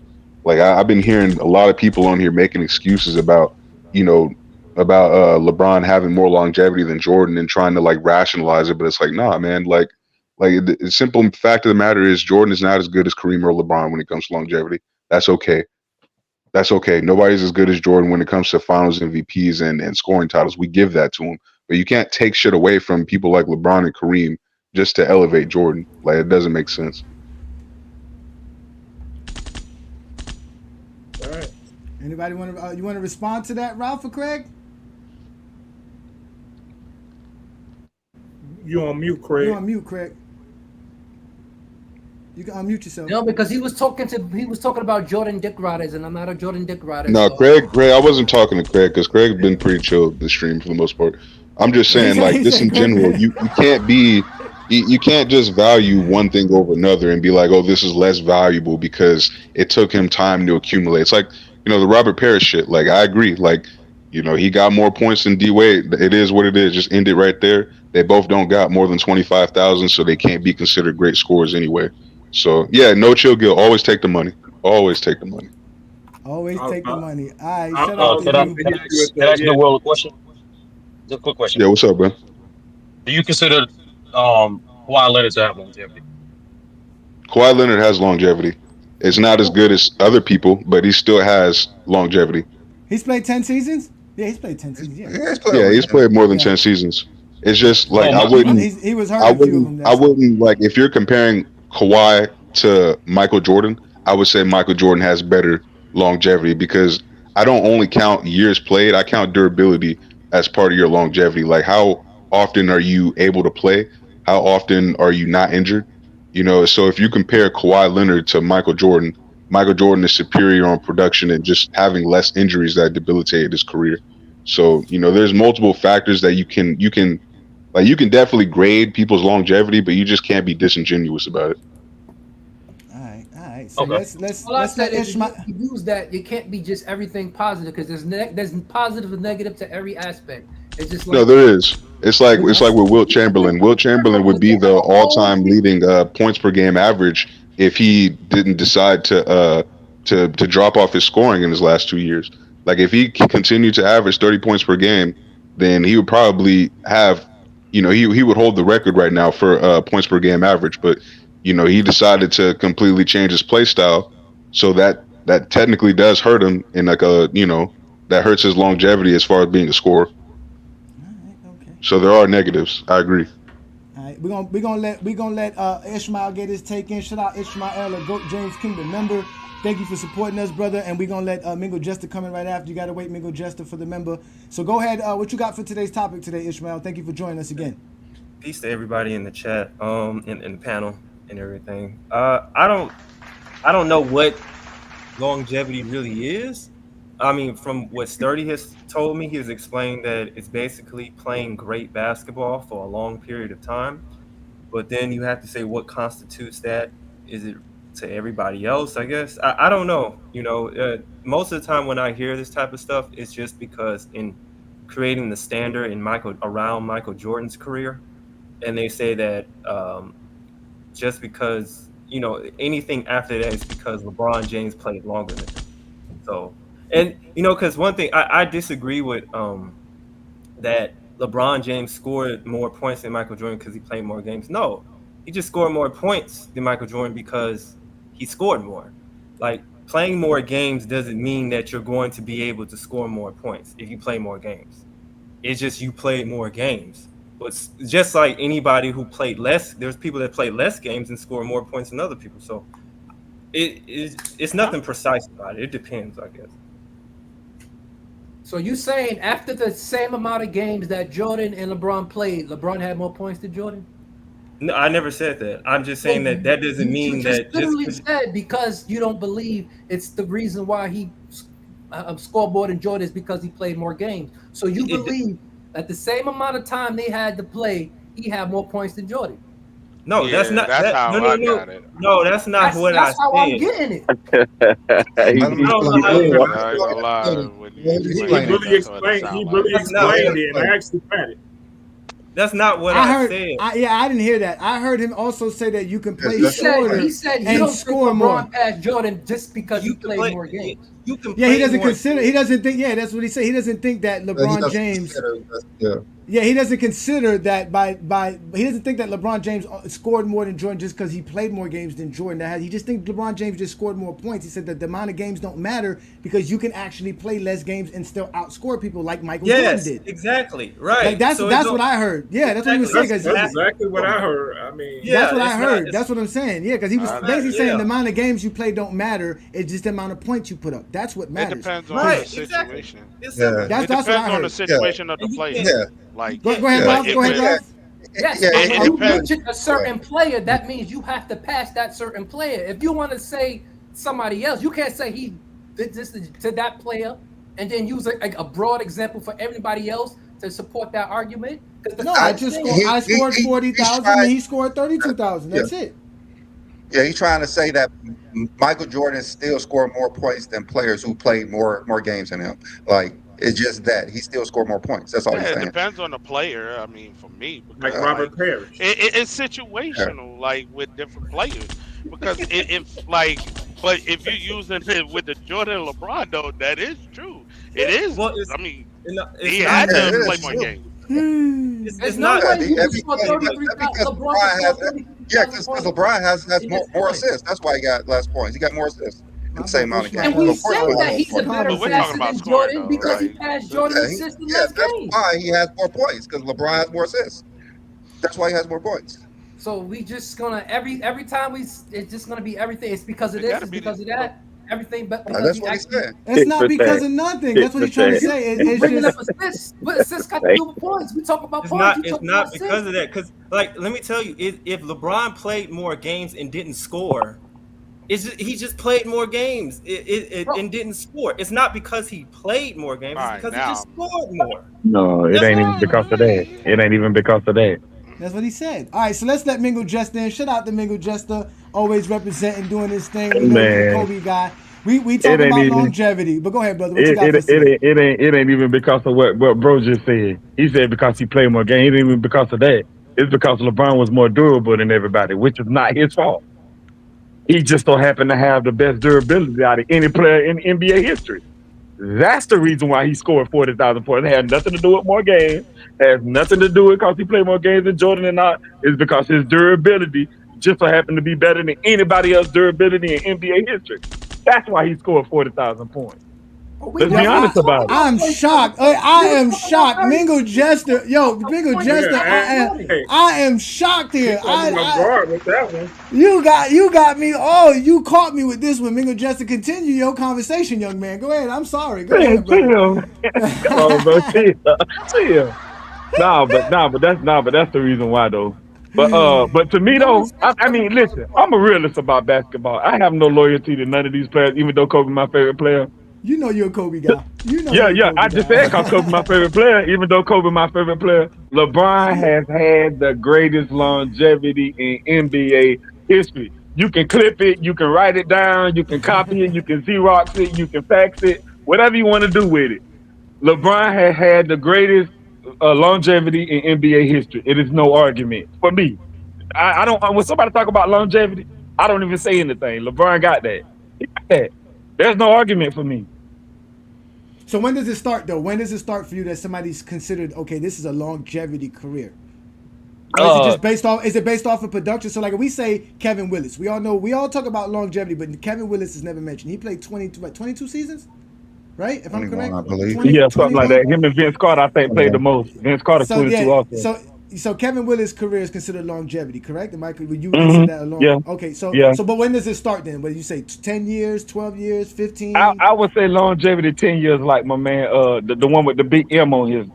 Like, I've been hearing a lot of people on here making excuses you know, about LeBron having more longevity than Jordan and trying to like rationalize it, but it's like, nah, man. Like the simple fact of the matter is Jordan is not as good as Kareem or LeBron when it comes to longevity. That's okay. That's okay. Nobody's as good as Jordan when it comes to finals MVPs and scoring titles. We give that to him. But you can't take shit away from people like LeBron and Kareem just to elevate Jordan. Like, it doesn't make sense. All right. Anybody want to respond to that, Ralph or Craig? You on mute, Craig. You on mute, Craig. You can unmute yourself. No, because he was talking about Jordan Dick Riders, and I'm not a Jordan Dick Rider. No, so. Craig, I wasn't talking to Craig because Craig's been pretty chill this stream for the most part. I'm just saying, like, He this said in Craig. general, you can't just value one thing over another and be like, oh, this is less valuable because it took him time to accumulate. It's like, the Robert Parrish shit. Like, I agree. Like, he got more points than D Wade. It is what it is. Just end it right there. They both don't got more than 25,000, so they can't be considered great scorers anyway. So yeah, no chill, Gil. Always take the money. Always take the money. Always take the money. All right, I'll- shout I'll- out to Can I, you. can I, can I ask the world a question? Just a quick question. Yeah, what's up, man? Do you consider Kawhi Leonard to have longevity? Kawhi Leonard has longevity. It's not as good as other people, but he still has longevity. He's played 10 seasons? Yeah, he's played 10 seasons. Yeah. Yeah, he's played more than 10 seasons. It's just like No, I wouldn't. He was hurt I a few of them. wouldn't. I wouldn't like if you're comparing Kawhi to Michael Jordan. I would say Michael Jordan has better longevity because I don't only count years played. I count durability as part of your longevity. Like, how often are you able to play? How often are you not injured? You know, so if you compare Kawhi Leonard to Michael Jordan is superior on production and just having less injuries that debilitated his career. So, you know, there's multiple factors that you can definitely grade people's longevity, but you just can't be disingenuous about it. All right. So Okay. let's All I let said is Ishmael. you use that. You can't be just everything positive because there's positive and negative to every aspect. It's just No, like there is. It's like That's with Wilt Chamberlain. Wilt Chamberlain would be the all-time leading points per game average if he didn't decide to drop off his scoring in his last 2 years. Like if he continued to average 30 points per game, then he would probably have, you know, he would hold the record right now for points per game average. But you know, he decided to completely change his play style, so that technically does hurt him in like a, you know, that hurts his longevity as far as being a scorer. So there are negatives. I agree. All right, we're gonna let Ishmael get his take in. Shout out Ishmael, a GOAT James Kingdom member. Thank you for supporting us, brother. And we're gonna let Mingo Jester come in right after. You gotta wait, Mingo Jester, for the member. So go ahead. What you got for today's topic today, Ishmael? Thank you for joining us again. Peace to everybody in the chat, in the panel and everything. I don't know what longevity really is. I mean, from what Sturdy has told me, he has explained that it's basically playing great basketball for a long period of time. But then you have to say what constitutes that. Is it to everybody else? I guess I don't know. You know, most of the time when I hear this type of stuff, it's just because in creating the standard in around Michael Jordan's career, and they say that just because, you know, anything after that is because LeBron James played longer than him. So, and you know, because one thing I disagree with that LeBron James scored more points than Michael Jordan because he played more games. No, he just scored more points than Michael Jordan because he scored more. Like, playing more games doesn't mean that you're going to be able to score more points if you play more games. It's just you played more games. But just like anybody who played less, there's people that play less games and score more points than other people. So it's nothing precise about it. It depends, I guess. So you saying after the same amount of games that Jordan and LeBron played, LeBron had more points than Jordan? No, I never said that. I'm just saying that doesn't mean you just that literally said because you don't believe it's the reason why he scored more than Jordan is because he played more games. So you believe at the same amount of time they had to play, he had more points than Jordan. No, Yeah, that's not. that's That, how no, I no, got no, it. no. That's not what I That's how I'm said. getting it. I ain't gonna lie. When you explain it, that's what it He sounds really like. explained it, and I actually had it. That's not what I I heard. said. I didn't hear that. I heard him also say that you can play He shorter said you and don't think score more. LeBron passed Jordan just because you played more games. You can Yeah, he play doesn't more consider. He doesn't think. Yeah, that's what he said. He doesn't think that LeBron James. Yeah, he doesn't consider that he doesn't think that LeBron James scored more than Jordan just because he played more games than Jordan. He just thinks LeBron James just scored more points. He said that the amount of games don't matter because you can actually play less games and still outscore people like Michael Jordan did. Exactly. Right. Like that's what I heard. Yeah, that's what he was saying. That's exactly what I heard. I mean, that's what I heard. That's what I'm saying. Yeah, because he was basically saying yeah. the amount of games you play don't matter. It's just the amount of points you put up. That's what It matters. depends on the situation. That's It what depends I heard. on the situation of the player. Yeah. Like, Go ahead, Ralph. Go ahead, Ralph. Yes, if you mention a certain player, that means you have to pass that certain player. If you want to say somebody else, you can't say he did this to that player and then use a broad example for everybody else to support that argument. No, I scored 40,000 and he scored 32,000. That's it. Yeah, he's trying to say that Michael Jordan still scored more points than players who played more games than him. Like, it's just that he still scored more points. That's all he's saying. It depends on the player. I mean, for me, like Robert Parrish, it's situational, like with different players. Because but if you're using it with the Jordan and LeBron, though, that is true. It is. Well, I mean, he had to play more games. There's no way you can score 33,000. Yeah, because LeBron has more assists. That's why he got less points. He got more assists in the same amount of games. And we say that he's a better passer than Jordan because he passed Jordan's assists in less games. That's why he has more points, because LeBron has more assists. That's why he has more points. So we just gonna every time it's just gonna be everything. It's because of this. It's because of that. everything, but because That's he what he actually said. It's not because of nothing. That's what he's trying to say. you It's bringing up just assists. What assists got to do with points? We talk about points. You It's talk not about because assists. of that. Because like, let me tell you, if LeBron played more games and didn't score, he just played more games and didn't score. It's not because he played more games. All It's right, because he just now. scored more. No, it That's ain't even all. because of that. It ain't even because of that. that's what he said. All right, so let's let Mingo Jester in. Shout out to Mingo Jester, always representing, doing his thing. We know he's a Man, Kobe guy. We it talking ain't about even. longevity, but go ahead, brother. What you It got it for us it today? ain't it ain't it ain't even because of what bro just said. He said because he played more games. It ain't even because of that. It's because LeBron was more durable than everybody, which is not his fault. He just so happened to have the best durability out of any player in NBA history. That's the reason why he scored 40,000 points. It had nothing to do with more games. It has nothing to do with because he played more games than Jordan and not. It's because his durability just so happened to be better than anybody else's durability in NBA history. That's why he scored 40,000 points. We Let's Yo, be wasn't honest even talking about it. about I'm points though. shocked. I We was am talking about shocked. Mingo 36. We Jester, yo, talking Mingo about points, Jester, Yeah, not and scoring. hey, I am shocked he here. caught me off guard with that one. You got me. Oh, you caught me with this one, Mingo Jester. Continue your conversation, young man. Go ahead. I'm sorry. Go Man, ahead, brother. chill. Come on, bro. Chill. Chill. But that's the reason why though. But to me No though, assists I doesn't mean, listen, qualify. I'm a realist about basketball. I have no loyalty to none of these players, even though Kobe my favorite player. You know you're a Kobe guy. You know Yeah, you're a yeah. Kobe I just said because Kobe guy. my favorite player, even though Kobe my favorite player. LeBron has had the greatest longevity in NBA history. You can clip it, you can write it down, you can copy it, you can Xerox it, you can fax it, whatever you want to do with it. LeBron has had the greatest longevity in NBA history. It is no argument for me. I don't. When somebody talk about longevity, I don't even say anything. LeBron got that. He got that. There's no argument for me. So when does it start though? When does it start for you that somebody's considered okay? This is a longevity career, or is it Uh, just based off? Is it based off of production? So like if we say Kevin Willis, we all know we all talk about longevity, but Kevin Willis is never mentioned. He played 22 seasons, right? If I'm 21, correct, I believe. 20, yeah, something like 21. that. Him and Vince Carter, I think, played the most. Vince Carter So 22 yeah, also. so Kevin Willis' career is considered longevity, correct? Am I? Would you Hmm. consider that a long? Yeah, Okay, yeah. but when does it start then? What do you say? 10 years, 12 years, I, 15? I would say longevity 10 years, like my man, the one with the big M on his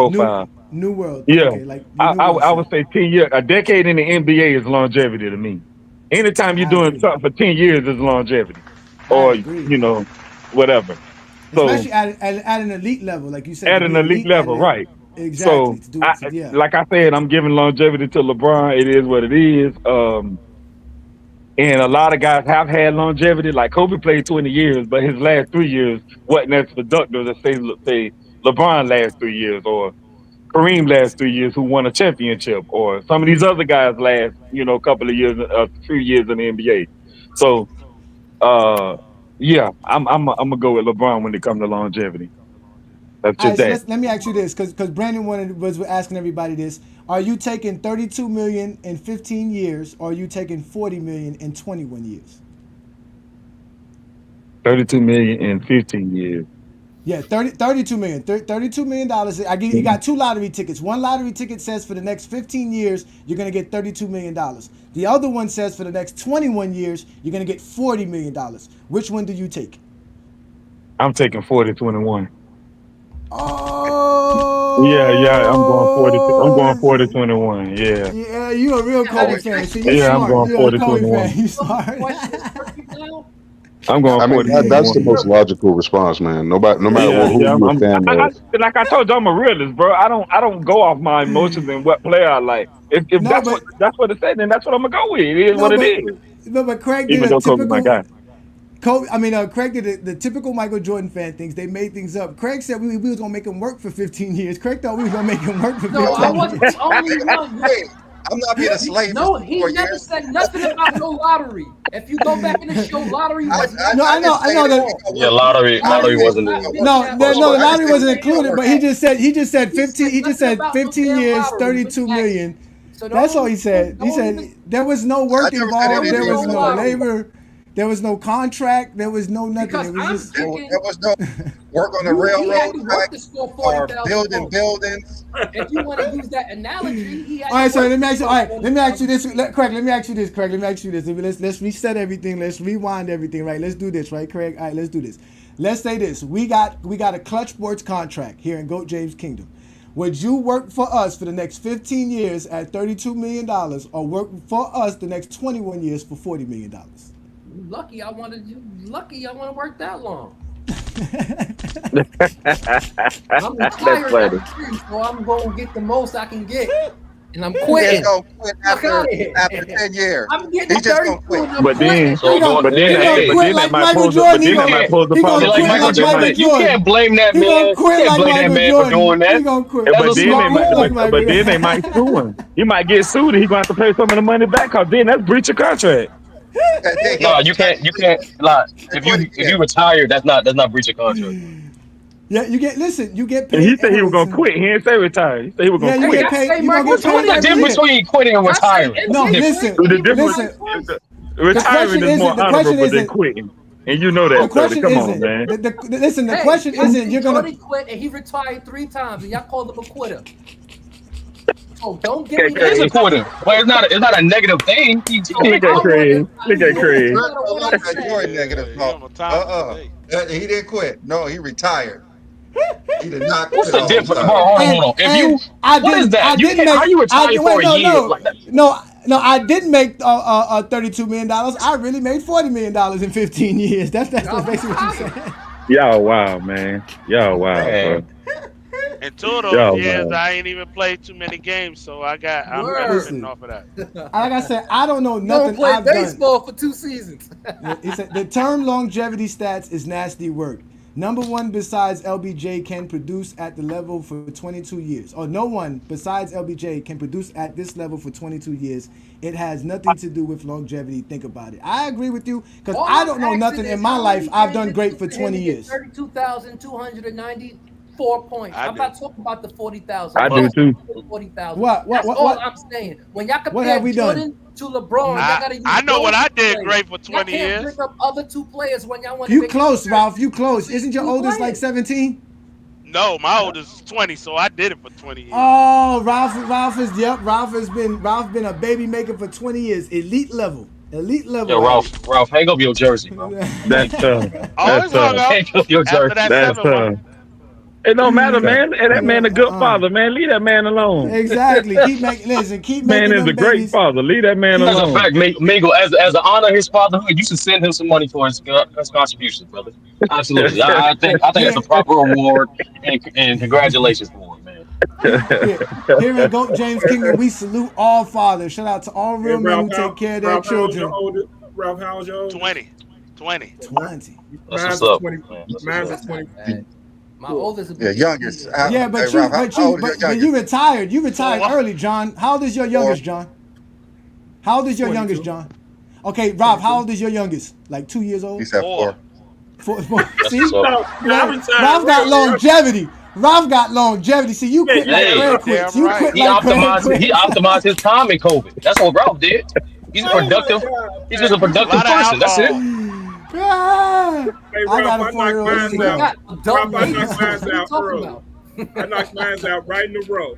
New profile. New World. Yeah, Okay, like your I, New I World I would shit. say 10 years. A decade in the NBA is longevity to me. Anytime you're I doing agree. something for 10 years is longevity, I or agree. whatever. So Especially at an elite level, like you said, to at an be elite elite at level, it. right? Exactly. So To do it. Yeah. like I said, I'm giving longevity to LeBron. It is what it is. And a lot of guys have had longevity. Like Kobe played 20 years, but his last 3 years wasn't as productive as say LeBron last 3 years, or Kareem last 3 years who won a championship, or some of these other guys last couple of years, few years in the NBA. So uh, yeah, I'm gonna go with LeBron when it comes to longevity. That's All just right, so that. let me ask you this, because Brandon was asking everybody this: Are you taking 32 million in 15 years, or are you taking 40 million in 21 years? 32 million in 15 years. Yeah, 32 million. $32 million. You got two lottery tickets. One lottery ticket says for the next 15 years, you're going to get $32 million. The other one says for the next 21 years, you're going to get $40 million. Which one do you take? I'm taking 40-21. Yeah, I'm going 40. I'm going Oh, 40-21. Yeah, yeah, you a real How Kobe did fan. you See, you yeah, I'm smart. going You're a Kobe fan. 40-21. You the smart. question is break it down? I'm going I mean, that's the 40-21. most logical response, man. No matter Yeah, who yeah. you're a fan I of. like I told you, I'm a realist, bro. I don't go off my emotions and what player I like. If No, that's what but it said, then that's what I'm gonna go with. It is no, what it but is. no, but Craig did Even a though Kobe my typical guy. Kobe. Craig did the typical Michael Jordan fan things. They made things up. Craig said we was gonna make him work for 15 years. Craig thought we was gonna make him work for No, I 15 wasn't years. the only one. Hey, I'm not being a slave for No, he 4 years. never said nothing about no lottery. If you go back in the show, lottery I, was I, No, never I I didn't know, I say know that that. we gonna Yeah, work for you. I didn't lottery lottery say was wasn't we not in. gonna work mentioned for No, at no, you. no, all. the I didn't lottery say we wasn't gonna included, work but for you. he just said He 15. said He just nothing said about no 15 damn years, lottery, which 32 million. so That's all he said. He don't said even there was no I work never said there involved. was There anything no was about no no. lottery. labor. There was no contract. There was no nothing. Because It was I'm just thinking There was no work on the he had railroad to work track to score or 40,000 building points. buildings. If you want to use that analogy, he had all right. to So work let me to ask you. score All right, let me ask you 40,000. this, Craig. Let me ask you this, Craig. Let me ask you this. Let's reset everything. Let's rewind everything. Right. Let's do this, right, Craig. All right. Let's do this. Let's say this. We got a Clutch Sports contract here in Goat James Kingdom. Would you work for us for the next 15 years at $32 million or work for us the next 21 years for $40 million? Lucky I want to work that long. I'm That's retired funny. at 3, so I'm going to get the most I can get. And I'm He's quitting. gonna quit Fuck out after of here. 10 years. I'm getting He's just 32 gonna quit. and I'm But then, quitting. So He gonna, but then, he gonna hey, but quit then that like might Michael pose, Jordan. but then that might pose a He gonna problem like for quit you, Michael like though. They Michael might, Jordan, you Jordan. can't blame that He gonna man. You quit can't like blame that Michael man for doing Jordan. that. He gonna quit. That's but a He then smart they gonna might, quit like move. but Michael. then they might sue him. He might get sued. And he gonna have to pay some of the money back. Cause then that's breach of contract. And then No, he'll you retire can't like and if quit you again. retire, that's not breach of contract, bro. Yeah, you get And he paid. said he was gonna Listen, quit. He didn't say retire. He said he was yeah, gonna you Hey, get quit. I paid. say You gonna Michael get paid What's the Jordan every quit. difference year. between quitting and I say retiring? No, What's the MJ difference? quit listen, So and the he difference, listen. retired twice. The retiring question is more isn't. The question honorable than isn't. quitting. And you know The that, 30. question Come on, isn't. man. Listen. The Hey, question I isn't. say You're gonna. Jordan quit and he retired 3 times and y'all called him a quitter. So don't give Okay, me He is that. a Craig. quarter, but it's not a negative thing. So Look at I want Craig. to, Look at no Craig. matter what Look I'm at saying, your negative Yeah, he talk. on my timing today. He didn't quit. No, he retired. He did not What's quit the all the difference, bro? time. and Hold on. If and you, what is I that? You didn't can't. How make you I retire wait for a year? Like that? no I didn't make $32 million. I really made $40 million in 15 years. That's y'all basically what you retired. said. Y'all wow, man. Y'all wow, bro. Man, And 2 of those Y'all years, wow. I ain't even played too many games, so I'm Word. benefiting Listen, off of that. like I said, I don't know You don't nothing play I've done. baseball for 2 seasons. He said the term longevity stats is nasty work. Number one besides LBJ can produce at the level for 22 years. Or no one besides LBJ can produce at this level for 22 years. It has nothing to do with longevity. Think about it. I agree with you because All I I'm don't know asking nothing in is my how life. many I've games done it great took for for him 20 to get years. 32,294 points. I I'm do. not talking about the 40,000. I I'm do well, talking too. about the 40,000. What That's what all what I'm saying. When y'all what compare have we done? Jordan to LeBron, y'all I gotta use I know those what I 2 did players. great for Y'all 20 can't bring years. up other 2 players when y'all want to You make a close, Ralph. You comparison close. between Isn't your 2 oldest like players. 17? No, my oldest is 20, so I did it for 20 years. Oh, Ralph been a baby maker for 20 years. Elite yo, level at it. Ralph, hang up your jersey, bro. That's tough. That's Always hung tough. up Hang up your after jersey. that That's 7 one. tough. It don't matter, Mm, man. And that man a good uh, father, man. Leave that man alone. exactly. Keep Man making is them a great babies. father. Leave that man Keep As a alone. fact, Mingo, as an honor of his fatherhood, you should send him some money for his contributions, brother. Absolutely, hey, I think it's a here proper award, and congratulations for it, man. here in Goat James Kingdom, we salute all fathers. Shout out to all Hey, real men who take care of their Ralph, how old your children. oldest? Ralph, how old your oldest? 20. 20. 20. That's what's Mine's is up, 20. man. That's what's Mine's up. is That's not 24. bad. My oldest will Yeah, be 18 youngest. this year. Yeah, Hey, Ralph, how old is your but you youngest? retired. You retired 4. early, John. How old is your 4. youngest, John? How old is your youngest, 22. John? Okay, Ralph, 22. how old is your youngest? Like 2 years He old? said 4. 4. That's See? what's up. No, I retired Ralph got early. longevity. Ralph got longevity. See, you Yeah, quit you like damn Hey, Craig right. quits. Damn You right. quit like Craig He quits. optimized his time in COVID. That's what Ralph did. He's Oh my productive. God, He's just a man. A productive lot of person. That's it. alcohol. Ah, Hey, I Ralph, got a I knocked 4-year-old mines He son. out. got adult Ralph, I knocked babies. mines What are you out talking early. about? I knocked mines out right in the row.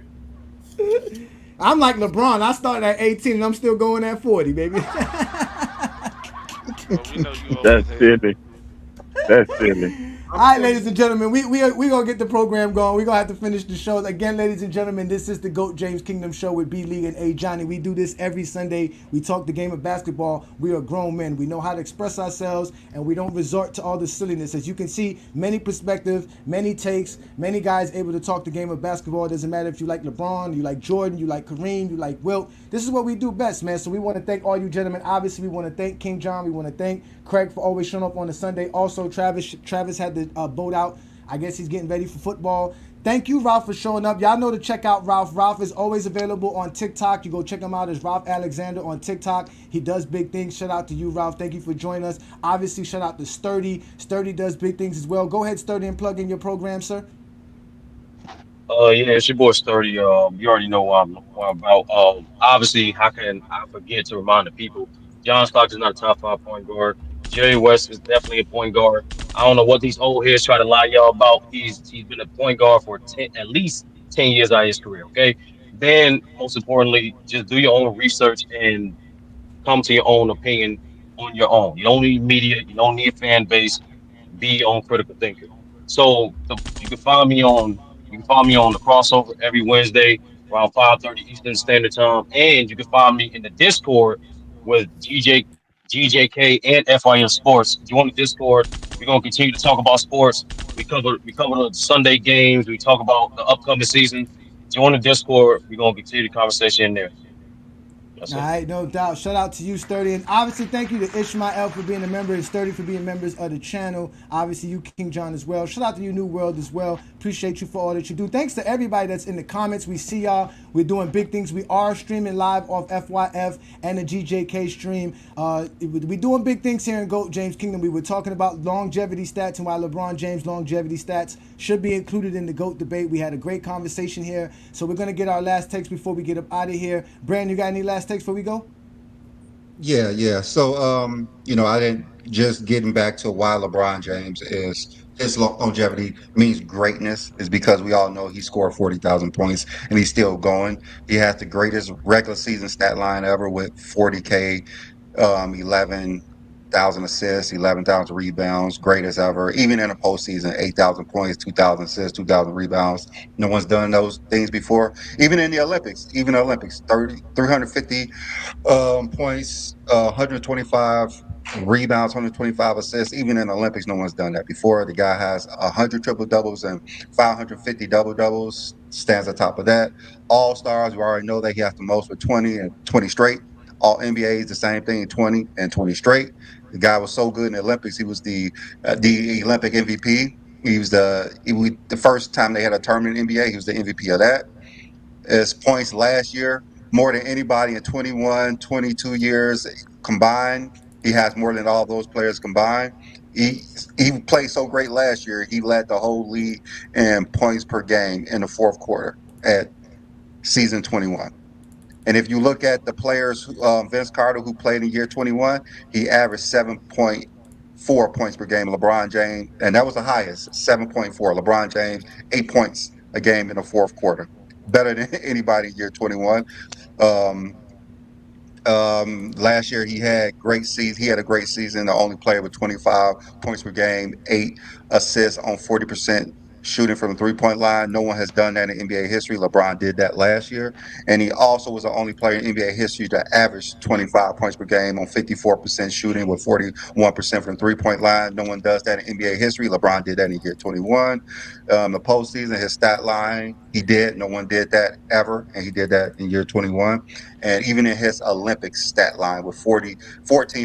I'm like LeBron. I started at 18 and I'm still going at 40, baby. Well, we know you old That's as hell. silly. That's silly. All I'm right, telling ladies you. and gentlemen, we gonna get the program going. We gonna have to finish the show again, ladies and gentlemen. This is the Goat James Kingdom Show with B League and A Johnny. We do this every Sunday. We talk the game of basketball. We are grown men. We know how to express ourselves, and we don't resort to all the silliness. As you can see, many perspectives, many takes, many guys able to talk the game of basketball. It doesn't matter if you like LeBron, you like Jordan, you like Kareem, you like Wilt. This is what we do best, man. So we want to thank all you gentlemen. Obviously, we want to thank King John. We want to thank Craig for always showing up on a Sunday. Also, Travis had the boat out. I guess he's getting ready for football. Thank you, Ralph, for showing up. Y'all know to check out Ralph. Ralph is always available on TikTok. You go check him out as Ralph Alexander on TikTok. He does big things. Shout out to you, Ralph. Thank you for joining us. Obviously, shout out to Sturdy. Sturdy does big things as well. Go ahead, Sturdy, and plug in your program, sir. Yeah, it's your boy Sturdy. You already know what I'm about. Obviously, how can I forget to remind the people? John Stockton's not a top 5 point guard. Jerry West is definitely a point guard. I don't know what these old heads try to lie y'all about. He's been a point guard for at least 10 years out of his career. Okay. Then most importantly, just do your own research and come to your own opinion on your own. You don't need media. You don't need a fan base. Be your own critical thinker. So you can find me on the crossover every Wednesday around 5:30 Eastern Standard Time, and you can find me in the Discord with GJK and FIM Sports. Join the Discord. We're gonna continue to talk about sports. We cover the Sunday games. We talk about the upcoming season. Join the Discord. We're gonna continue the conversation in there. That's All it. right, no doubt. Shout out to you, Sturdy. And obviously, thank you to Ishmael for being a member and Sturdy for being members of the channel. Obviously, you, King John, as well. Shout out to you, New World, as well. Appreciate you for all that you do. Thanks to everybody that's in the comments. We see y'all. We're doing big things. We are streaming live off FYF and the GJK stream. We're doing big things here in GOAT James Kingdom. We were talking about longevity stats and why LeBron James' longevity stats should be included in the GOAT debate. We had a great conversation here. So we're going to get our last takes before we get up out of here. Brandon, you got any last takes before we go? Yeah, yeah. So, I didn't just getting back to why LeBron James is his longevity means greatness is because we all know he scored 40,000 points and he's still going. He has the greatest regular season stat line ever with 40K, 11,000 assists, 11,000 rebounds, greatest ever. Even in a postseason, 8,000 points, 2,000 assists, 2,000 rebounds. No one's done those things before. Even in the Olympics, 350 points, 125 rebounds, 125 assists. Even in the Olympics, no one's done that before. The guy has 100 triple doubles and 550 double doubles. Stands atop of that. All stars, we already know that he has the most with 20 and 20 straight. All NBAs, the same thing, 20 and 20 straight. The guy was so good in the Olympics. He was the Olympic MVP. The first time they had a tournament in NBA. He was the MVP of that. His points last year, more than anybody in 21, 22 years combined. He has more than all those players combined. He he played so great last year. He led the whole league in points per game in the fourth quarter at season 21. And if you look at the players, Vince Carter, who played in year 21, he averaged 7.4 points per game. LeBron James, and that was the highest, 7.4. LeBron James, 8 points a game in the fourth quarter, better than anybody in year 21. Um, Last year he had great season. He had a great season. The only player with 25 points per game, 8 assists on 40% shooting from the 3-point line. No one has done that in NBA history. LeBron did that last year, and he also was the only player in NBA history to average 25 points per game on 54% shooting with 41% from the 3-point line. No one does that in NBA history. LeBron did that in year 21. The postseason, his stat line, he did. No one did that ever, and he did that in year 21. And even in his Olympic stat line with 14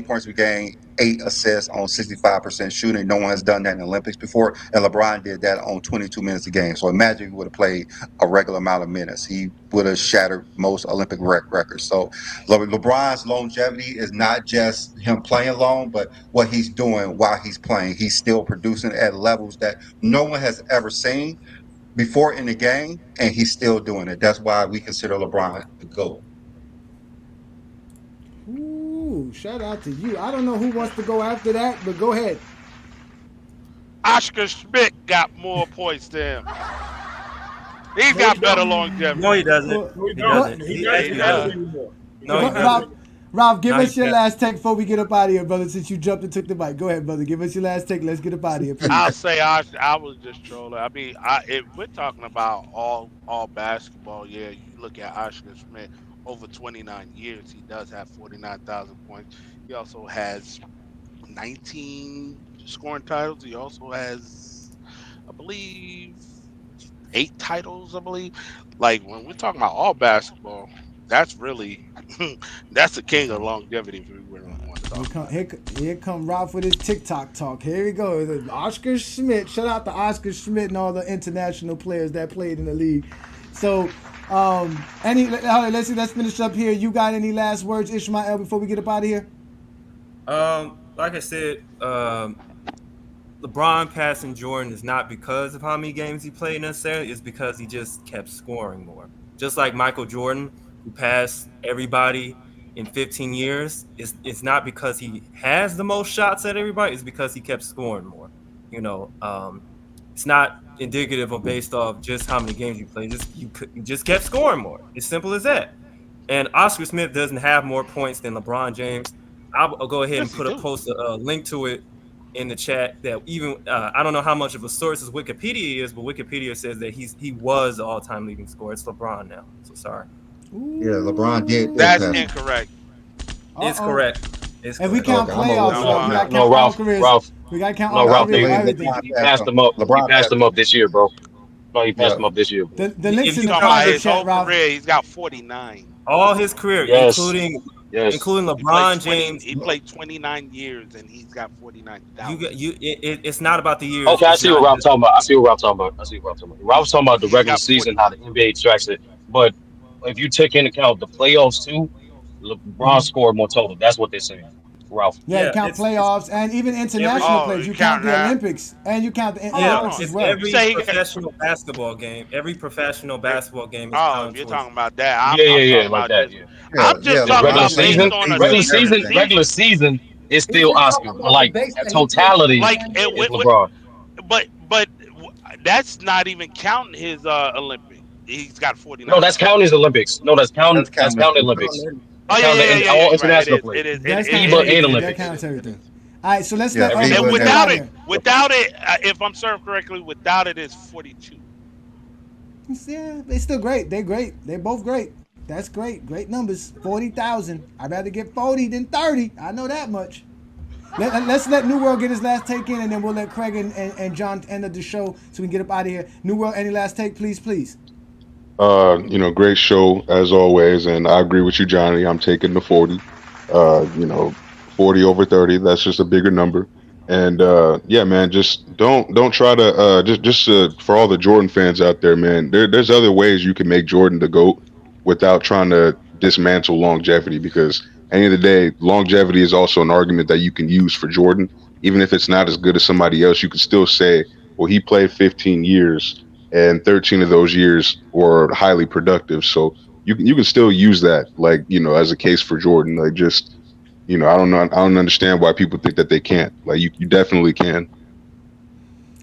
points per game, 8 assists on 65% shooting. No one has done that in the Olympics before. And LeBron did that on 22 minutes a game. So imagine he would have played a regular amount of minutes. He would have shattered most Olympic records. So LeBron's longevity is not just him playing long, but what he's doing while he's playing. He's still producing at levels that no one has ever seen before in the game, and he's still doing it. That's why we consider LeBron the GOAT. Ooh, shout out to you. I don't know who wants to go after that, but go ahead. Oscar Schmidt got more points than him. He's got better longevity. No, he doesn't. No, he He don't. doesn't. He He doesn't actually have it doesn't. anymore. No, he doesn't. Ralph, give No, us he your doesn't. last take before we get up out of here, brother. Since you jumped and took the mic, go ahead, brother. Give us your last take. Let's get up out of here, please. I'll say I was just trolling. I mean, if we're talking about all basketball, yeah, you look at Oscar Schmidt over 29 years, he does have 49,000 points. He also has 19 scoring titles. He also has, I believe, 8 titles. I believe. Like when we're talking about all basketball, that's really that's the king of longevity. If we really want to talk about it. Here come Ralph with his TikTok talk. Here we go. Oscar Schmidt. Shout out to Oscar Schmidt and all the international players that played in the league. So, let's finish up here. You got any last words, Ishmael, before we get up out of here? Like I said, LeBron passing Jordan is not because of how many games he played necessarily. It's because he just kept scoring more. Just like Michael Jordan, who passed everybody in 15 years, it's not because he has the most shots at everybody. It's because he kept scoring more. It's not indicative of based off just how many games you played. You just kept scoring more. It's simple as that. And Oscar Smith doesn't have more points than LeBron James. I'll go ahead and Yes, he put a do. post a link to it in the chat. That even I don't know how much of a source Wikipedia is, but Wikipedia says that he was the all-time leading scorer. It's LeBron now. So sorry. Yeah, LeBron did That's pass. incorrect. It's correct. It's If we correct. count Okay, I'm gonna look playoffs, it up we now. got to No, count all Ralph, careers. Ralph, We got to count no, all Ralph. careers. believe Everything. LeBron He passed him up. He LeBron passed passed him him. up this year, bro. No, he passed Yeah. him up this year. The links If in you the Talking count about private his chat, whole Ralph. career, he's got 49. all his career, Yes, yes. including He played LeBron 20. James, He played 29 years, and he's got 49,000. it's not about the years. Okay, I It's see what not Ralph just talking about. I see what Ralph talking about. I see what Ralph talking about. Ralph's talking about the He's regular got season, 40. how the NBA tracks it. But if you take into account the playoffs too, LeBron scored more total. That's what they're saying, Ralph. Yeah, you yeah. count It's playoffs and even every international Oh, players. you You count counting the that? Olympics and you count the Hold on, hold Olympics on. as it's well. You every say he got? professional basketball game. Every professional basketball game is Oh, if counted you're towards. talking about that, Yeah, I'm yeah, yeah, talking like about that. just. Yeah, Yeah, I'm yeah. just because talking regular LeBron about played based season, on a 15 years and everything. regular season is He still was Oscar, talking but about the like base at that he played totality, 29 like is years. LeBron. but that's not even counting his Olympic. He's got No, 49 that's though. counting his Olympics. No, that's That's counting. That's counting as counting Olympics. Olympics. Oh That's yeah, counting yeah, yeah, yeah. all You're right. It international is. play, It is. That's It counts FIBA is. and everything. That Olympics. counts everything. All right, so let's Yeah, let And FIBA let's and get out without of it, everything. here. if I'm served correctly, without it is 42. Yeah, they're still great. They're great. They're both great. That's great. Great numbers. 40,000. I'd rather get 40 than 30. I know that much. Let's let New World get his last take in, and then we'll let Craig and John end of the show so we can get up out of here. New World, any last take, please, please. Great show as always, and I agree with you, Johnny. I'm taking the 40. 40 over 30. That's just a bigger number. And yeah, man, just don't try to just for all the Jordan fans out there, man. There's other ways you can make Jordan the GOAT without trying to dismantle longevity. Because at the end of the day, longevity is also an argument that you can use for Jordan, even if it's not as good as somebody else. You can still say, well, he played 15 years and 13 of those years were highly productive. So you can still use that, like, as a case for Jordan. Like, just, I don't know. I don't understand why people think that they can't. Like, you definitely can.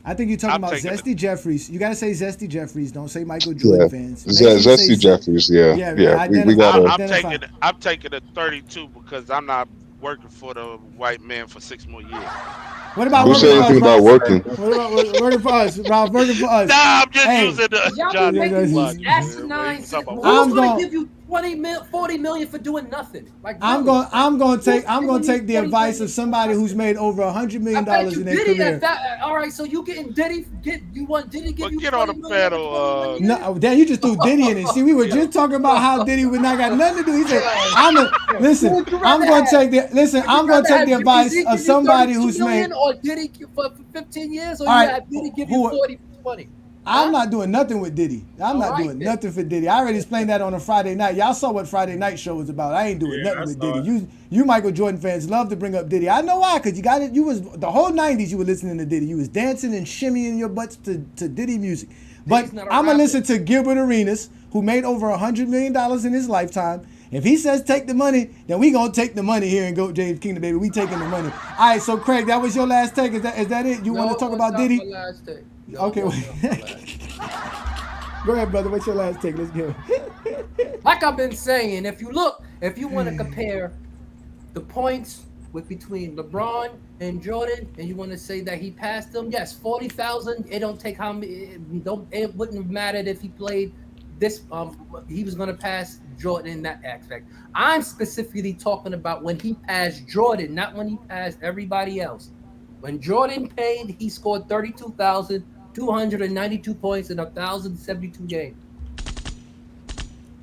I think you're talking I'm about taking it. Zesty Jeffries. You got to say Zesty Jeffries. Don't say Michael Jordan Yeah, fans. Make sure you say Zesty Jeffries. Yeah, Yeah, yeah. We identify. gotta. I'm taking a 32 because I'm not working for the white man for 6 more years. What about Who working said for us, anything about Ralph? working? What about working for us, Ralph? Working for us. Nah, I'm just Hey. using the Y'all John be making Block. these Man. asinine. Who's talking about Who's I'm gonna gon- give you 40 million for doing nothing? Like I'm really? going to take giving you the 40 advice million of somebody who's made over $100 I million bet you in their Diddy career. at that. All right, so you getting Diddy? You want Diddy give Well, you get on 40 the million pedal. for 21 years? No, Dan, you just threw Diddy in it. See, we were just talking about how Diddy would not got nothing to do. He said, I'm going to take the advice Jay-Z of give you somebody 32 who's million made. or Diddy for 15 years, or All you right, have Diddy give who- you 40 for 20? I'm not doing nothing with Diddy. I'm All not right, doing then. nothing for Diddy. I already explained that on a Friday night. Y'all saw what Friday night show was about. I ain't doing nothing with Diddy. You Michael Jordan fans love to bring up Diddy. I know why, because you got it. You was the whole 90s. You were listening to Diddy. You was dancing and shimmying your butts to Diddy music. But Diddy's not a I'm gonna rapper. listen to Gilbert Arenas, who made over $100 million in his lifetime. If he says take the money, then we gonna take the money here in Goat James Kingdom, baby. We taking the money. All right, so Craig, that was your last take. Is that it? You want to talk about Diddy? Okay, wait. Go ahead, brother. What's your last take? Let's go. Like I've been saying, if you want to compare the points between LeBron and Jordan, and you want to say that he passed them, yes, 40,000. It don't take how many. It wouldn't have mattered if he played this. He was going to pass Jordan in that aspect. I'm specifically talking about when he passed Jordan, not when he passed everybody else. When Jordan played, he scored 32,292 points in 1,072 games.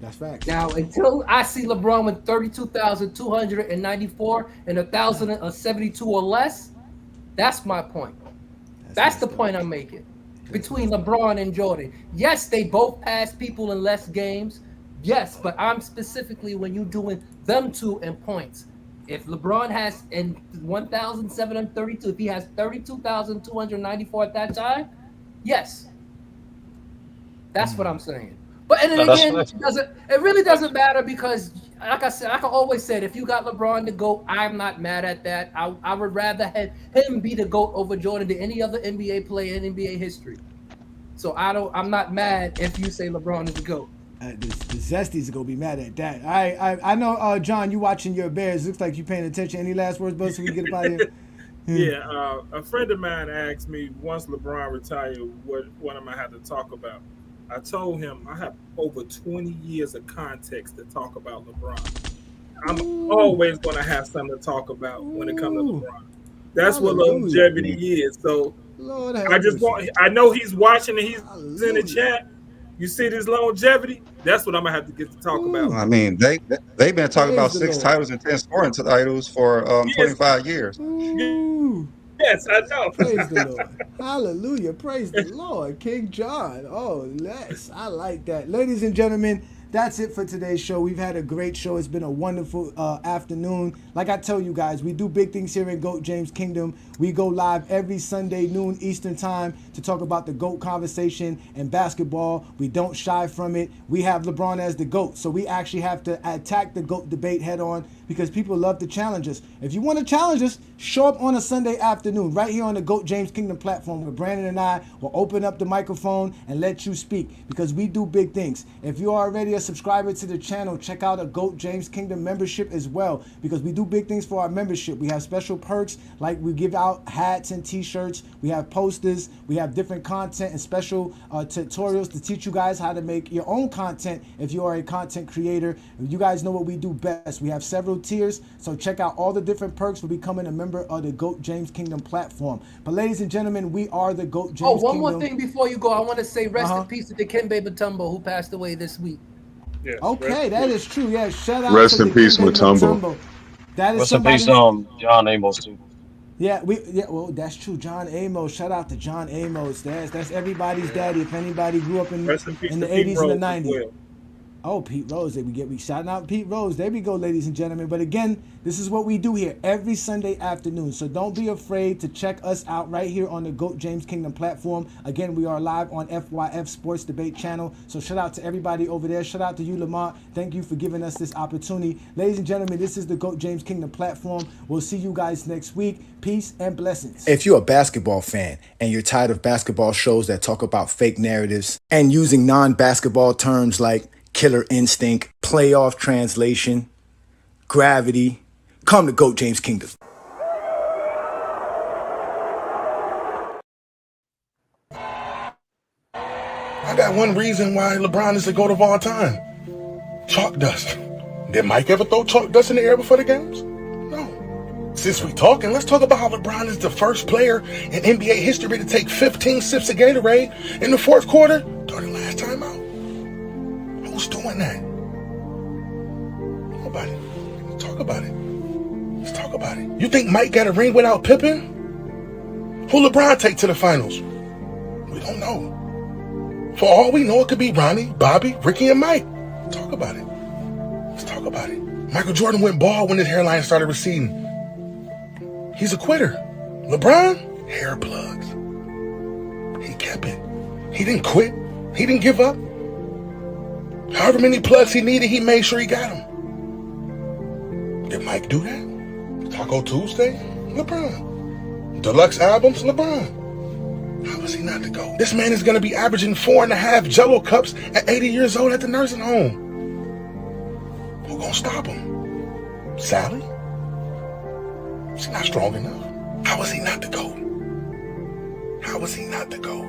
That's facts. Now, until I see LeBron with 32,294 and 1,072 or less, that's my point. That's the point I'm making. Between LeBron and Jordan. Yes, they both pass people in less games. Yes, but I'm specifically when you're doing them two in points. If LeBron has in 1,732, if he has 32,294 at that time, yes. That's what I'm saying. But and then again, it really doesn't matter because like I said, like I always said, if you got LeBron the GOAT, I'm not mad at that. I would rather have him be the GOAT over Jordan than any other NBA player in NBA history. So I'm not mad if you say LeBron is the GOAT. The Zesties are gonna be mad at that. I know, John, you watching your Bears. Looks like you paying attention. Any last words, bud, so we get up out of here? Yeah, a friend of mine asked me once LeBron retired, what am I have to talk about? I told him I have over 20 years of context to talk about LeBron. I'm always going to have something to talk about when it comes to LeBron. That's what longevity is. So I know he's watching and he's in the chat. You see this longevity? That's what I'm gonna have to get to talk about. I mean, they've been talking about 6 titles and 10 scoring titles for 25 years. Yes, I know. Praise the Lord. Hallelujah. Praise the Lord. King John. Oh, yes. I like that. Ladies and gentlemen, that's it for today's show. We've had a great show. It's been a wonderful afternoon. Like I tell you guys, we do big things here in GOAT James Kingdom. We go live every Sunday, noon Eastern time, to talk about the GOAT conversation and basketball. We don't shy from it. We have LeBron as the GOAT, so we actually have to attack the GOAT debate head on because people love to challenge us. If you want to challenge us, show up on a Sunday afternoon right here on the GOAT James Kingdom platform where Brandon and I will open up the microphone and let you speak because we do big things. If you're already a subscriber to the channel, check out a GOAT James Kingdom membership as well because we do big things for our membership. We have special perks like we give out hats and t-shirts. We have posters. We have different content and special tutorials to teach you guys how to make your own content if you are a content creator. You guys know what we do best. We have several tiers, so check out all the different perks for becoming a member of the GOAT James Kingdom platform. But ladies and gentlemen, we are the GOAT James Kingdom. One more thing before you go. I want to say rest in peace to Dikembe Mutombo, who passed away this week. Yes, okay, that is true. Yeah, shout out rest to in peace, Mutombo. That is rest in peace, John Amos too. Yeah, well, that's true. John Amos. Shout out to John Amos. That's everybody's daddy. If anybody grew up in the 80s and the 90s. Well. Oh, Pete Rose. We shouting out Pete Rose. There we go, ladies and gentlemen. But again, this is what we do here every Sunday afternoon. So don't be afraid to check us out right here on the GOAT James Kingdom platform. Again, we are live on FYF Sports Debate channel. So shout out to everybody over there. Shout out to you, Lamont. Thank you for giving us this opportunity. Ladies and gentlemen, this is the GOAT James Kingdom platform. We'll see you guys next week. Peace and blessings. If you're a basketball fan and you're tired of basketball shows that talk about fake narratives and using non-basketball terms like killer instinct, playoff translation, gravity, come to GOAT James Kingdom. I got one reason why LeBron is the GOAT of all time. Chalk dust. Did Mike ever throw chalk dust in the air before the games? No. Since we talking, let's talk about how LeBron is the first player in NBA history to take 15 sips of Gatorade in the fourth quarter during the last timeout. Who's doing that? Nobody. Let's talk about it. Let's talk about it. You think Mike got a ring without Pippen? Who LeBron take to the finals? We don't know. For all we know, it could be Ronnie, Bobby, Ricky, and Mike. Let's talk about it. Let's talk about it. Michael Jordan went bald when his hairline started receding. He's a quitter. LeBron, hair plugs. He kept it. He didn't quit. He didn't give up. However many plugs he needed, he made sure he got them. Did Mike do that? Taco Tuesday? LeBron. Deluxe albums? LeBron. How was he not to go? This man is going to be averaging 4.5 Jell-O cups at 80 years old at the nursing home. Who gonna stop him? Sally? She's not strong enough. How was he not to go? How was he not to go?